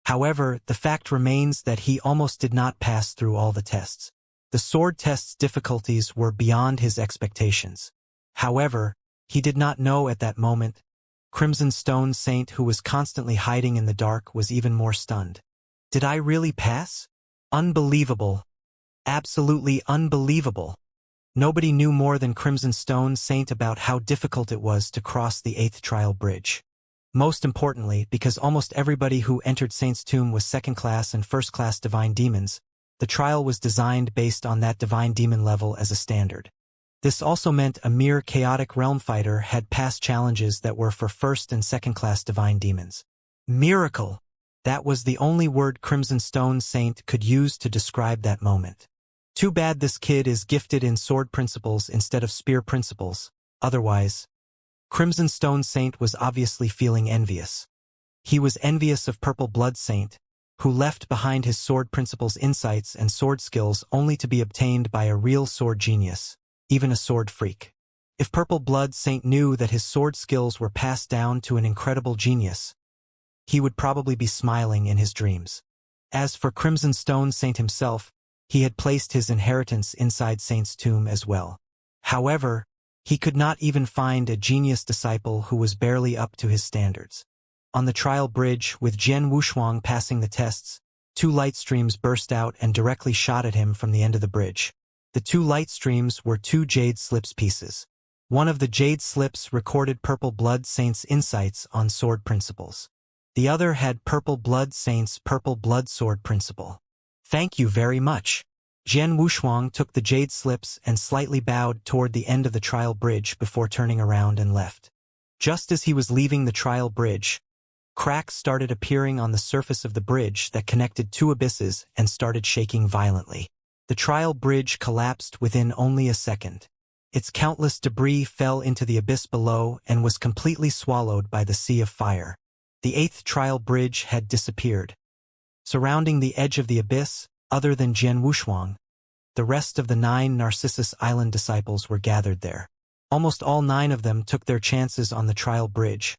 However, the fact remains that he almost did not pass through all the tests. The sword test's difficulties were beyond his expectations. However, he did not know at that moment. Crimson Stone Saint, who was constantly hiding in the dark, was even more stunned. Did I really pass? Unbelievable. Absolutely unbelievable. Nobody knew more than Crimson Stone Saint about how difficult it was to cross the 8th trial bridge. Most importantly, because almost everybody who entered Saint's tomb was second-class and first-class divine demons, the trial was designed based on that divine demon level as a standard. This also meant a mere chaotic realm fighter had passed challenges that were for first and second-class divine demons. Miracle! That was the only word Crimson Stone Saint could use to describe that moment. Too bad this kid is gifted in sword principles instead of spear principles, otherwise. Crimson Stone Saint was obviously feeling envious. He was envious of Purple Blood Saint, who left behind his sword principles insights and sword skills only to be obtained by a real sword genius, even a sword freak. If Purple Blood Saint knew that his sword skills were passed down to an incredible genius, he would probably be smiling in his dreams. As for Crimson Stone Saint himself, he had placed his inheritance inside Saint's tomb as well. However, he could not even find a genius disciple who was barely up to his standards. On the trial bridge, with Jian Wushuang passing the tests, 2 light streams burst out and directly shot at him from the end of the bridge. The 2 light streams were 2 jade slips pieces. One of the jade slips recorded Purple Blood Saint's insights on sword principles. The other had Purple Blood Saint's Purple Blood Sword principle. Thank you very much. Jian Wushuang took the jade slips and slightly bowed toward the end of the trial bridge before turning around and left. Just as he was leaving the trial bridge, cracks started appearing on the surface of the bridge that connected 2 abysses and started shaking violently. The trial bridge collapsed within only a second. Its countless debris fell into the abyss below and was completely swallowed by the sea of fire. The 8th trial bridge had disappeared. Surrounding the edge of the abyss, other than Jian Wushuang, the rest of the 9 Narcissus Island disciples were gathered there. Almost all 9 of them took their chances on the trial bridge,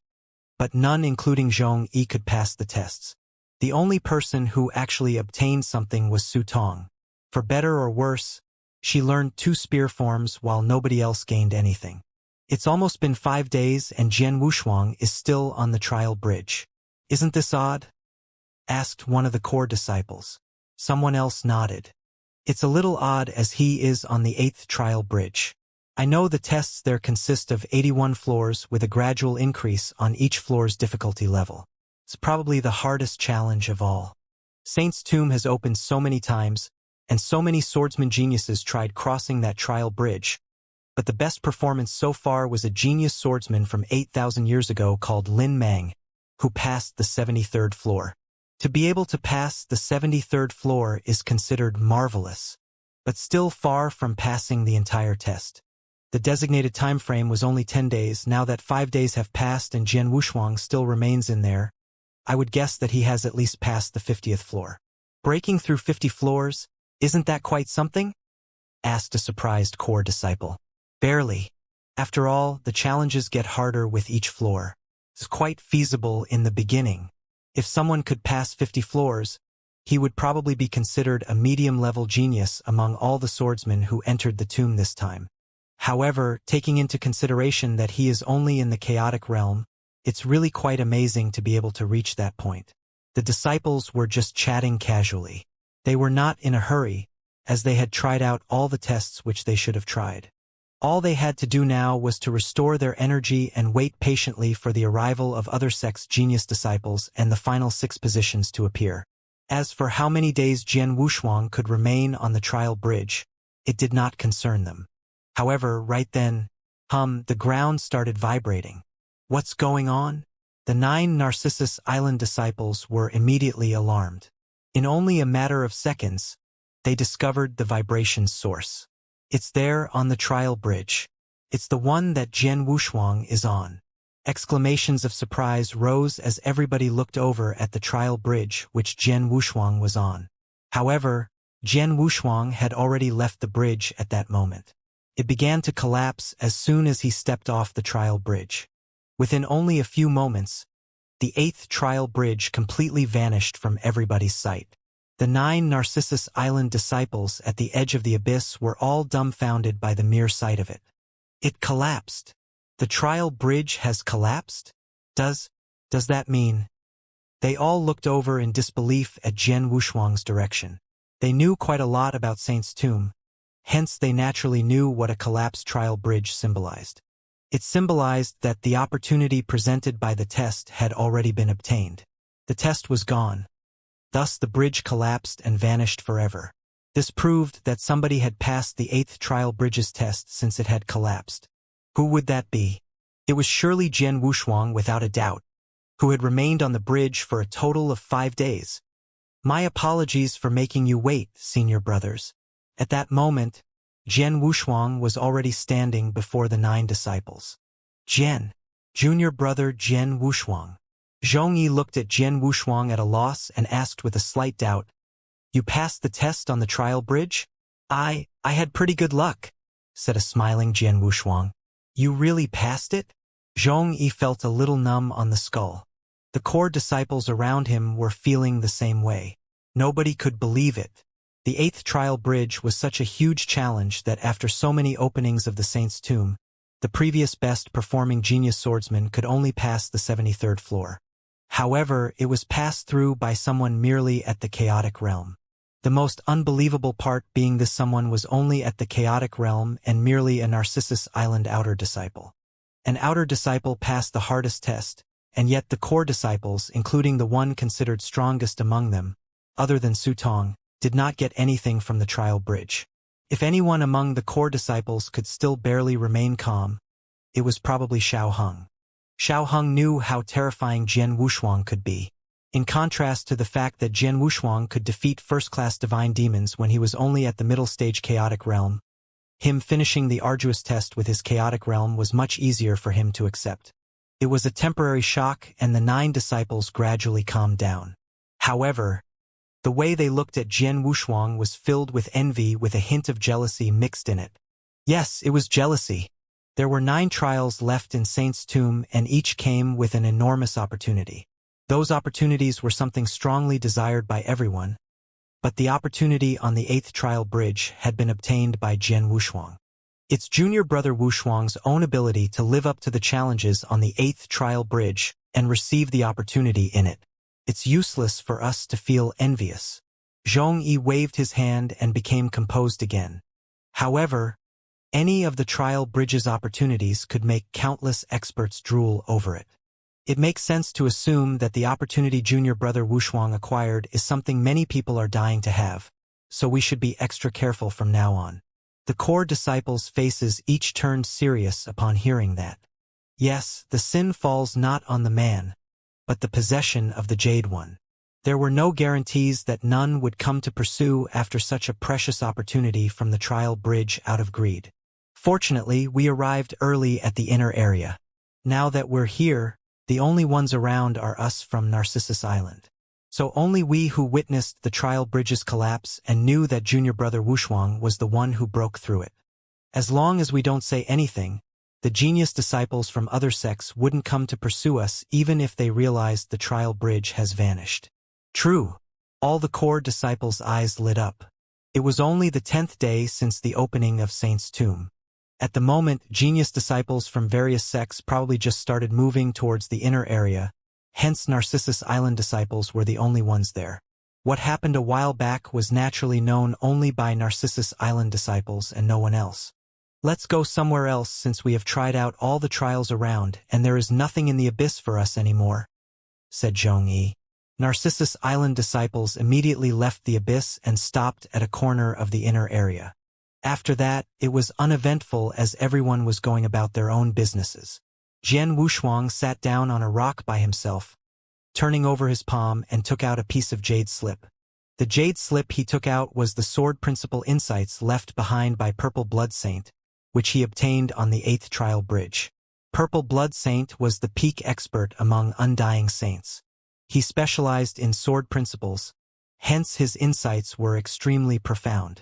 but none, including Zhong Yi, could pass the tests. The only person who actually obtained something was Su Tong. For better or worse, she learned 2 spear forms while nobody else gained anything. It's almost been 5 days and Jian Wushuang is still on the trial bridge. Isn't this odd? Asked one of the core disciples. Someone else nodded. It's a little odd as he is on the 8th trial bridge. I know the tests there consist of 81 floors with a gradual increase on each floor's difficulty level. It's probably the hardest challenge of all. Saint's tomb has opened so many times, and so many swordsman geniuses tried crossing that trial bridge, but the best performance so far was a genius swordsman from 8,000 years ago called Lin Mang, who passed the 73rd floor. To be able to pass the 73rd floor is considered marvelous, but still far from passing the entire test. The designated time frame was only 10 days. Now that 5 days have passed and Jian Wushuang still remains in there, I would guess that he has at least passed the 50th floor. Breaking through 50 floors, isn't that quite something? Asked a surprised core disciple. Barely. After all, the challenges get harder with each floor. It's quite feasible in the beginning. If someone could pass 50 floors, he would probably be considered a medium-level genius among all the swordsmen who entered the tomb this time. However, taking into consideration that he is only in the chaotic realm, it's really quite amazing to be able to reach that point. The disciples were just chatting casually. They were not in a hurry, as they had tried out all the tests which they should have tried. All they had to do now was to restore their energy and wait patiently for the arrival of other sect's genius disciples and the final 6 positions to appear. As for how many days Jian Wushuang could remain on the trial bridge, it did not concern them. However, right then, the ground started vibrating. What's going on? The 9 Narcissus Island disciples were immediately alarmed. In only a matter of seconds, they discovered the vibration's source. It's there on the trial bridge. It's the one that Jian Wushuang is on. Exclamations of surprise rose as everybody looked over at the trial bridge which Jian Wushuang was on. However, Jian Wushuang had already left the bridge at that moment. It began to collapse as soon as he stepped off the trial bridge. Within only a few moments, the 8th trial bridge completely vanished from everybody's sight. The 9 Narcissus Island disciples at the edge of the abyss were all dumbfounded by the mere sight of it. It collapsed. The trial bridge has collapsed? Does that mean? They all looked over in disbelief at Jian Wushuang's direction. They knew quite a lot about Saint's tomb, hence they naturally knew what a collapsed trial bridge symbolized. It symbolized that the opportunity presented by the test had already been obtained. The test was gone. Thus the bridge collapsed and vanished forever. This proved that somebody had passed the 8th trial bridge's test since it had collapsed. Who would that be? It was surely Jian Wushuang without a doubt, who had remained on the bridge for a total of 5 days. My apologies for making you wait, senior brothers. At that moment, Jian Wushuang was already standing before the 9 disciples. Jian, junior brother Jian Wushuang. Zhongyi looked at Jian Wushuang at a loss and asked with a slight doubt, "You passed the test on the trial bridge?" I had pretty good luck," said a smiling Jian Wushuang. "You really passed it?" Zhongyi felt a little numb on the skull. The core disciples around him were feeling the same way. Nobody could believe it. The 8th trial bridge was such a huge challenge that after so many openings of the saint's tomb, the previous best-performing genius swordsman could only pass the 73rd floor. However, it was passed through by someone merely at the chaotic realm. The most unbelievable part being this someone was only at the chaotic realm and merely a Narcissus Island outer disciple. An outer disciple passed the hardest test, and yet the core disciples, including the one considered strongest among them, other than Su Tong, did not get anything from the trial bridge. If anyone among the core disciples could still barely remain calm, it was probably Xiao Heng. Xiao Heng knew how terrifying Jian Wushuang could be. In contrast to the fact that Jian Wushuang could defeat first-class divine demons when he was only at the middle-stage chaotic realm, him finishing the arduous test with his chaotic realm was much easier for him to accept. It was a temporary shock, and the 9 disciples gradually calmed down. However, the way they looked at Jian Wushuang was filled with envy with a hint of jealousy mixed in it. Yes, it was jealousy. There were 9 trials left in Saint's tomb, and each came with an enormous opportunity. Those opportunities were something strongly desired by everyone, but the opportunity on the 8th trial bridge had been obtained by Jian Wushuang. It's junior brother Wushuang's own ability to live up to the challenges on the 8th trial bridge and receive the opportunity in it. It's useless for us to feel envious. Zhongyi waved his hand and became composed again. However, any of the trial bridge's opportunities could make countless experts drool over it. It makes sense to assume that the opportunity junior brother Wushuang acquired is something many people are dying to have, so we should be extra careful from now on. The core disciples' faces each turned serious upon hearing that. Yes, the sin falls not on the man, but the possession of the Jade One. There were no guarantees that none would come to pursue after such a precious opportunity from the trial bridge out of greed. Fortunately, we arrived early at the inner area. Now that we're here, the only ones around are us from Narcissus Island. So only we who witnessed the trial bridge's collapse and knew that junior brother Wushuang was the one who broke through it. As long as we don't say anything, the genius disciples from other sects wouldn't come to pursue us even if they realized the trial bridge has vanished. True. All the core disciples' eyes lit up. It was only the 10th day since the opening of Saint's tomb. At the moment, genius disciples from various sects probably just started moving towards the inner area, hence Narcissus Island disciples were the only ones there. What happened a while back was naturally known only by Narcissus Island disciples and no one else. Let's go somewhere else since we have tried out all the trials around and there is nothing in the abyss for us anymore, said Zhongyi. Narcissus Island disciples immediately left the abyss and stopped at a corner of the inner area. After that, it was uneventful as everyone was going about their own businesses. Jian Wushuang sat down on a rock by himself, turning over his palm and took out a piece of jade slip. The jade slip he took out was the sword principle insights left behind by Purple Blood Saint, which he obtained on the 8th trial bridge. Purple Blood Saint was the peak expert among undying saints. He specialized in sword principles, hence his insights were extremely profound.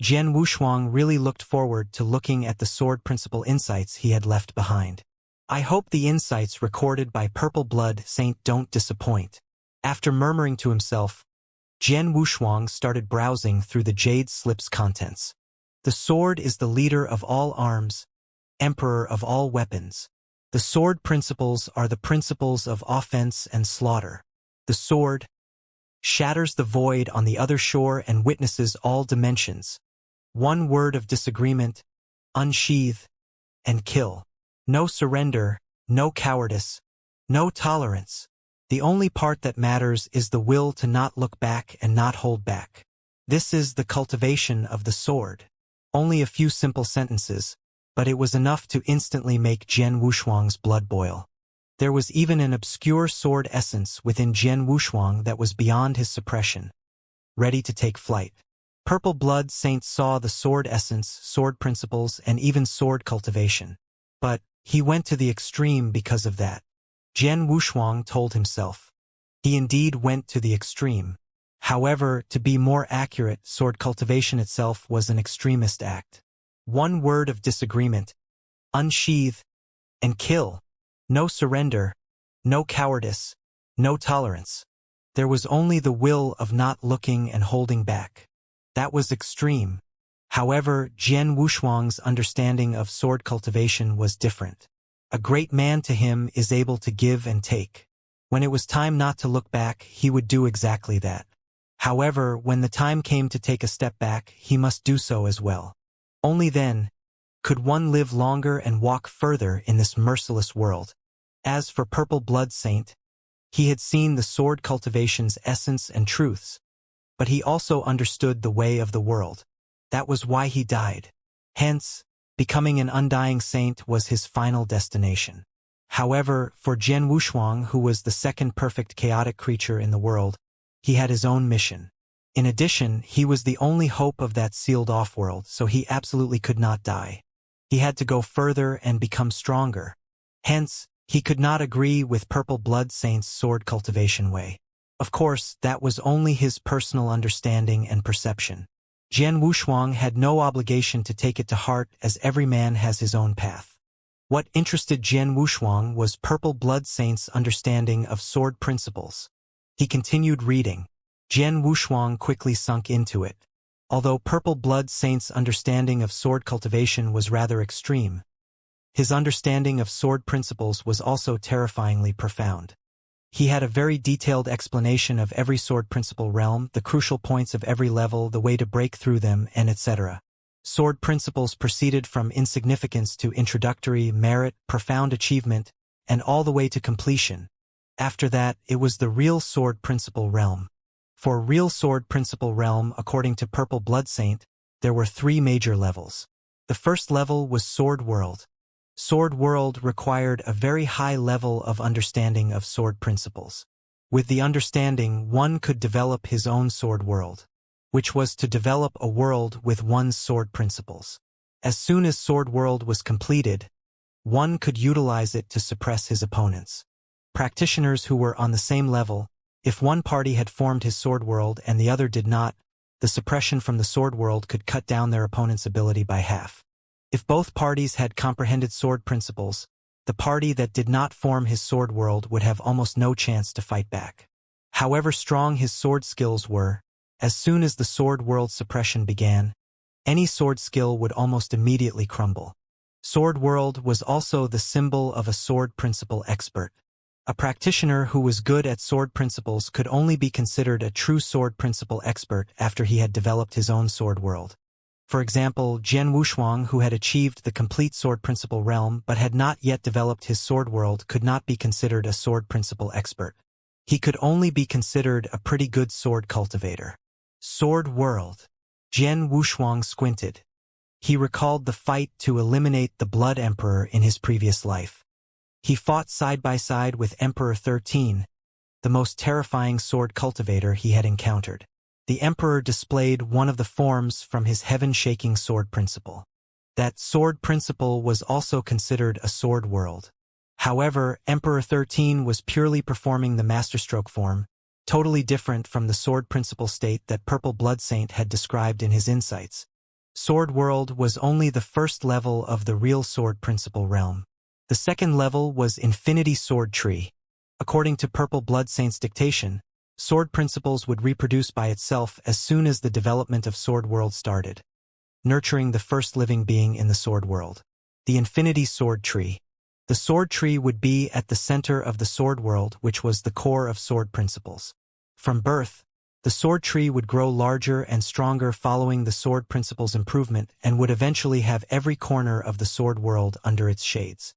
Jian Wushuang really looked forward to looking at the sword principle insights he had left behind. I hope the insights recorded by Purple Blood Saint don't disappoint. After murmuring to himself, Jian Wushuang started browsing through the jade slip's contents. The sword is the leader of all arms, emperor of all weapons. The sword principles are the principles of offense and slaughter. The sword shatters the void on the other shore and witnesses all dimensions. One word of disagreement, unsheath, and kill. No surrender, no cowardice, no tolerance. The only part that matters is the will to not look back and not hold back. This is the cultivation of the sword. Only a few simple sentences, but it was enough to instantly make Jian Wushuang's blood boil. There was even an obscure sword essence within Jian Wushuang that was beyond his suppression, ready to take flight. Purple Blood Saint saw the sword essence, sword principles, and even sword cultivation. But he went to the extreme because of that. Jian Wushuang told himself. He indeed went to the extreme. However, to be more accurate, sword cultivation itself was an extremist act. One word of disagreement, unsheath, and kill. No surrender, no cowardice, no tolerance. There was only the will of not looking and holding back. That was extreme. However, Jian Wushuang's understanding of sword cultivation was different. A great man to him is able to give and take. When it was time not to look back, he would do exactly that. However, when the time came to take a step back, he must do so as well. Only then could one live longer and walk further in this merciless world. As for Purple Blood Saint, he had seen the sword cultivation's essence and truths, but he also understood the way of the world. That was why he died. Hence, becoming an undying saint was his final destination. However, for Jian Wushuang, who was the second perfect chaotic creature in the world, he had his own mission. In addition, he was the only hope of that sealed-off world, so he absolutely could not die. He had to go further and become stronger. Hence, he could not agree with Purple Blood Saint's sword cultivation way. Of course, that was only his personal understanding and perception. Jian Wushuang had no obligation to take it to heart, as every man has his own path. What interested Jian Wushuang was Purple Blood Saint's understanding of sword principles. He continued reading. Jian Wushuang quickly sunk into it. Although Purple Blood Saint's understanding of sword cultivation was rather extreme, his understanding of sword principles was also terrifyingly profound. He had a very detailed explanation of every sword principle realm, the crucial points of every level, the way to break through them, and etc. Sword principles proceeded from insignificance to introductory, merit, profound achievement, and all the way to completion. After that, it was the real sword principle realm. For real sword principle realm, according to Purple Blood Saint, there were 3 major levels. The first level was Sword World. Sword World required a very high level of understanding of sword principles. With the understanding, one could develop his own sword world, which was to develop a world with one's sword principles. As soon as Sword World was completed, one could utilize it to suppress his opponents. Practitioners who were on the same level, if one party had formed his sword world and the other did not, the suppression from the sword world could cut down their opponent's ability by half. If both parties had comprehended sword principles, the party that did not form his sword world would have almost no chance to fight back. However strong his sword skills were, as soon as the sword world suppression began, any sword skill would almost immediately crumble. Sword World was also the symbol of a sword principle expert. A practitioner who was good at sword principles could only be considered a true sword principle expert after he had developed his own sword world. For example, Jian Wushuang, who had achieved the complete sword principle realm but had not yet developed his sword world, could not be considered a sword principle expert. He could only be considered a pretty good sword cultivator. Sword World. Jian Wushuang squinted. He recalled the fight to eliminate the Blood Emperor in his previous life. He fought side by side with Emperor 13, the most terrifying sword cultivator he had encountered. The Emperor displayed one of the forms from his heaven-shaking sword principle. That sword principle was also considered a sword world. However, Emperor 13 was purely performing the masterstroke form, totally different from the sword principle state that Purple Blood Saint had described in his insights. Sword World was only the first level of the real sword principle realm. The second level was Infinity Sword Tree. According to Purple Blood Saint's dictation, sword principles would reproduce by itself as soon as the development of Sword World started, nurturing the first living being in the Sword World. The Infinity Sword Tree. The sword tree would be at the center of the sword world, which was the core of sword principles. From birth, the sword tree would grow larger and stronger following the sword principles improvement and would eventually have every corner of the sword world under its shades.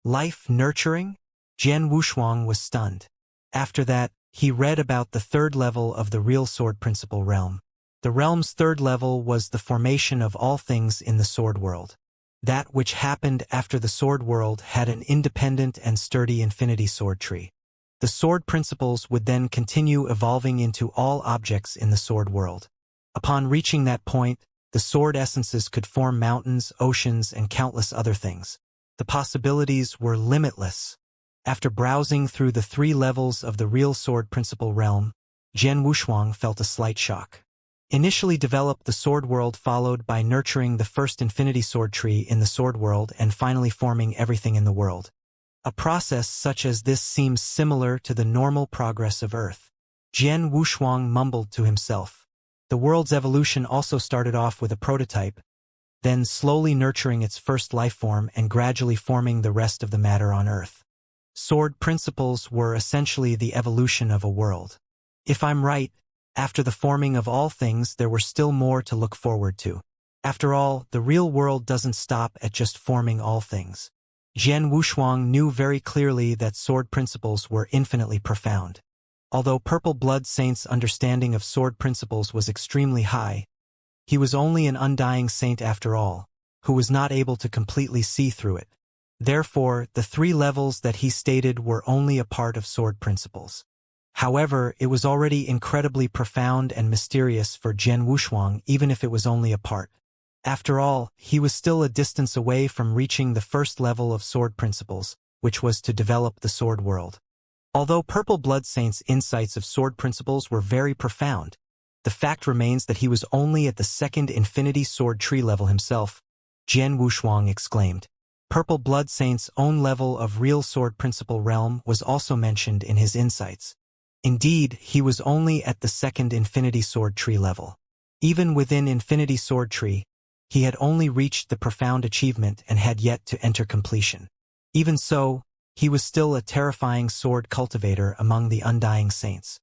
Life nurturing? Jian Wushuang was stunned. After that, he read about the third level of the real sword principle realm. The realm's third level was the formation of all things in the sword world. That which happened after the sword world had an independent and sturdy infinity sword tree. The sword principles would then continue evolving into all objects in the sword world. Upon reaching that point, the sword essences could form mountains, oceans, and countless other things. The possibilities were limitless. After browsing through the 3 levels of the real sword principle realm, Jian Wushuang felt a slight shock. Initially developed the sword world followed by nurturing the first infinity sword tree in the sword world and finally forming everything in the world. A process such as this seems similar to the normal progress of Earth. Jian Wushuang mumbled to himself. The world's evolution also started off with a prototype, then slowly nurturing its first life form and gradually forming the rest of the matter on Earth. Sword principles were essentially the evolution of a world. If I'm right, after the forming of all things there were still more to look forward to. After all, the real world doesn't stop at just forming all things. Jian Wushuang knew very clearly that sword principles were infinitely profound. Although Purple Blood Saint's understanding of sword principles was extremely high, he was only an undying saint after all, who was not able to completely see through it. Therefore, the 3 levels that he stated were only a part of sword principles. However, it was already incredibly profound and mysterious for Jian Wushuang, even if it was only a part. After all, he was still a distance away from reaching the first level of sword principles, which was to develop the sword world. Although Purple Blood Saint's insights of sword principles were very profound, the fact remains that he was only at the second infinity sword tree level himself. Jian Wushuang exclaimed. Purple Blood Saint's own level of real sword principle realm was also mentioned in his insights. Indeed, he was only at the second Infinity Sword Tree level. Even within Infinity Sword Tree, he had only reached the profound achievement and had yet to enter completion. Even so, he was still a terrifying sword cultivator among the Undying Saints.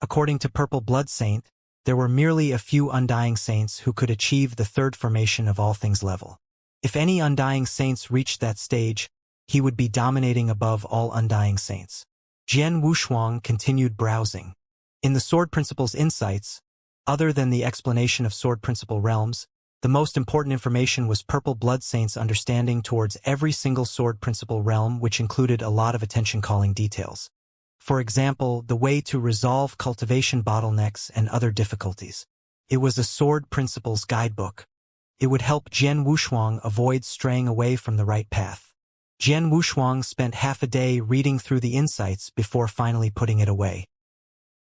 According to Purple Blood Saint, there were merely a few Undying Saints who could achieve the third formation of all things level. If any Undying Saints reached that stage, he would be dominating above all Undying Saints. Jian Wushuang continued browsing. In the Sword Principle's insights, other than the explanation of Sword Principle realms, the most important information was Purple Blood Saint's understanding towards every single Sword Principle realm, which included a lot of attention-calling details. For example, the way to resolve cultivation bottlenecks and other difficulties. It was a Sword Principles guidebook. It would help Jian Wushuang avoid straying away from the right path. Jian Wushuang spent half a day reading through the insights before finally putting it away.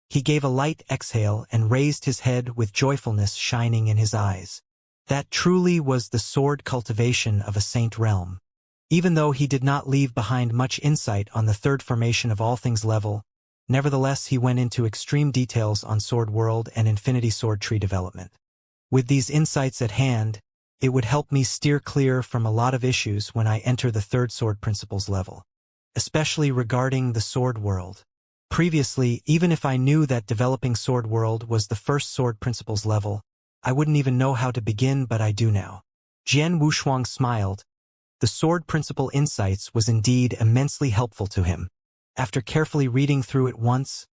He gave a light exhale and raised his head with joyfulness shining in his eyes. That truly was the sword cultivation of a saint realm. Even though he did not leave behind much insight on the third formation of all things level, nevertheless he went into extreme details on Sword World and Infinity Sword Tree development. With these insights at hand, it would help me steer clear from a lot of issues when I enter the third Sword Principles level, especially regarding the Sword World. Previously, even if I knew that developing Sword World was the first Sword Principles level, I wouldn't even know how to begin, but I do now. Jian Wushuang smiled. The Sword Principle insights was indeed immensely helpful to him. After carefully reading through it once,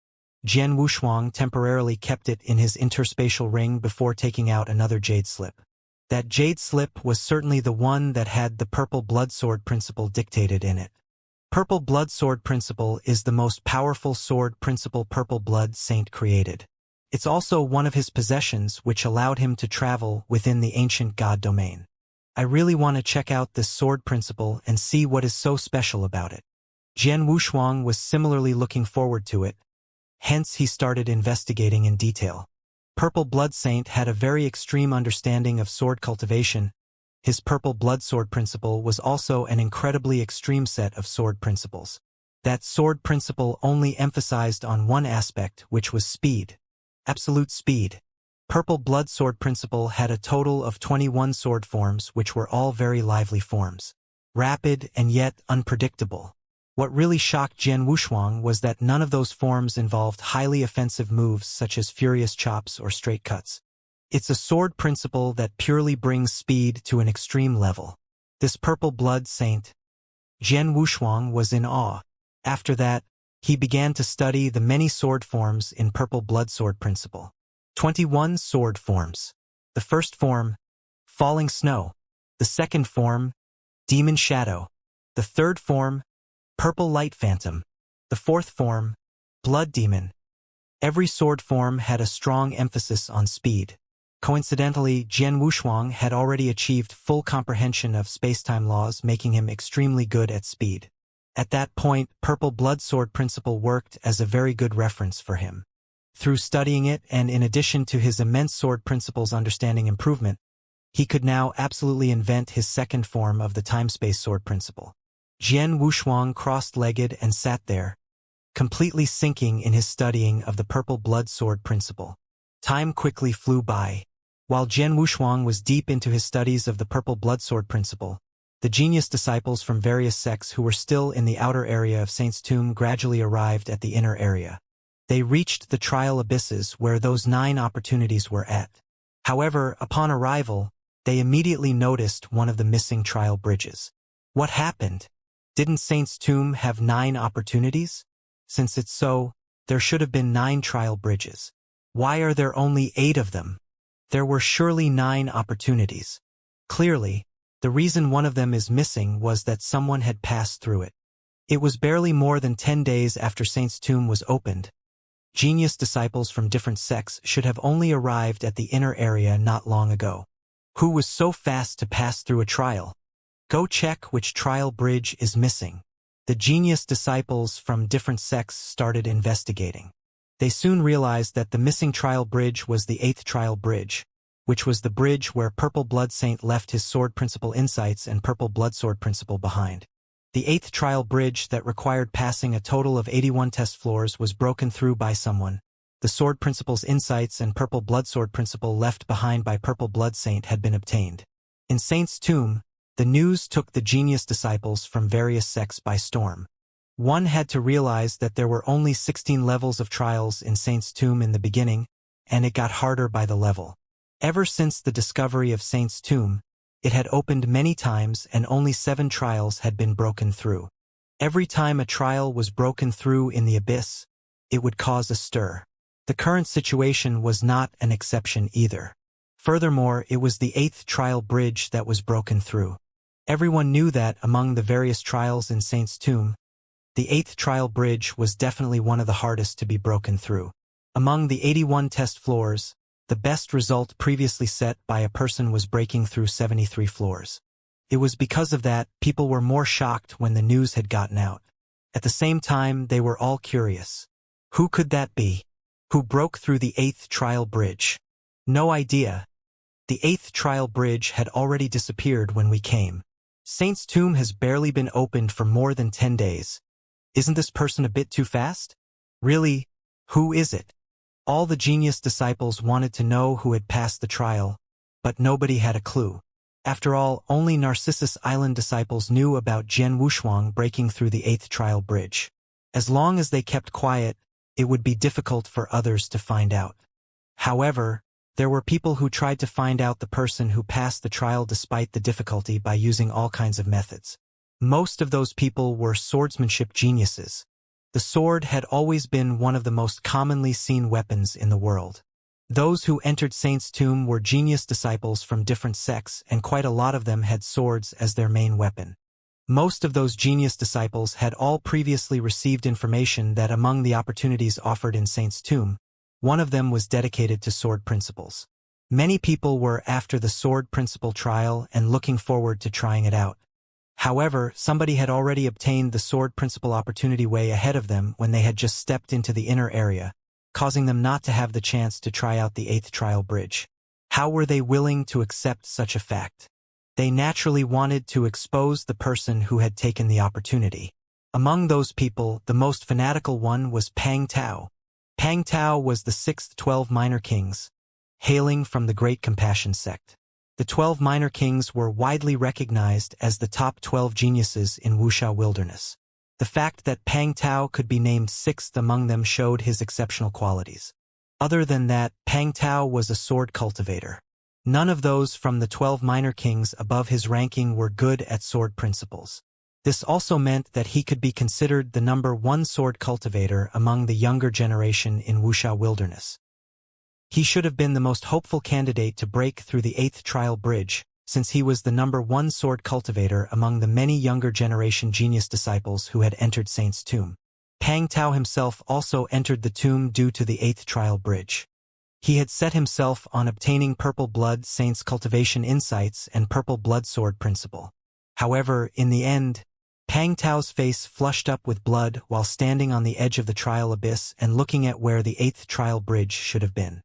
Jian Wushuang temporarily kept it in his interspatial ring before taking out another jade slip. That jade slip was certainly the one that had the Purple Blood Sword Principle dictated in it. Purple Blood Sword Principle is the most powerful sword principle Purple Blood Saint created. It's also one of his possessions which allowed him to travel within the ancient god domain. I really want to check out this sword principle and see what is so special about it. Jian Wushuang was similarly looking forward to it, hence he started investigating in detail. Purple Blood Saint had a very extreme understanding of sword cultivation. His Purple Blood Sword Principle was also an incredibly extreme set of sword principles. That sword principle only emphasized on one aspect, which was speed. Absolute speed. Purple Blood Sword Principle had a total of 21 sword forms, which were all very lively forms. rapid and yet unpredictable. What really shocked Jian Wushuang was that none of those forms involved highly offensive moves such as furious chops or straight cuts. It's a sword principle that purely brings speed to an extreme level. This purple blood saint, Jian Wushuang, was in awe. After that, he began to study the many sword forms in purple blood sword principle. 21 sword forms. The first form, falling snow. The second form, demon shadow. The third form, purple light phantom. The fourth form, blood demon. Every sword form had a strong emphasis on speed. Coincidentally, Jian Wushuang had already achieved full comprehension of space-time laws, making him extremely good at speed. At that point, purple blood sword principle worked as a very good reference for him. Through studying it, and in addition to his immense sword principle's understanding improvement, he could now absolutely invent his second form of the time-space sword principle. Jian Wushuang crossed-legged and sat there, completely sinking in his studying of the purple blood sword principle. Time quickly flew by. While Jian Wushuang was deep into his studies of the purple blood sword principle, the genius disciples from various sects who were still in the outer area of Saint's tomb gradually arrived at the inner area. They reached the trial abysses where those 9 opportunities were at. However, upon arrival, they immediately noticed one of the missing trial bridges. What happened? Didn't Saint's tomb have 9 opportunities? Since it's so, there should have been 9 trial bridges. Why are there only 8 of them? There were surely 9 opportunities. Clearly, the reason one of them is missing was that someone had passed through it. It was barely more than 10 days after Saint's tomb was opened. Genius disciples from different sects should have only arrived at the inner area not long ago. Who was so fast to pass through a trial? Go check which trial bridge is missing. The genius disciples from different sects started investigating. They soon realized that the missing trial bridge was the 8th trial bridge, which was the bridge where Purple Blood Saint left his sword principle insights and Purple Blood Sword principle behind. The 8th trial bridge that required passing a total of 81 test floors was broken through by someone. The sword principle's insights and Purple Blood Sword principle left behind by Purple Blood Saint had been obtained. In Saint's tomb, the news took the genius disciples from various sects by storm. One had to realize that there were only 16 levels of trials in Saint's tomb in the beginning, and it got harder by the level. Ever since the discovery of Saint's tomb, it had opened many times and only 7 trials had been broken through. Every time a trial was broken through in the abyss, it would cause a stir. The current situation was not an exception either. Furthermore, it was the 8th trial bridge that was broken through. Everyone knew that among the various trials in Saint's tomb, the 8th trial bridge was definitely one of the hardest to be broken through. Among the 81 test floors, the best result previously set by a person was breaking through 73 floors. It was because of that people were more shocked when the news had gotten out. At the same time, they were all curious. Who could that be? Who broke through the 8th trial bridge? No idea. The 8th trial bridge had already disappeared when we came. Saint's tomb has barely been opened for more than 10 days. Isn't this person a bit too fast? Really, who is it? All the genius disciples wanted to know who had passed the trial, but nobody had a clue. After all, only Narcissus Island disciples knew about Jian Wushuang breaking through the 8th trial bridge. As long as they kept quiet, it would be difficult for others to find out. However, there were people who tried to find out the person who passed the trial despite the difficulty by using all kinds of methods. Most of those people were swordsmanship geniuses. The sword had always been one of the most commonly seen weapons in the world. Those who entered Saint's tomb were genius disciples from different sects, and quite a lot of them had swords as their main weapon. Most of those genius disciples had all previously received information that among the opportunities offered in Saint's tomb, one of them was dedicated to sword principles. Many people were after the sword principle trial and looking forward to trying it out. However, somebody had already obtained the sword principle opportunity way ahead of them when they had just stepped into the inner area, causing them not to have the chance to try out the 8th trial bridge. How were they willing to accept such a fact? They naturally wanted to expose the person who had taken the opportunity. Among those people, the most fanatical one was Pang Tao. Pang Tao was the 6th 12 minor kings, hailing from the Great Compassion sect. The 12 minor kings were widely recognized as the top 12 geniuses in Wuxia wilderness. The fact that Pang Tao could be named sixth among them showed his exceptional qualities. Other than that, Pang Tao was a sword cultivator. None of those from the 12 minor kings above his ranking were good at sword principles. This also meant that he could be considered the number one sword cultivator among the younger generation in Wuxia wilderness. He should have been the most hopeful candidate to break through the 8th trial bridge, since he was the number one sword cultivator among the many younger generation genius disciples who had entered Saint's tomb. Pang Tao himself also entered the tomb due to the 8th trial bridge. He had set himself on obtaining Purple Blood Saint's cultivation insights and Purple Blood Sword principle. However, in the end, Pang Tao's face flushed up with blood while standing on the edge of the trial abyss and looking at where the 8th trial bridge should have been.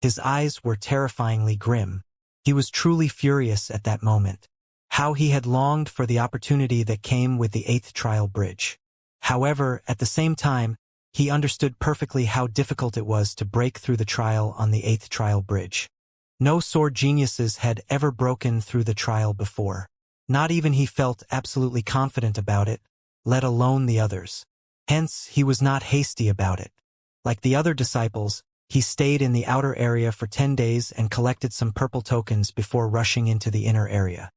His eyes were terrifyingly grim. He was truly furious at that moment. How he had longed for the opportunity that came with the 8th trial bridge. However, at the same time, he understood perfectly how difficult it was to break through the trial on the 8th trial bridge. No sword geniuses had ever broken through the trial before. Not even he felt absolutely confident about it, let alone the others. Hence, he was not hasty about it. Like the other disciples, he stayed in the outer area for 10 days and collected some purple tokens before rushing into the inner area.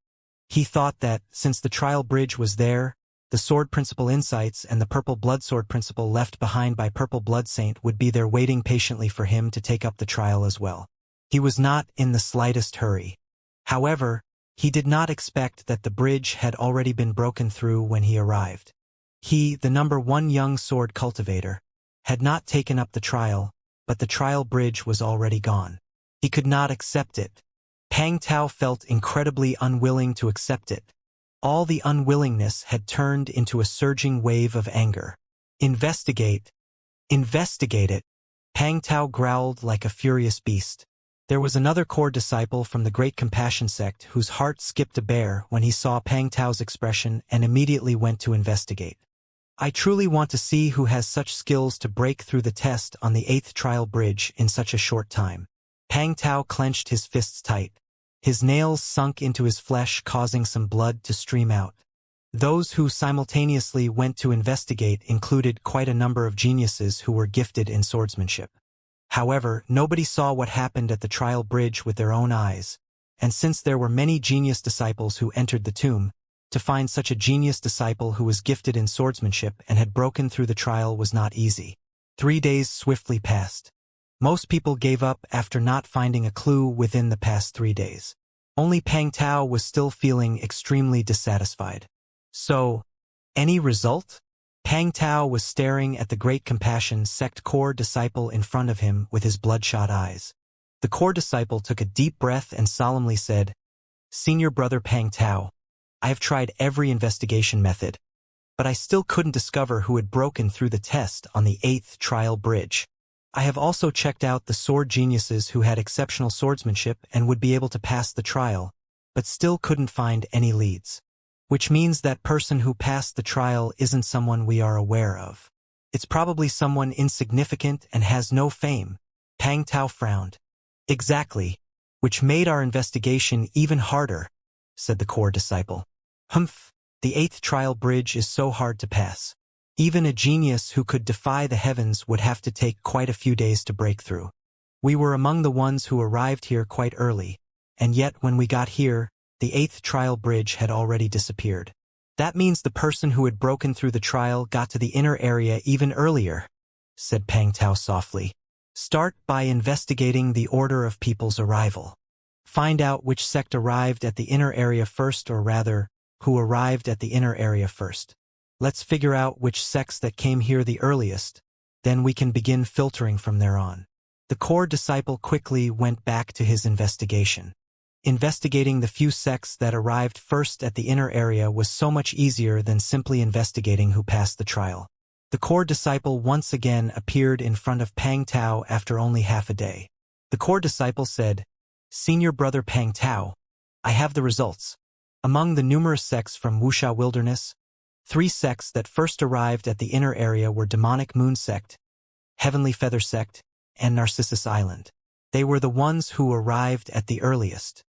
He thought that, since the trial bridge was there, the sword principle insights and the purple blood sword principle left behind by Purple Blood Saint would be there waiting patiently for him to take up the trial as well. He was not in the slightest hurry. However, he did not expect that the bridge had already been broken through when he arrived. He, the number one young sword cultivator, had not taken up the trial, but the trial bridge was already gone. He could not accept it. Pang Tao felt incredibly unwilling to accept it. All the unwillingness had turned into a surging wave of anger. Investigate. Investigate it. Pang Tao growled like a furious beast. There was another core disciple from the Great Compassion sect whose heart skipped a bear when he saw Pang Tao's expression and immediately went to investigate. I truly want to see who has such skills to break through the test on the 8th trial bridge in such a short time. Pang Tao clenched his fists tight. His nails sunk into his flesh, causing some blood to stream out. Those who simultaneously went to investigate included quite a number of geniuses who were gifted in swordsmanship. However, nobody saw what happened at the trial bridge with their own eyes, and since there were many genius disciples who entered the tomb, to find such a genius disciple who was gifted in swordsmanship and had broken through the trial was not easy. 3 days swiftly passed. Most people gave up after not finding a clue within the past 3 days. Only Pang Tao was still feeling extremely dissatisfied. So, any result? Pang Tao was staring at the Great Compassion sect core disciple in front of him with his bloodshot eyes. The core disciple took a deep breath and solemnly said, "Senior brother Pang Tao, I have tried every investigation method, but I still couldn't discover who had broken through the test on the 8th trial bridge. I have also checked out the sword geniuses who had exceptional swordsmanship and would be able to pass the trial, but still couldn't find any leads. Which means that person who passed the trial isn't someone we are aware of. It's probably someone insignificant and has no fame." Pang Tao frowned. "Exactly. Which made our investigation even harder," said the core disciple. "Humph, the 8th trial bridge is so hard to pass. Even a genius who could defy the heavens would have to take quite a few days to break through. We were among the ones who arrived here quite early, and yet when we got here, the 8th trial bridge had already disappeared. That means the person who had broken through the trial got to the inner area even earlier," said Pang Tao softly. "Start by investigating the order of people's arrival. Find out which sect arrived at the inner area first, or rather, who arrived at the inner area first. Let's figure out which sects that came here the earliest, then we can begin filtering from there on." The core disciple quickly went back to his investigation. Investigating the few sects that arrived first at the inner area was so much easier than simply investigating who passed the trial. The core disciple once again appeared in front of Pang Tao after only half a day. The core disciple said, "Senior brother Pang Tao, I have the results. Among the numerous sects from Wuxia wilderness, 3 sects that first arrived at the inner area were Demonic Moon Sect, Heavenly Feather Sect, and Narcissus Island. They were the ones who arrived at the earliest.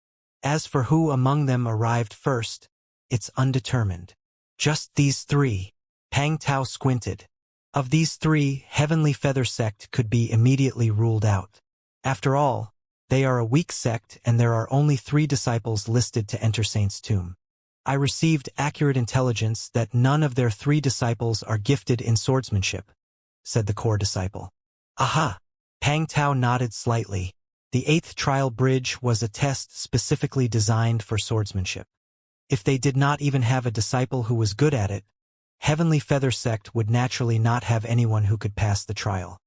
As for who among them arrived first, it's undetermined. Just these three. Pang Tao squinted. Of these three, Heavenly Feather sect could be immediately ruled out. After all, they are a weak sect and there are only 3 disciples listed to enter Saint's tomb. I received accurate intelligence that none of their 3 disciples are gifted in swordsmanship, said the core disciple. Aha! Pang Tao nodded slightly. The 8th trial bridge was a test specifically designed for swordsmanship. If they did not even have a disciple who was good at it, Heavenly Feather sect would naturally not have anyone who could pass the trial.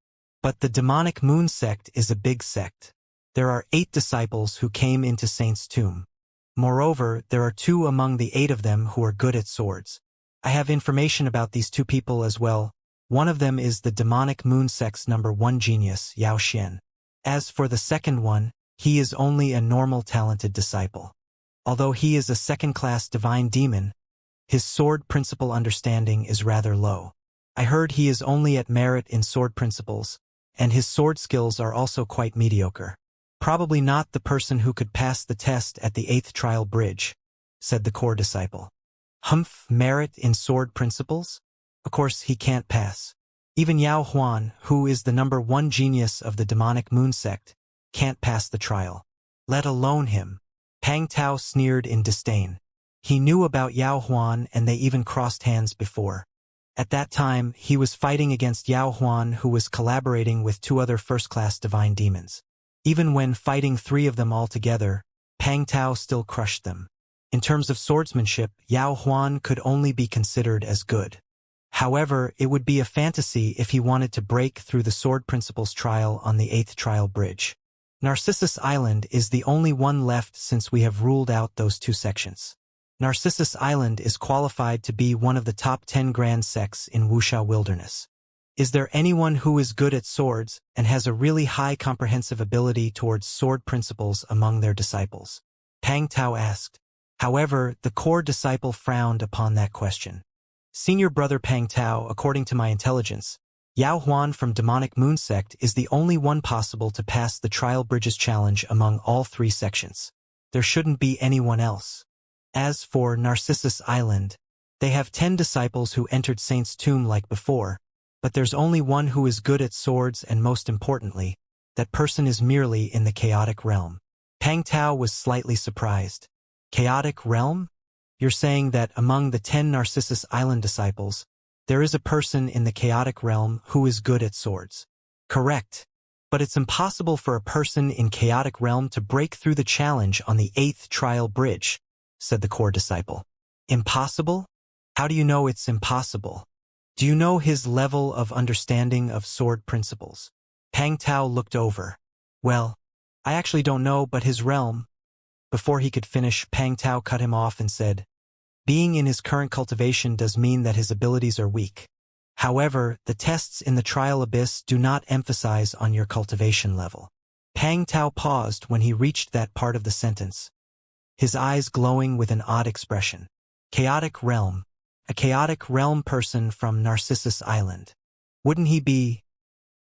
But the demonic moon sect is a big sect. There are 8 disciples who came into Saint's tomb. Moreover, there are 2 among the 8 of them who are good at swords. I have information about these 2 people as well. One of them is the demonic moon sect's number 1 genius, Xianxia. As for the second one, he is only a normal talented disciple. Although he is a second-class divine demon, his sword principle understanding is rather low. I heard he is only at merit in sword principles, and his sword skills are also quite mediocre. Probably not the person who could pass the test at the 8th trial bridge, said the core disciple. Humph, merit in sword principles? Of course he can't pass. Even Yao Huan, who is the number 1 genius of the demonic moon sect, can't pass the trial. Let alone him. Pang Tao sneered in disdain. He knew about Yao Huan and they even crossed hands before. At that time, he was fighting against Yao Huan who was collaborating with 2 other first-class divine demons. Even when fighting 3 of them all together, Pang Tao still crushed them. In terms of swordsmanship, Yao Huan could only be considered as good. However, it would be a fantasy if he wanted to break through the sword principles trial on the 8th trial bridge. Narcissus Island is the only one left since we have ruled out those 2 sections. Narcissus Island is qualified to be one of the top 10 grand sects in Wuxia wilderness. Is there anyone who is good at swords and has a really high comprehensive ability towards sword principles among their disciples? Pang Tao asked. However, the core disciple frowned upon that question. Senior brother Pang Tao, according to my intelligence, Yao Huan from Demonic Moon Sect is the only one possible to pass the Trial Bridges challenge among all 3 sections. There shouldn't be anyone else. As for Narcissus Island, they have 10 disciples who entered Saint's tomb like before, but there's only one who is good at swords and most importantly, that person is merely in the chaotic realm. Pang Tao was slightly surprised. Chaotic realm? You're saying that among the 10 Narcissus Island disciples, there is a person in the chaotic realm who is good at swords. Correct. But it's impossible for a person in chaotic realm to break through the challenge on the 8th trial bridge, said the core disciple. Impossible? How do you know it's impossible? Do you know his level of understanding of sword principles? Pang Tao looked over. Well, I actually don't know, but his realm. Before he could finish, Pang Tao cut him off and said, being in his current cultivation does mean that his abilities are weak. However, the tests in the trial abyss do not emphasize on your cultivation level. Pang Tao paused when he reached that part of the sentence, his eyes glowing with an odd expression. Chaotic realm. A chaotic realm person from Narcissus Island. Wouldn't he be?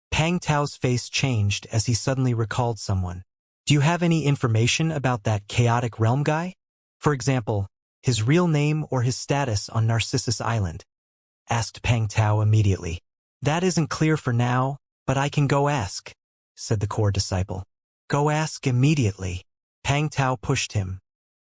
Pang Tao's face changed as he suddenly recalled someone. Do you have any information about that chaotic realm guy? For example, his real name or his status on Narcissus Island? Asked Pang Tao immediately. That isn't clear for now, but I can go ask, said the core disciple. Go ask immediately. Pang Tao pushed him.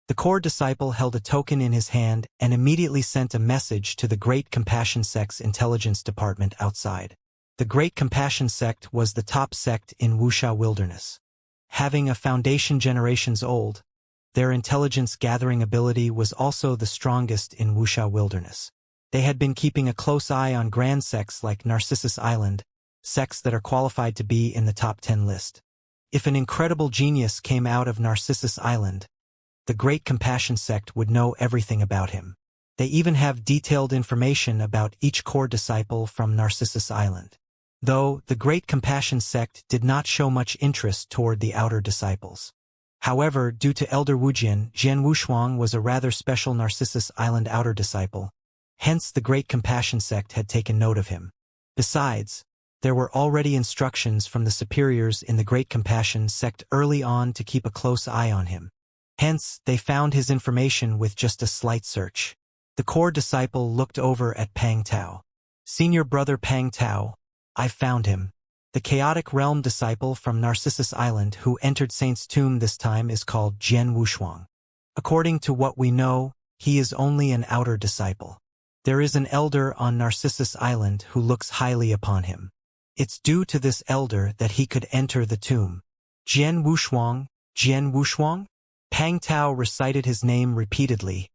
The core disciple held a token in his hand and immediately sent a message to the Great Compassion Sect's intelligence department outside. The Great Compassion Sect was the top sect in Wuxia wilderness. Having a foundation generations old, their intelligence gathering ability was also the strongest in Wuxia wilderness. They had been keeping a close eye on grand sects like Narcissus Island, sects that are qualified to be in the top 10 list. If an incredible genius came out of Narcissus Island, the Great Compassion Sect would know everything about him. They even have detailed information about each core disciple from Narcissus Island. Though, the Great Compassion Sect did not show much interest toward the outer disciples. However, due to Elder Wujian, Jian Wushuang was a rather special Narcissus Island outer disciple. Hence the Great Compassion Sect had taken note of him. Besides, there were already instructions from the superiors in the Great Compassion Sect early on to keep a close eye on him. Hence, they found his information with just a slight search. The core disciple looked over at Pang Tao. Senior brother Pang Tao, I've found him. The chaotic realm disciple from Narcissus Island who entered Saint's tomb this time is called Jian Wushuang. According to what we know, he is only an outer disciple. There is an elder on Narcissus Island who looks highly upon him. It's due to this elder that he could enter the tomb. Jian Wushuang, Jian Wushuang? Pang Tao recited his name repeatedly.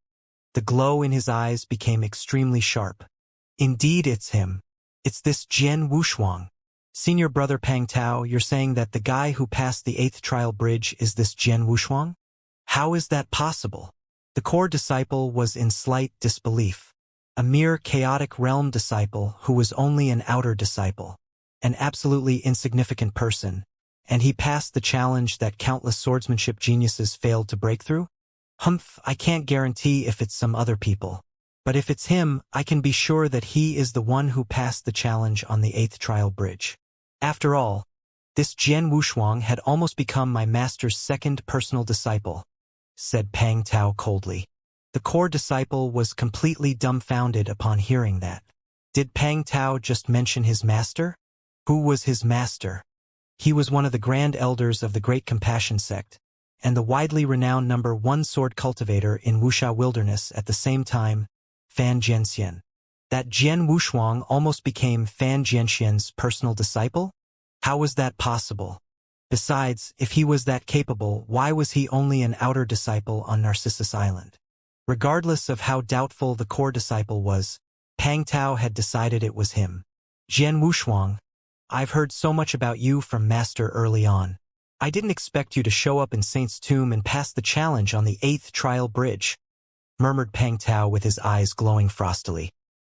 The glow in his eyes became extremely sharp. Indeed, it's him. It's this Jian Wushuang. Senior brother Pang Tao, you're saying that the guy who passed the 8th trial bridge is this Jian Wushuang? How is that possible? The core disciple was in slight disbelief. A mere chaotic realm disciple who was only an outer disciple. An absolutely insignificant person. And he passed the challenge that countless swordsmanship geniuses failed to break through? Humph, I can't guarantee if it's some other people. But if it's him, I can be sure that he is the one who passed the challenge on the 8th trial bridge. After all, this Jian Wushuang had almost become my master's second personal disciple, said Pang Tao coldly. The core disciple was completely dumbfounded upon hearing that. Did Pang Tao just mention his master? Who was his master? He was one of the grand elders of the Great Compassion sect, and the widely renowned #1 sword cultivator in Wuxia wilderness at the same time, Fan Jianxian. That Jian Wushuang almost became Fan Jianxian's personal disciple? How was that possible? Besides, if he was that capable, why was he only an outer disciple on Narcissus Island? Regardless of how doubtful the core disciple was, Pang Tao had decided it was him. Jian Wushuang, I've heard so much about you from Master early on. I didn't expect you to show up in Saint's tomb and pass the challenge on the 8th trial bridge, murmured Pang Tao with his eyes glowing frostily.